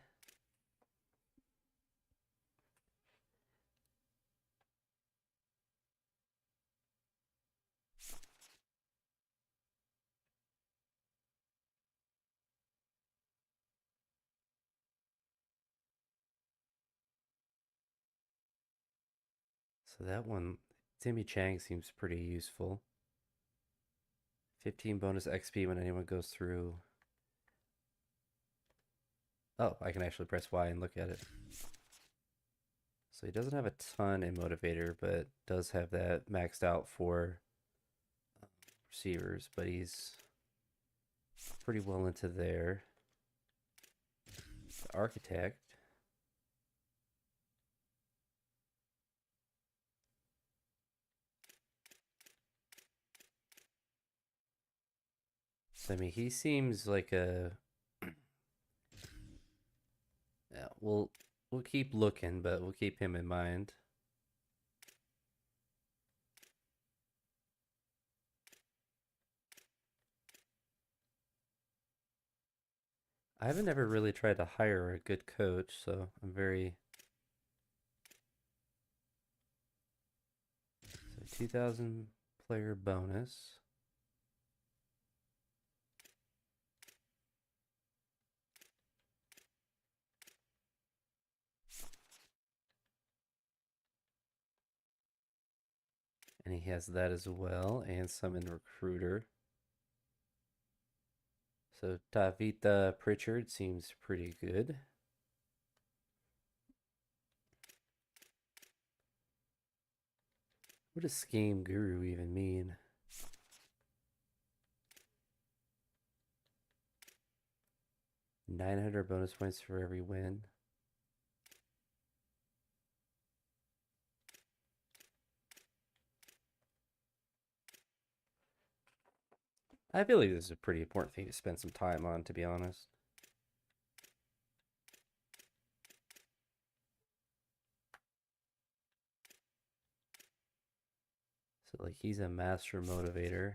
So that one, Timmy Chang seems pretty useful. 15 bonus XP when anyone goes through. Oh, I can actually press Y and look at it. So he doesn't have a ton in Motivator, but does have that maxed out for receivers, but he's pretty well into there. The Architect. So, I mean, he seems like a... Yeah, we'll keep looking, but we'll keep him in mind. I haven't ever really tried to hire a good coach, so I'm very... So 2,000 player bonus. And he has that as well, and some in recruiter. So Tavita Pritchard seems pretty good. What does Scheme Guru even mean? $900 bonus points for every win. I feel like this is a pretty important thing to spend some time on, to be honest. So, like, he's a master motivator.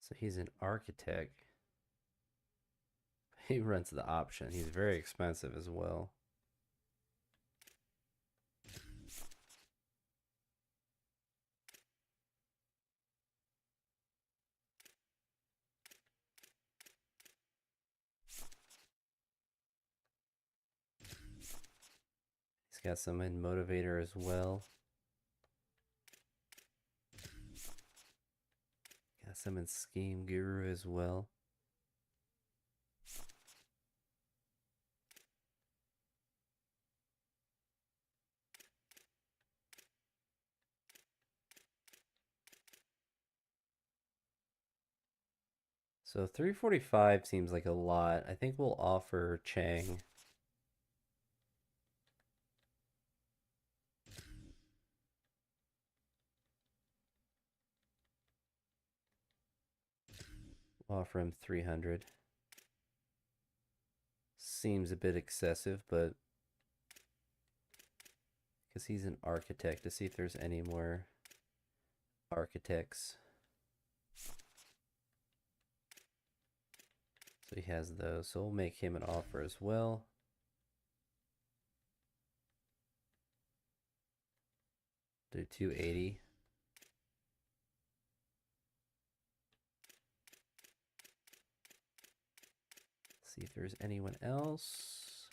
So he's an architect. He runs the option. He's very expensive as well. got some in Motivator as well. Got some in Scheme Guru as well. So 345 seems like a lot. I think we'll offer Chang. We'll offer him 300. Seems a bit excessive, but because he's an architect, to see if there's any more architects. So he has those, so we'll make him an offer as well. Do 280. See if there's anyone else.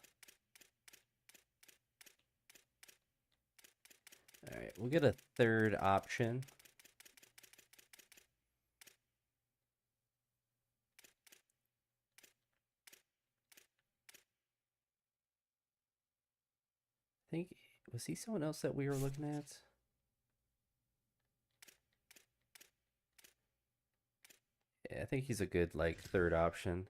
All right, we'll get a third option. I think, was he someone else that we were looking at? Yeah, I think he's a good, like, third option.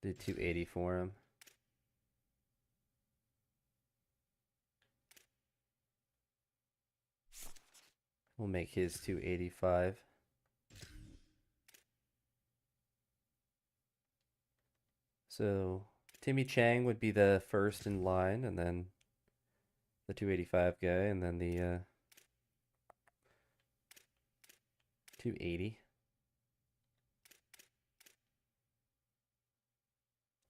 Did 280 for him. We'll make his 285. So Timmy Chang would be the first in line, and then the 285 guy, and then the 280.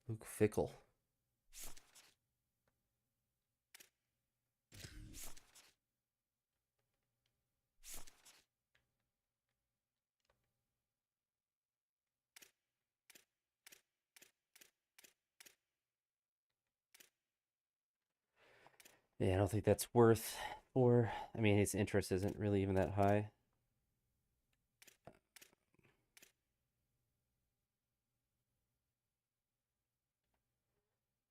Luke Fickle. Yeah, I don't think that's worth for, I mean, his interest isn't really even that high.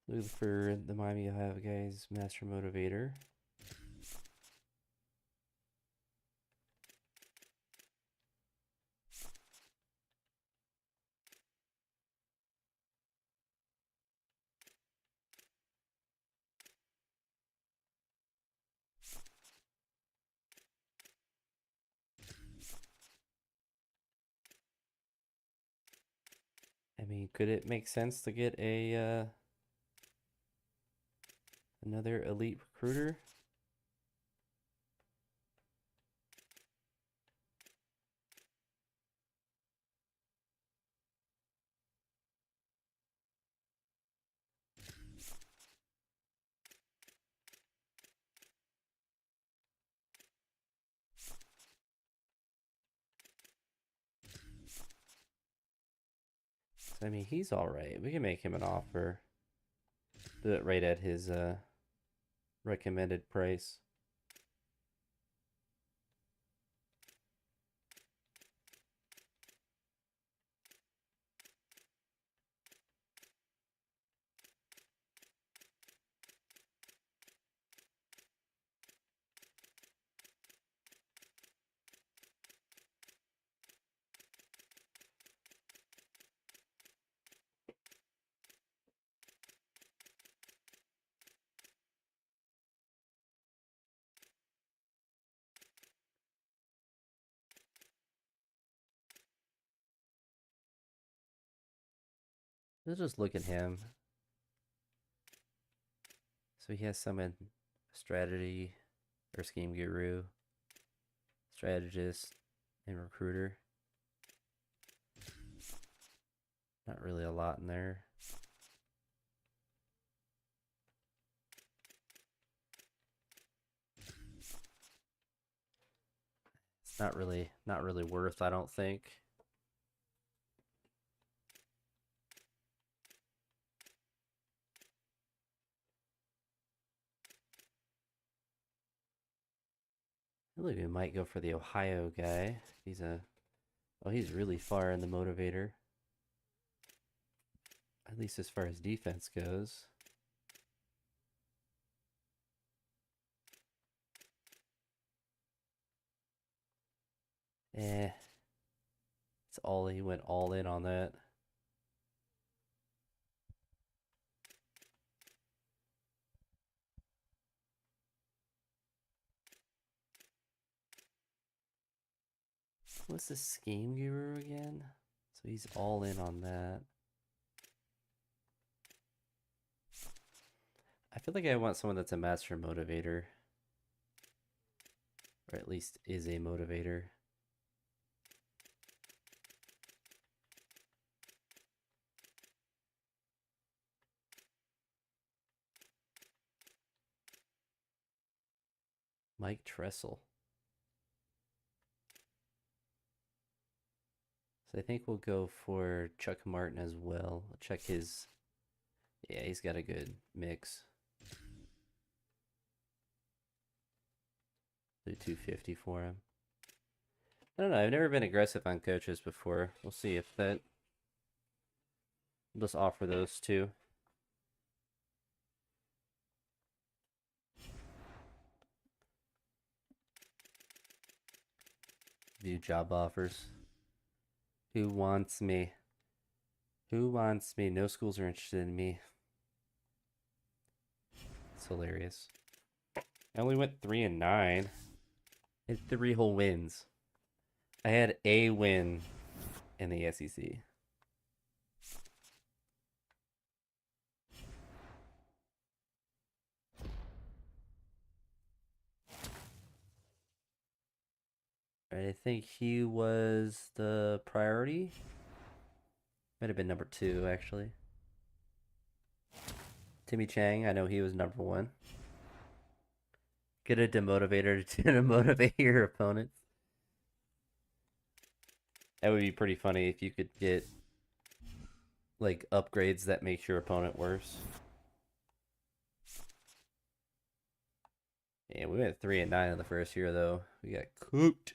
Look for the Miami Ohio guys, Master Motivator. I mean, could it make sense to get a another elite recruiter? I mean, he's all right. We can make him an offer. Do it right at his recommended price. Let's just look at him. So he has some in strategy or scheme guru, strategist, and recruiter. Not really a lot in there. It's not really worth, I don't think. Look, we might go for the Ohio guy. He's a... Oh, he's really far in the motivator. At least as far as defense goes. It's all, he went all in on that. What's the scheme guru again? So he's all in on that. I feel like I want someone that's a master motivator. Or at least is a motivator. Mike Tressel. So I think we'll go for Chuck Martin as well. I'll check his... Yeah, he's got a good mix. Do 250 for him. I don't know, I've never been aggressive on coaches before. We'll see if that... We'll just offer those two. View job offers. Who wants me? Who wants me? No schools are interested in me. It's hilarious. I only went 3-9. I had 3 whole wins. I had a win in the SEC. I think he was the priority. Might have been number 2, actually. Timmy Chang, I know he was number 1. Get a demotivator to motivate your opponents. That would be pretty funny if you could get like upgrades that makes your opponent worse. Yeah, we went 3-9 in the first year though. We got cooked.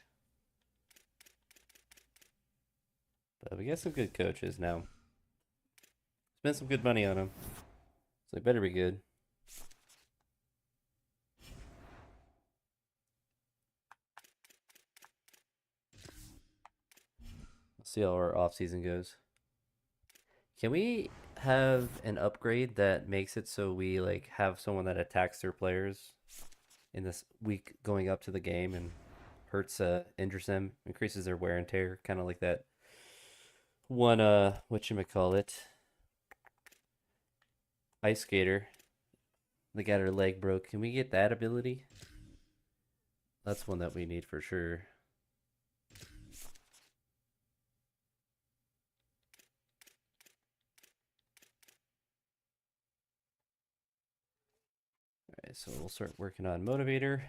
But we got some good coaches now. Spent some good money on them. So they better be good. Let's see how our off season goes. Can we have an upgrade that makes it so we like have someone that attacks their players in this week going up to the game and hurts injures them, increases their wear and tear, kind of like that one whatchamacallit, ice skater that got her leg broke. Can we get that ability? That's one that we need for sure. Alright, so we'll start working on motivator.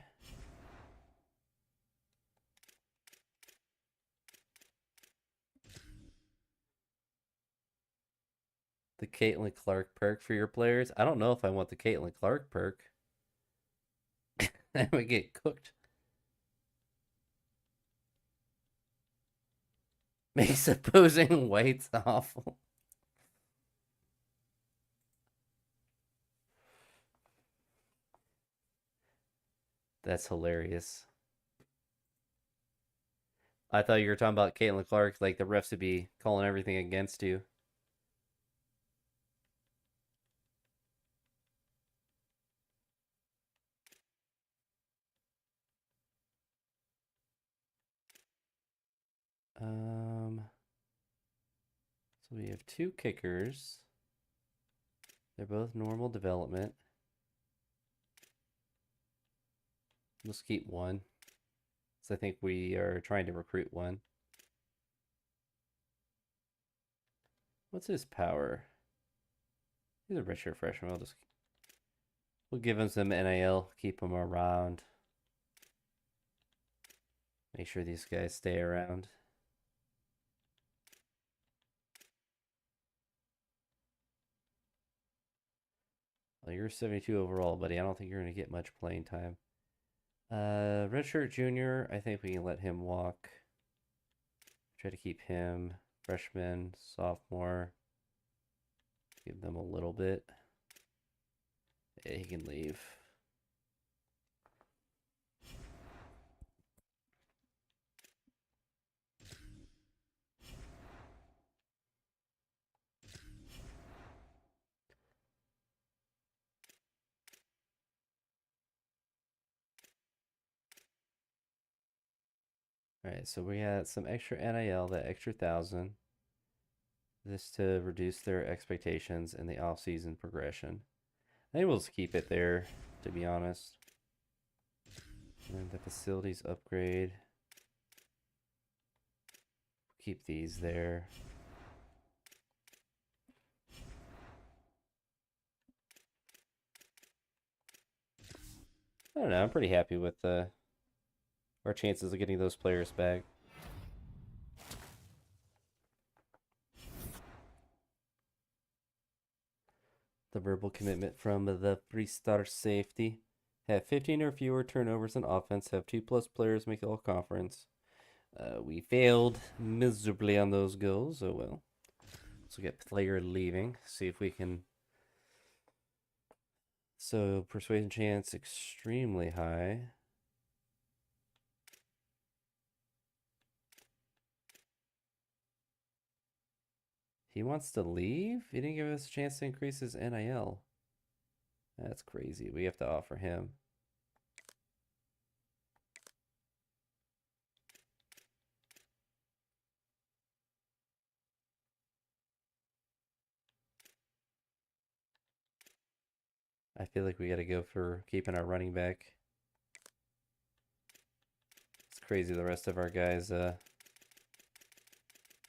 The Caitlin Clark perk for your players. I don't know if I want the Caitlin Clark perk. I would get cooked. Makes opposing whites awful. That's hilarious. I thought you were talking about Caitlin Clark, like the refs would be calling everything against you. So we have 2 kickers. They're both normal development. Let's keep 1. So I think we are trying to recruit 1. What's his power? He's a redshirt freshman. We'll give him some NIL, keep him around. Make sure these guys stay around. Well, you're 72 overall, buddy. I don't think you're going to get much playing time. Redshirt Junior, I think we can let him walk. Try to keep him. Freshman, sophomore. Give them a little bit. Yeah, he can leave. Alright, so we had some extra NIL, that extra 1,000. This to reduce their expectations in the off-season progression. I think we'll just keep it there, to be honest. And the facilities upgrade. Keep these there. I don't know, I'm pretty happy with our chances of getting those players back. The verbal commitment from the 3-star safety. Have 15 or fewer turnovers in offense. Have 2+ players make all conference. We failed miserably on those goals. Oh well. So we get player leaving. See if we can. So persuasion chance extremely high. He wants to leave? He didn't give us a chance to increase his NIL. That's crazy. We have to offer him. I feel like we got to go for keeping our running back. It's crazy the rest of our guys. I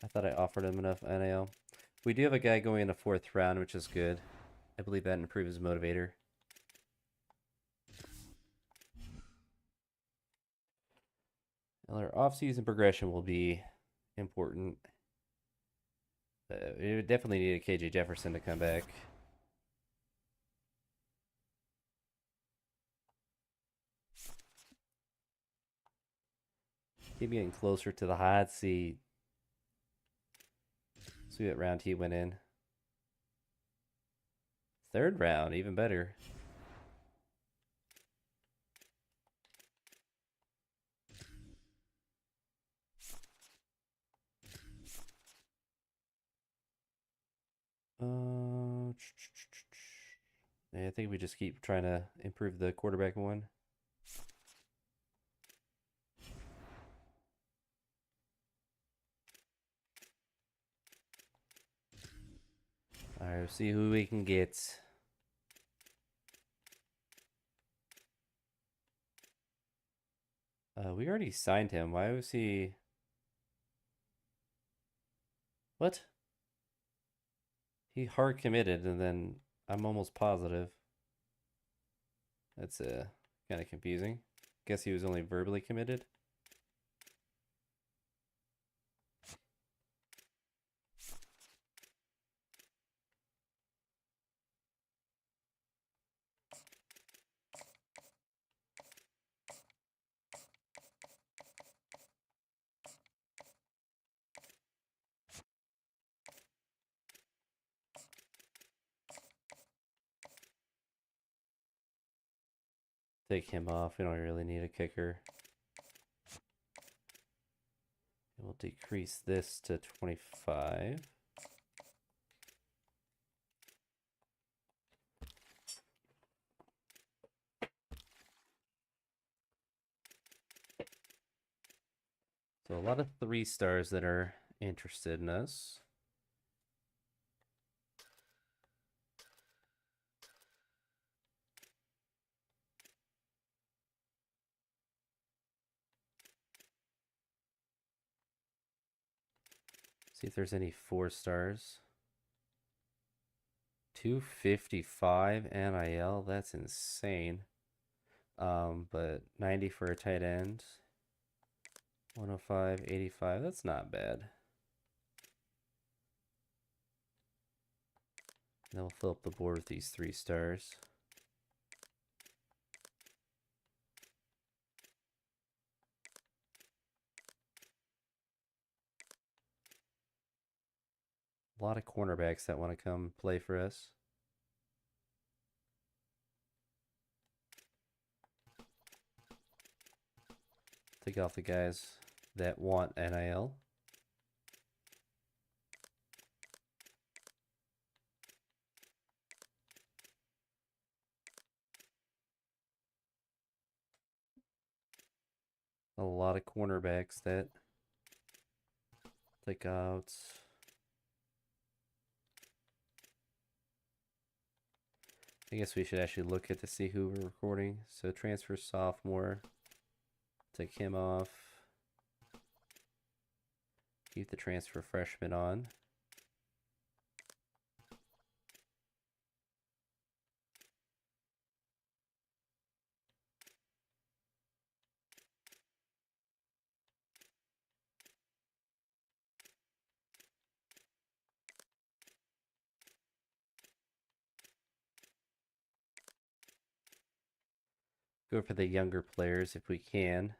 thought I offered him enough NIL. We do have a guy going in the 4th round, which is good. I believe that improves his motivator. Our off-season progression will be important. We would definitely need a KJ Jefferson to come back. Keep getting closer to the hot seat. See what round he went in. 3rd round, even better. Yeah, I think we just keep trying to improve the quarterback one. Alright, we'll see who we can get. We already signed him. Why was he... What? He hard committed, and then I'm almost positive. That's kind of confusing. Guess he was only verbally committed. Take him off. We don't really need a kicker. We'll decrease this to 25. So a lot of 3-stars that are interested in us. See if there's any 4-stars. 255 NIL, that's insane. But 90 for a tight end. 105, 85, that's not bad. Then we'll fill up the board with these 3-stars. lot of cornerbacks that want to come play for us. Take off the guys that want NIL. A lot of cornerbacks that take out. I guess we should actually look at to see who we're recording. So transfer sophomore. Take him off. Keep the transfer freshman on. Go for the younger players if we can.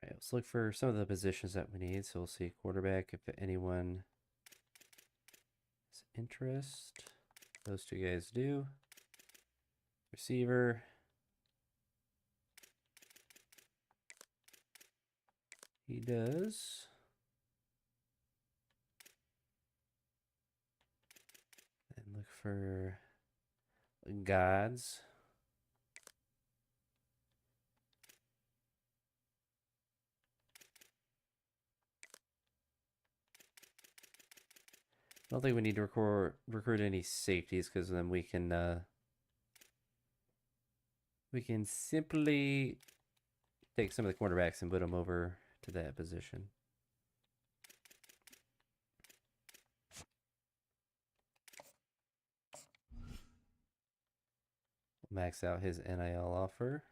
Alright, let's look for some of the positions that we need. So we'll see quarterback if anyone has interest. Those two guys do. Receiver. He does. And look for gods. I don't think we need to recruit any safeties because then we can simply take some of the cornerbacks and put them over to that position. Max out his NIL offer.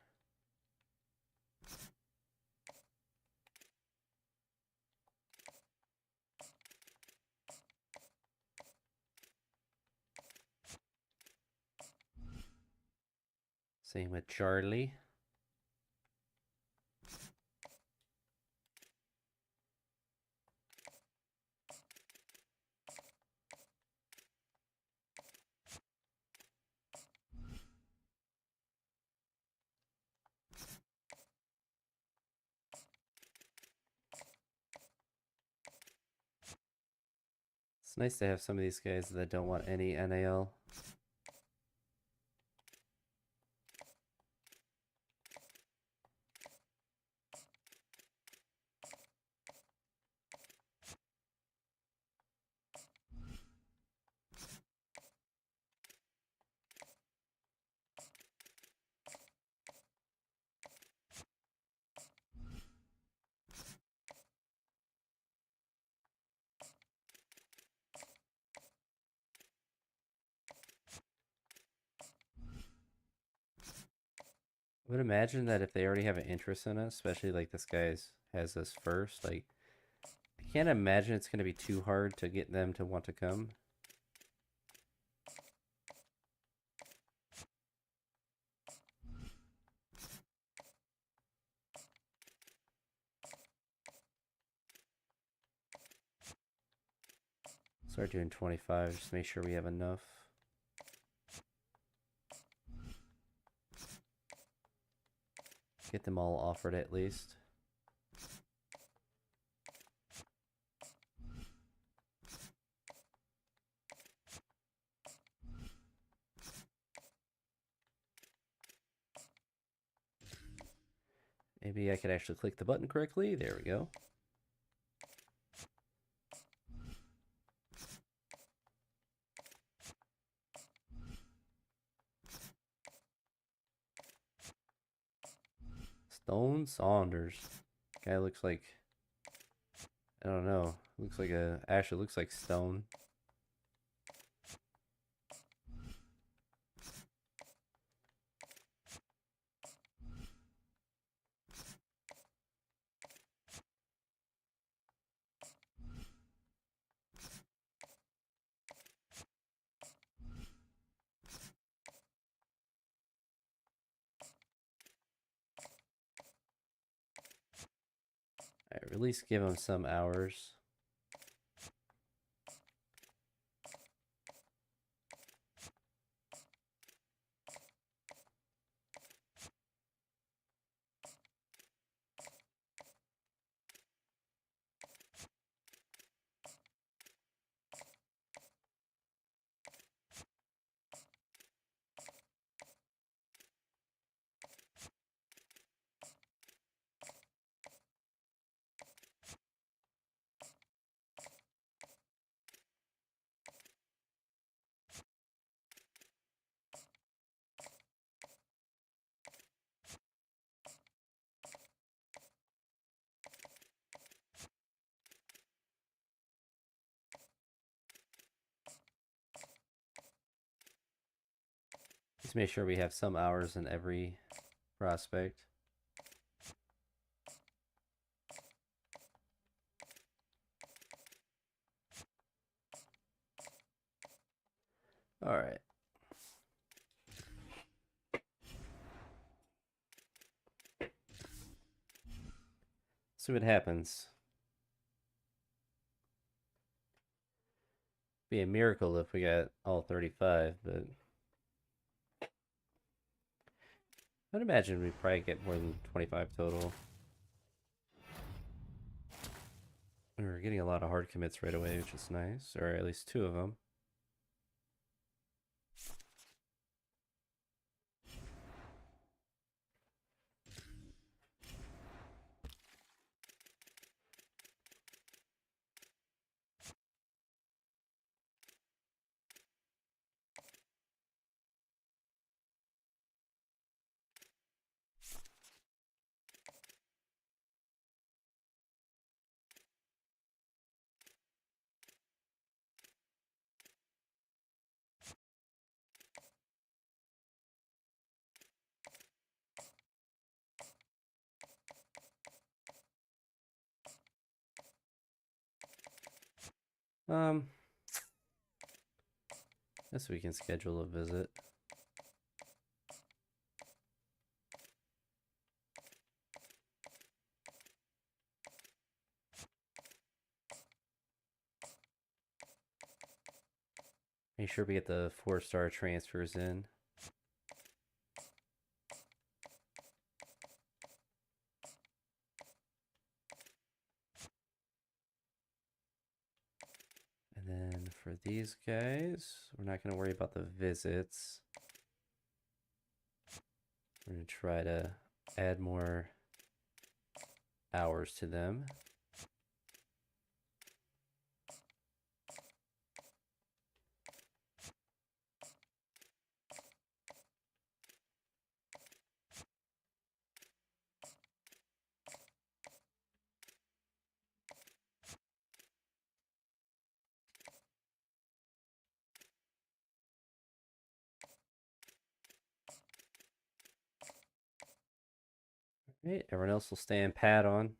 Same with Charlie. It's nice to have some of these guys that don't want any NIL. I would imagine that if they already have an interest in us, especially like this guy's has us first, like I can't imagine it's going to be too hard to get them to want to come. Start doing 25, just make sure we have enough. Get them all offered at least. Maybe I could actually click the button correctly. There we go. Stone Saunders. Guy looks like, I don't know. Looks like actually looks like stone. Alright, at least give him some hours. Just make sure we have some hours in every prospect. All right. See what happens. Be a miracle if we got all 35, but I'd imagine we'd probably get more than 25 total. We're getting a lot of hard commits right away, which is nice, or at least 2 of them. Guess we can schedule a visit. Make sure we get the 4-star transfers in. And then for these guys, we're not going to worry about the visits. We're going to try to add more hours to them. Right, everyone else will stay in pad on.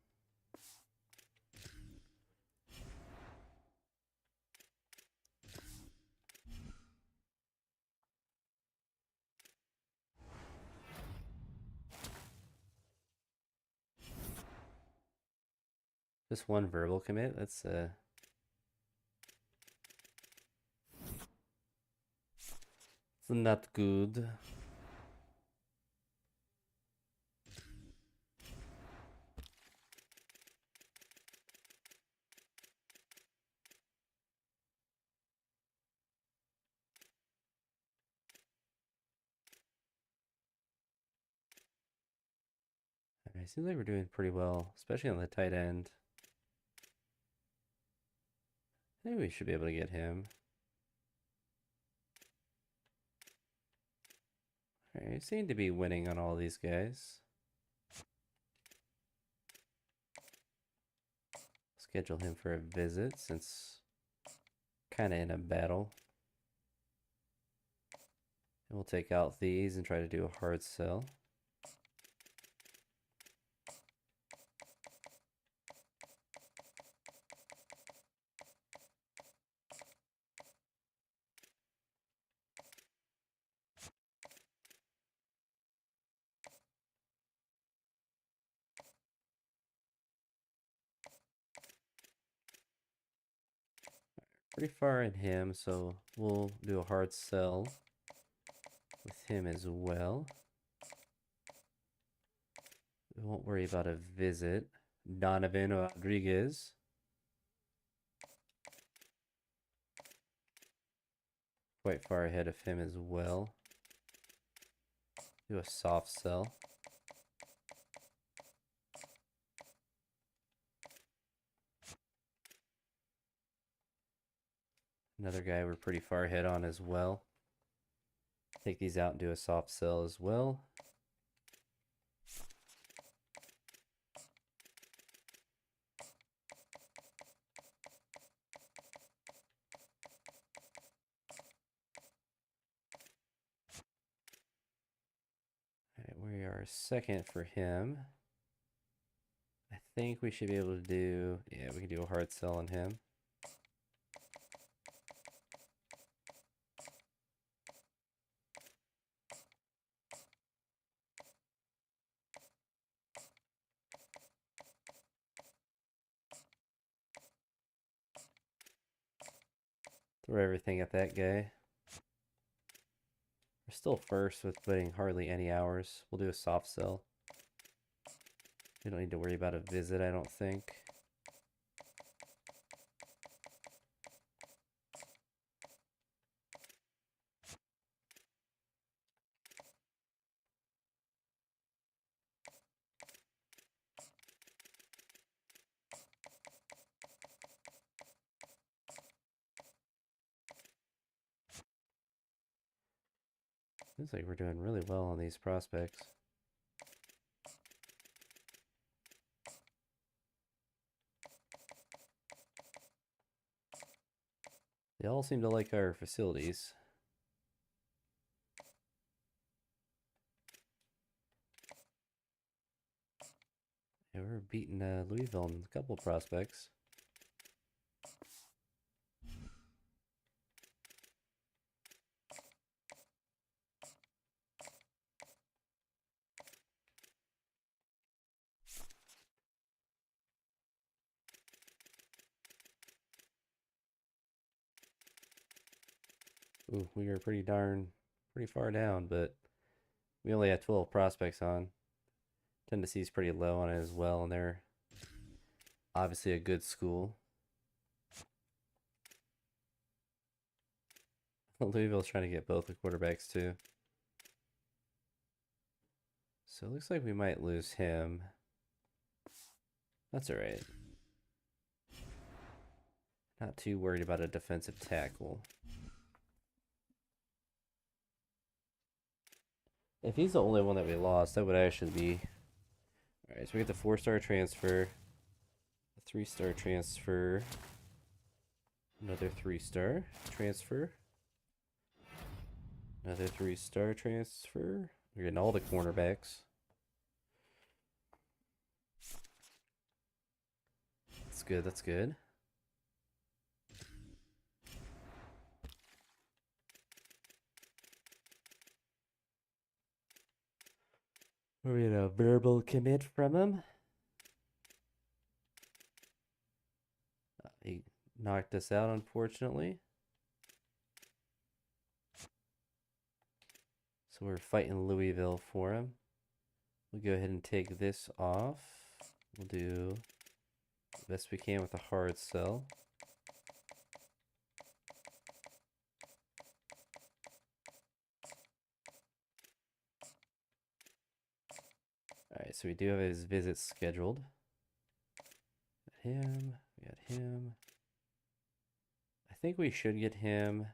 Just one verbal commit. That's it's not good. Alright, seems like we're doing pretty well, especially on the tight end. I think we should be able to get him. Alright, we seem to be winning on all these guys. Schedule him for a visit since kind of in a battle. And we'll take out these and try to do a hard sell. pretty far in him, so we'll do a hard sell with him as well. We won't worry about a visit. Donovan Rodriguez. Quite far ahead of him as well. Do a soft sell. Another guy we're pretty far ahead on as well. Take these out and do a soft sell as well. Alright, we are second for him. I think we should be able to do, yeah, we can do a hard sell on him. Throw everything at that guy. We're still first with putting hardly any hours. We'll do a soft sell. We don't need to worry about a visit, I don't think. Seems like we're doing really well on these prospects. They all seem to like our facilities. Yeah, we're beating Louisville in a couple of prospects. Ooh, we are pretty far down, but we only had 12 prospects on. Tennessee's pretty low on it as well, and they're obviously a good school. Louisville's trying to get both the quarterbacks too. So it looks like we might lose him. That's alright. Not too worried about a defensive tackle. If he's the only one that we lost, that would actually be... Alright, so we get the 4-star transfer. A 3-star transfer. Another 3-star transfer. Another 3-star transfer. We're getting all the cornerbacks. That's good, that's good. We had a verbal commit from him. He knocked us out, unfortunately. So we're fighting Louisville for him. We'll go ahead and take this off. We'll do the best we can with a hard sell. Alright, so we do have his visits scheduled. Got him, we got him. I think we should get him.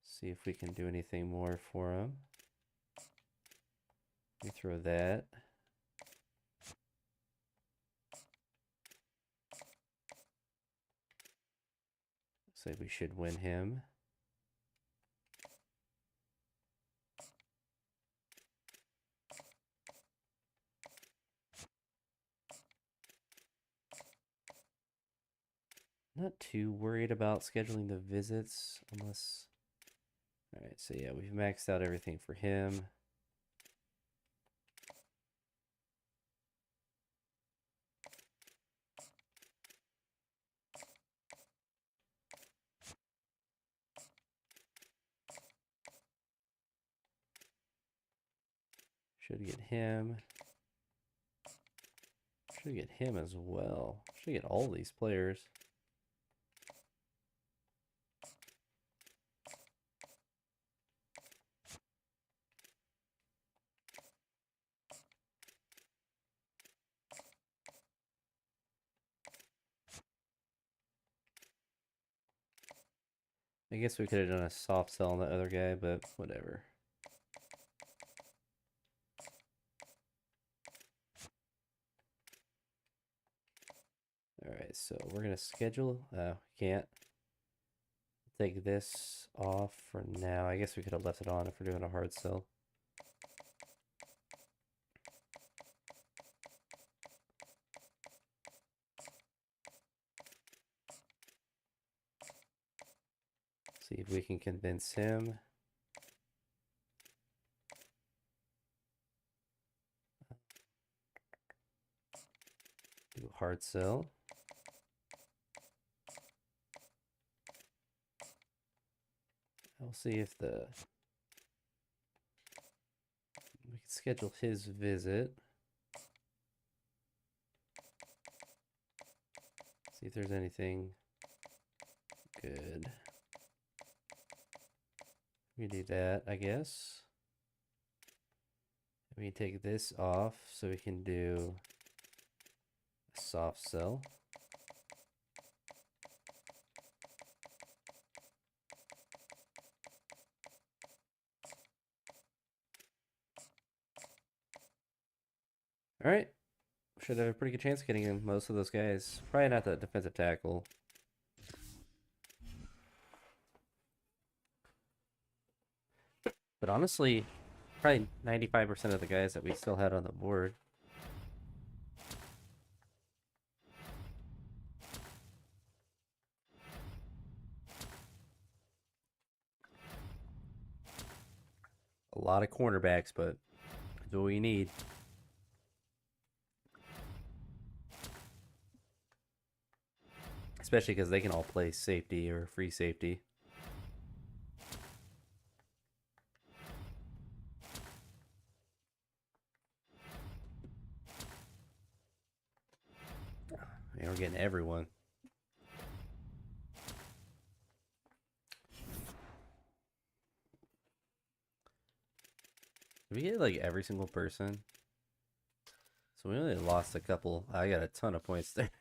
See if we can do anything more for him. Let me throw that. Looks like we should win him. Not too worried about scheduling the visits unless... Alright, so yeah, we've maxed out everything for him. Should get him. Should get him as well. Should get all these players. I guess we could have done a soft sell on the other guy, but whatever. Alright, so we're going to schedule. Can't take this off for now. I guess we could have left it on if we're doing a hard sell. See if we can convince him. Do a hard sell. We'll see if we can schedule his visit. See if there's anything good. We do that, I guess. We take this off so we can do a soft sell. All right, should have a pretty good chance of getting in most of those guys. Probably not the defensive tackle. But honestly, probably 95% of the guys that we still had on the board. A lot of cornerbacks, but that's what we need. Especially because they can all play safety or free safety. Man, we're getting everyone. Did we get like every single person? So we only lost a couple. I got a ton of points there.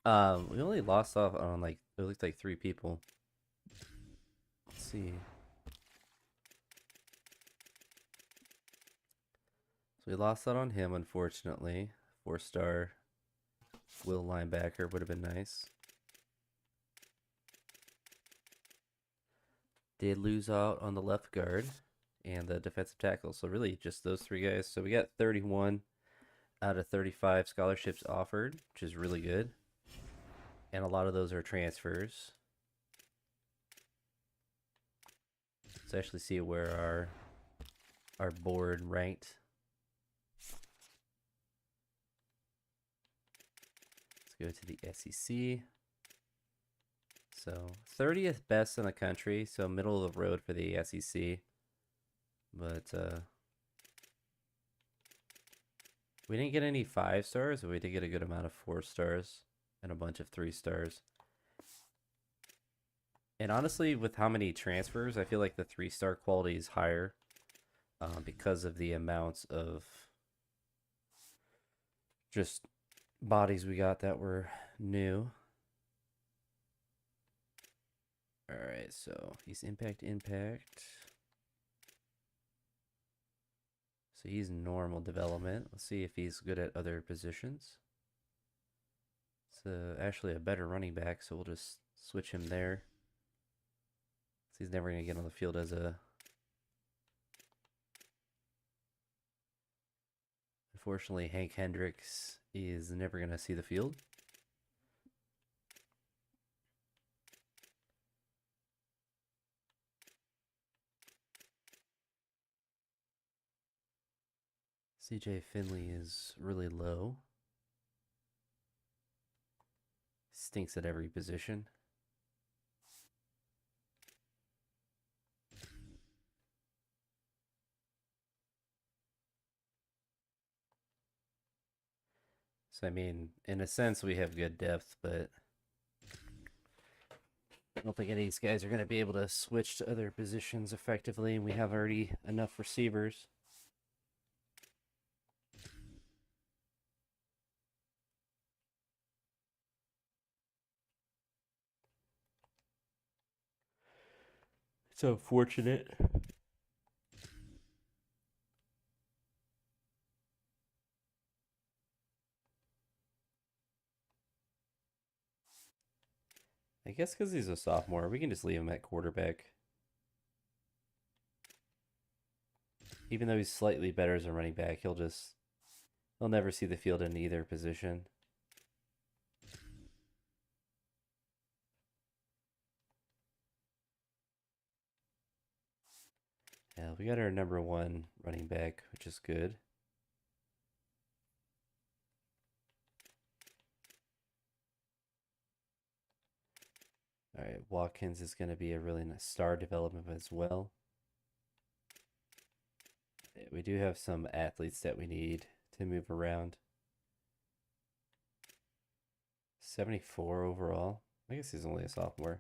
We only lost off on like it looks like 3 people. Let's see. So we lost out on him, unfortunately. 4-star will linebacker would have been nice. Did lose out on the left guard and the defensive tackle. So really just those 3 guys. So we got 31 out of 35 scholarships offered, which is really good. And a lot of those are transfers. Let's actually see where our board ranked. Let's go to the SEC. So 30th best in the country, so middle of the road for the SEC. But we didn't get any 5 stars, but we did get a good amount of 4 stars and a bunch of 3 stars. And honestly, with how many transfers, I feel like the 3-star quality is higher because of the amounts of just bodies we got that were new. All right, so he's impact. So he's normal development. Let's see if he's good at other positions. It's actually a better running back, so we'll just switch him there. So he's never going to get on the field as a... Unfortunately, Hank Hendricks is never going to see the field. CJ Finley is really low. Stinks at every position. So, I mean, in a sense, we have good depth, but I don't think any of these guys are going to be able to switch to other positions effectively, and we have already enough receivers. It's unfortunate. I guess because he's a sophomore, we can just leave him at quarterback. Even though he's slightly better as a running back, he'll never see the field in either position. Yeah, we got our number 1 running back, which is good. All right, Watkins is going to be a really nice star development as well. We do have some athletes that we need to move around. 74 overall. I guess he's only a sophomore.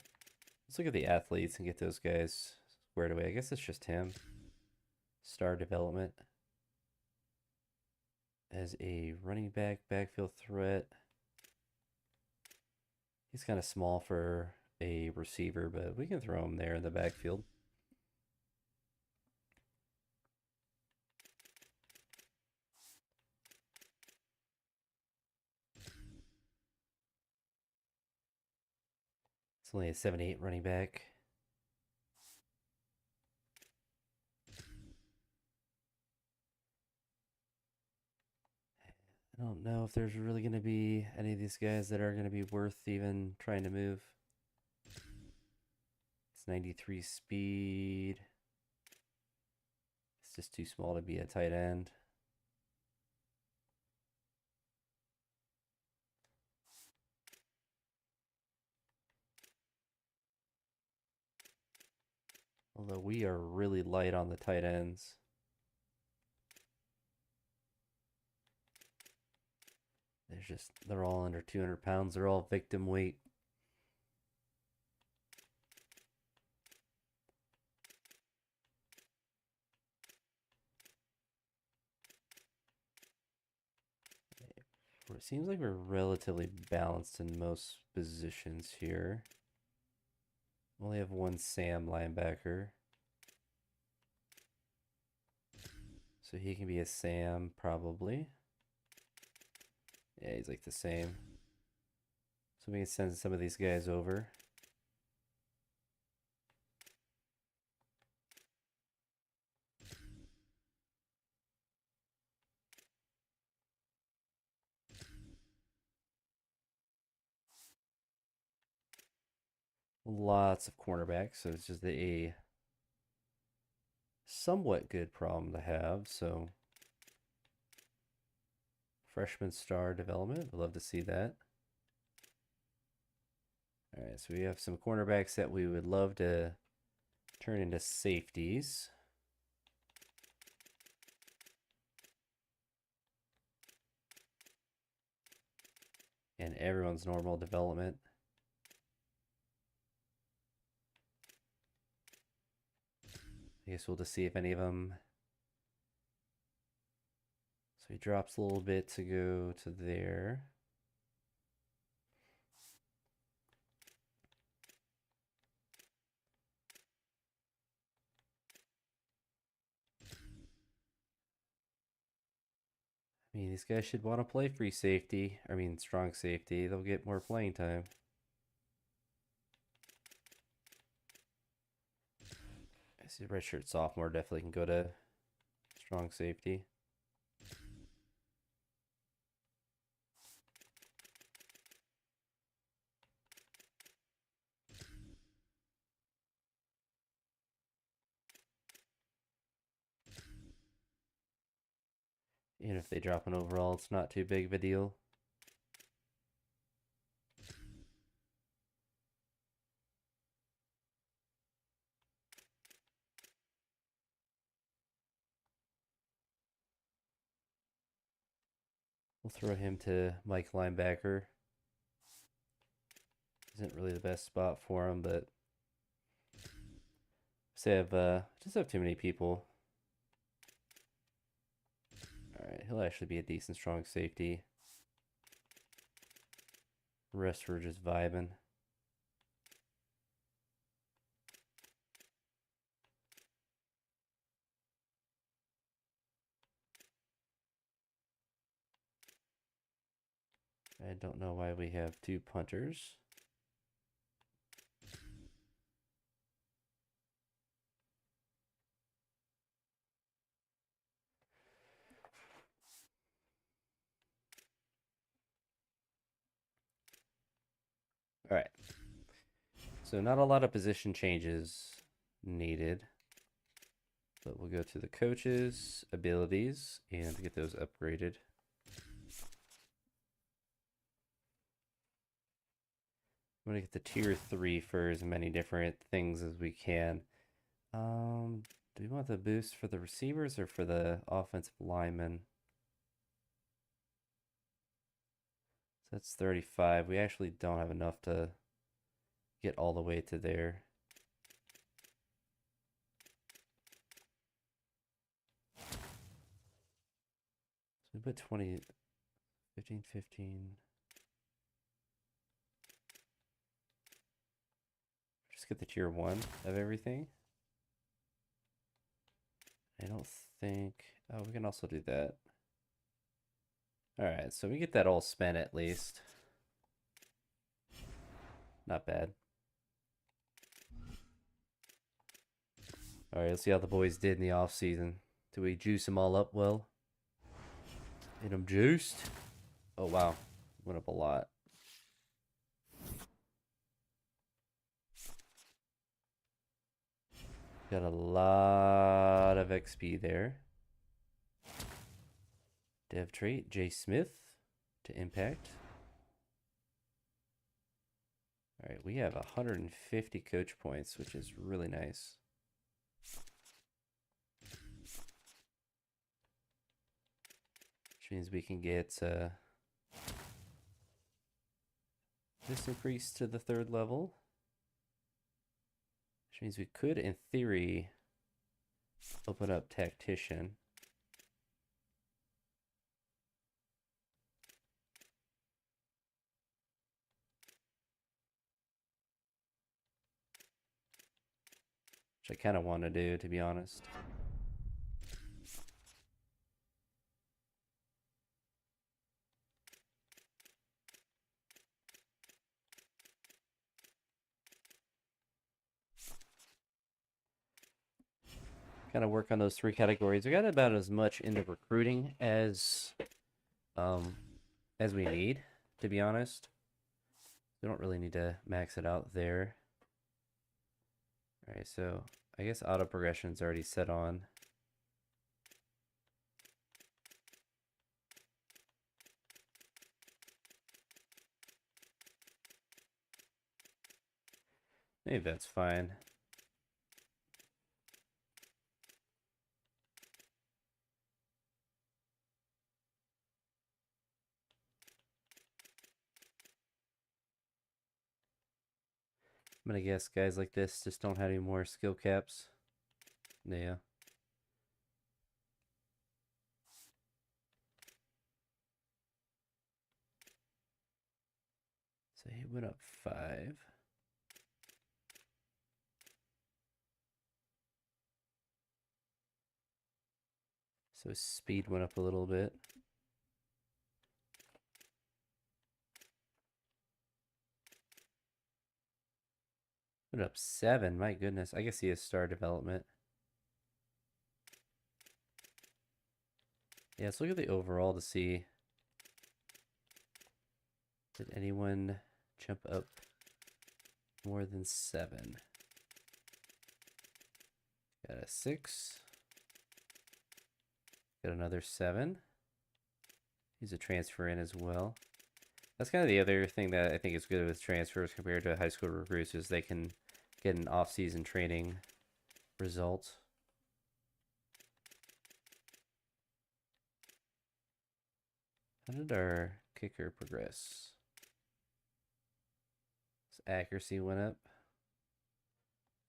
Let's look at the athletes and get those guys squared away. I guess it's just him. Star development. As a running back, backfield threat. He's kind of small for a receiver, but we can throw him there in the backfield. It's only a 7'8" running back. I don't know if there's really going to be any of these guys that are going to be worth even trying to move. It's 93 speed. It's just too small to be a tight end. Although we are really light on the tight ends. They're all under 200 pounds. They're all victim weight. It seems like we're relatively balanced in most positions here. We only have one Sam linebacker. So he can be a Sam, probably. Yeah, he's like the same. So we can send some of these guys over. Lots of cornerbacks, so it's just a somewhat good problem to have. So freshman star development, we'd love to see that. All right, so we have some cornerbacks that we would love to turn into safeties. And everyone's normal development. I guess we'll just see if any of them. So he drops a little bit to go to there. I mean, these guys should want to play free safety. I mean, strong safety. They'll get more playing time. I see redshirt sophomore definitely can go to strong safety. Even if they drop an overall, it's not too big of a deal. We'll throw him to Mike linebacker. Isn't really the best spot for him, but just have too many people. All right, he'll actually be a decent strong safety. Rest we're just vibing. I don't know why we have 2 punters. All right. So not a lot of position changes needed. But we'll go to the coaches, abilities, and get those upgraded. I'm going to get the tier 3 for as many different things as we can. Do we want the boost for the receivers or for the offensive linemen? So that's 35. We actually don't have enough to get all the way to there. So we put 20, 15, 15. Just get the tier 1 of everything. I don't think... Oh, we can also do that. Alright, so we get that all spent at least. Not bad. Alright, let's see how the boys did in the off season. Do we juice them all up well? Get them juiced? Oh, wow. Went up a lot. Got a lot of XP there. Dev trait, Jay Smith to impact. All right, we have 150 coach points, which is really nice. Which means we can get this increase to the 3rd level. Which means we could, in theory, open up Tactician. Which I kind of want to do, to be honest. Kind of work on those 3 categories. We got about as much into recruiting as we need, to be honest. We don't really need to max it out there. All right, so I guess auto progression's already set on. Maybe that's fine. I'm gonna guess guys like this just don't have any more skill caps. Yeah. So he went up 5. So his speed went up a little bit. Went up 7, my goodness. I guess he has star development. Yeah, let's look at the overall to see. Did anyone jump up more than 7? Got a 6. Got another 7. He's a transfer in as well. That's kind of the other thing that I think is good with transfers compared to high school recruits is they can get an off-season training result. How did our kicker progress? His accuracy went up.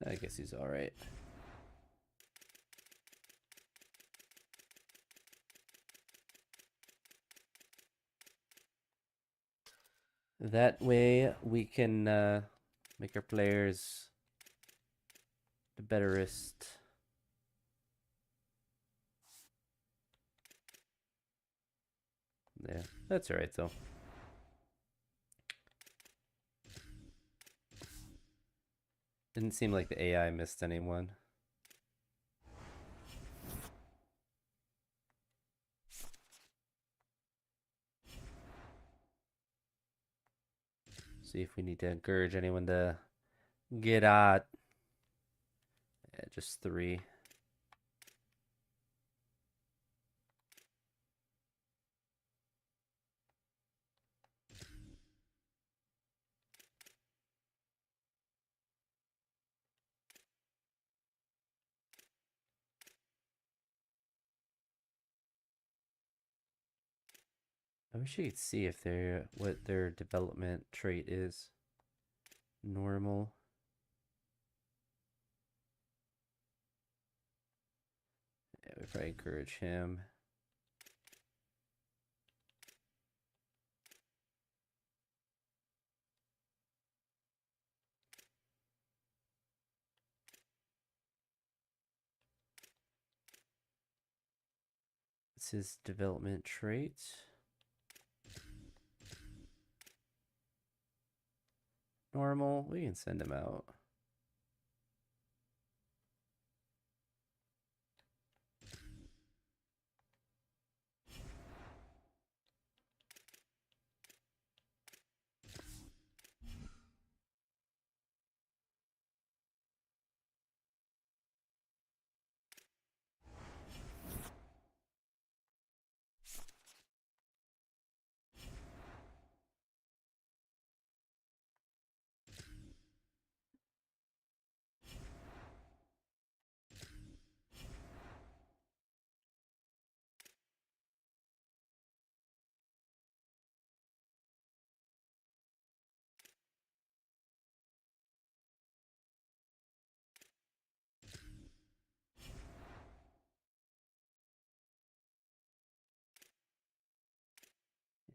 I guess he's all right. That way we can make our players the betterest. Yeah, that's alright though. Didn't seem like the AI missed anyone. See if we need to encourage anyone to get out. Yeah, just 3. I wish you could see if they're what their development trait is. Normal. Yeah, we probably encourage him. It's his development trait. Normal. We can send him out.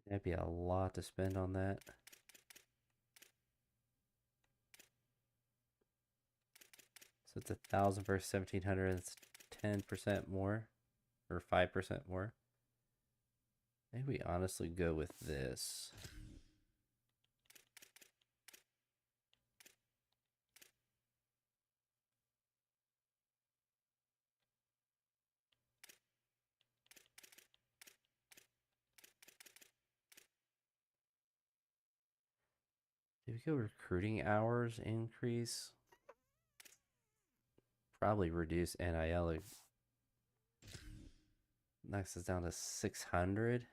That'd be a lot to spend on that. So it's 1,000 versus 1,700. It's 10% more, or 5% more. Maybe we honestly go with this. Did we go recruiting hours increase? Probably reduce NIL. Knocks us down to 600.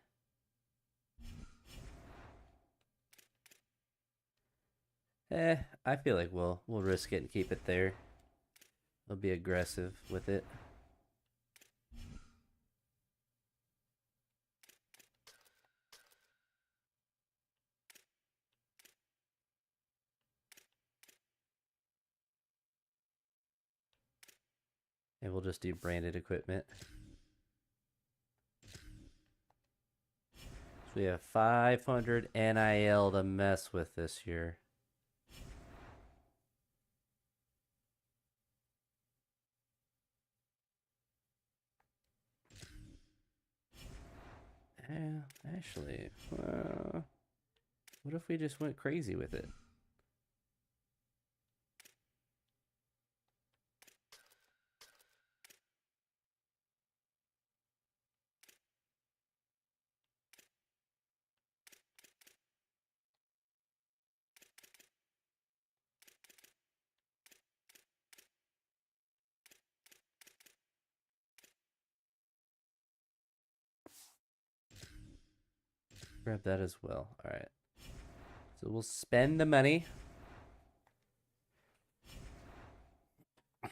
I feel like we'll risk it and keep it there. We'll be aggressive with it. And we'll just do branded equipment. So we have 500 NIL to mess with this year. Yeah, actually, what if we just went crazy with it? Grab that as well. All right. So we'll spend the money. All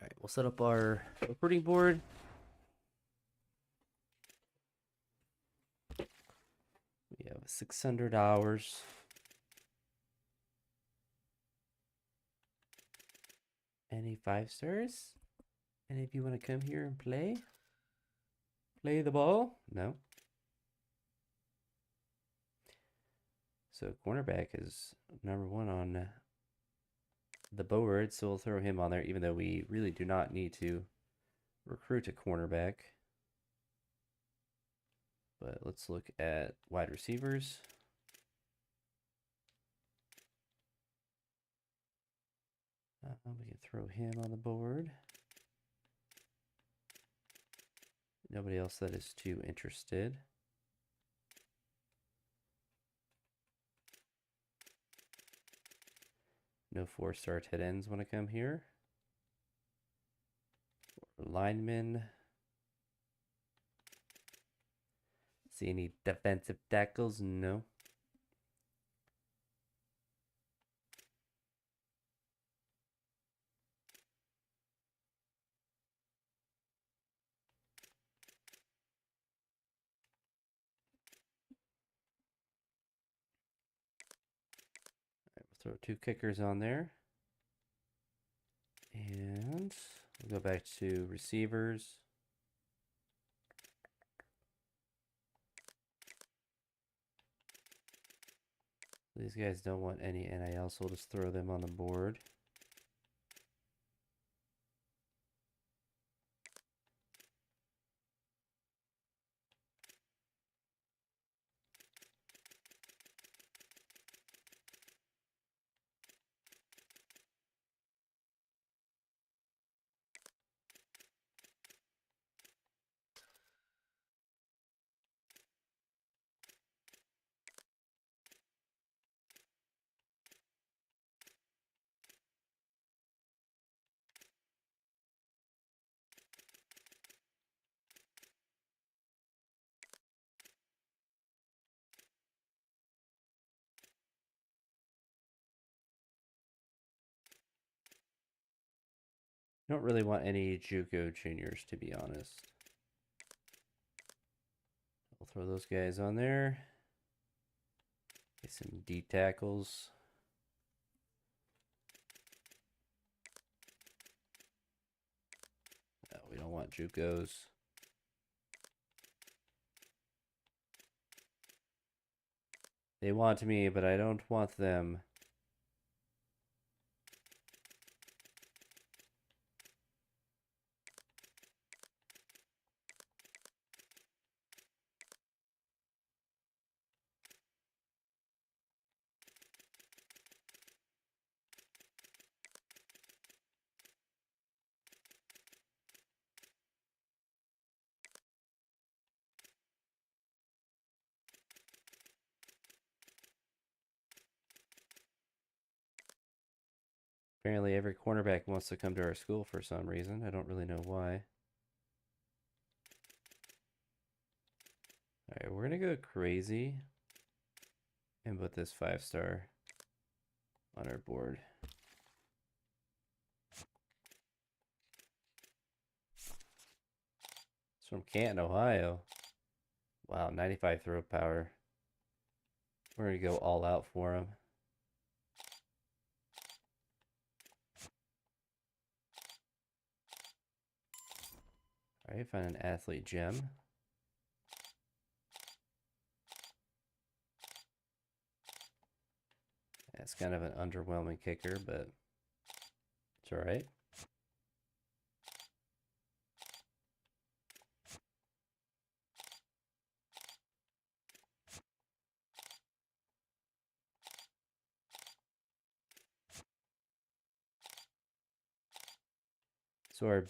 right, we'll set up our recruiting board. You have $600. Any 5 stars? Any of you want to come here and play? Play the ball? No. So cornerback is number 1 on the board, so we'll throw him on there, even though we really do not need to recruit a cornerback. But let's look at wide receivers. We can throw him on the board. Nobody else that is too interested. No 4-star tight ends want to come here. Linemen. See any defensive tackles? No. Throw 2 kickers on there. And we'll go back to receivers. These guys don't want any NIL, so we'll just throw them on the board. Don't really want any JUCO juniors, to be honest. I'll throw those guys on there. Get some D tackles. No, we don't want JUCOs. They want me, but I don't want them. Apparently every cornerback wants to come to our school for some reason. I don't really know why. Alright, we're going to go crazy and put this 5-star on our board. It's from Canton, Ohio. Wow, 95 throw power. We're going to go all out for him. Alright, find an athlete gem. That's kind of an underwhelming kicker, but it's alright. So our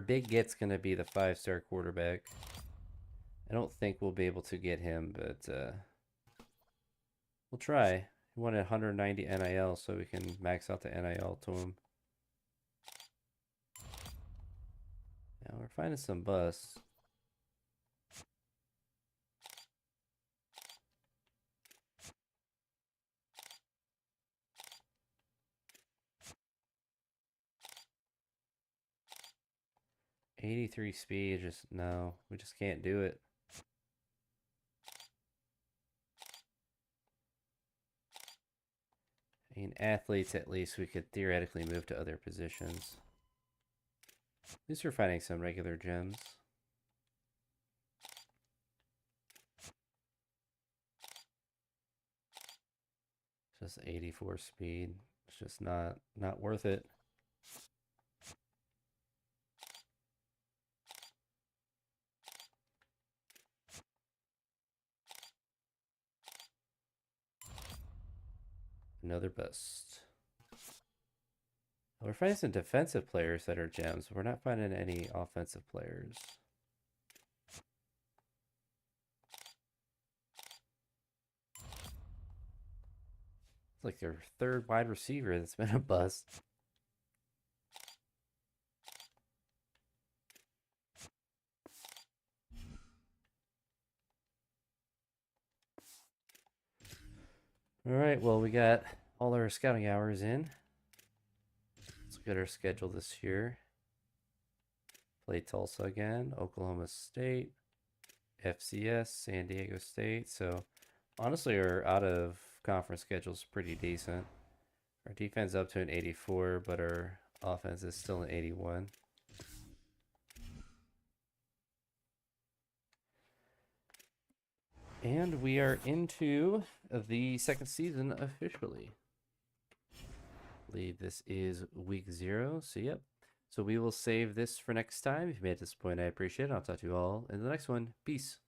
big get's going to be the 5-star quarterback. I don't think we'll be able to get him, but we'll try. He wanted 190 NIL, so we can max out the NIL to him. Now we're finding some busts. .83 speed, just no, we just can't do it. I mean, athletes, at least we could theoretically move to other positions. At least we're finding some regular gems. Just 84 speed. It's just not worth it. Another bust. We're finding some defensive players that are gems. We're not finding any offensive players. It's like their third wide receiver that's been a bust. All right, well, we got all our scouting hours in. Let's look at our schedule this year. Play Tulsa again, Oklahoma State, FCS, San Diego State. So, honestly, our out-of-conference schedule is pretty decent. Our defense up to an 84, but our offense is still an 81. And we are into the second season officially. I believe this is week 0. So, yep. So we will save this for next time. If you made it to this point, I appreciate it. I'll talk to you all in the next one. Peace.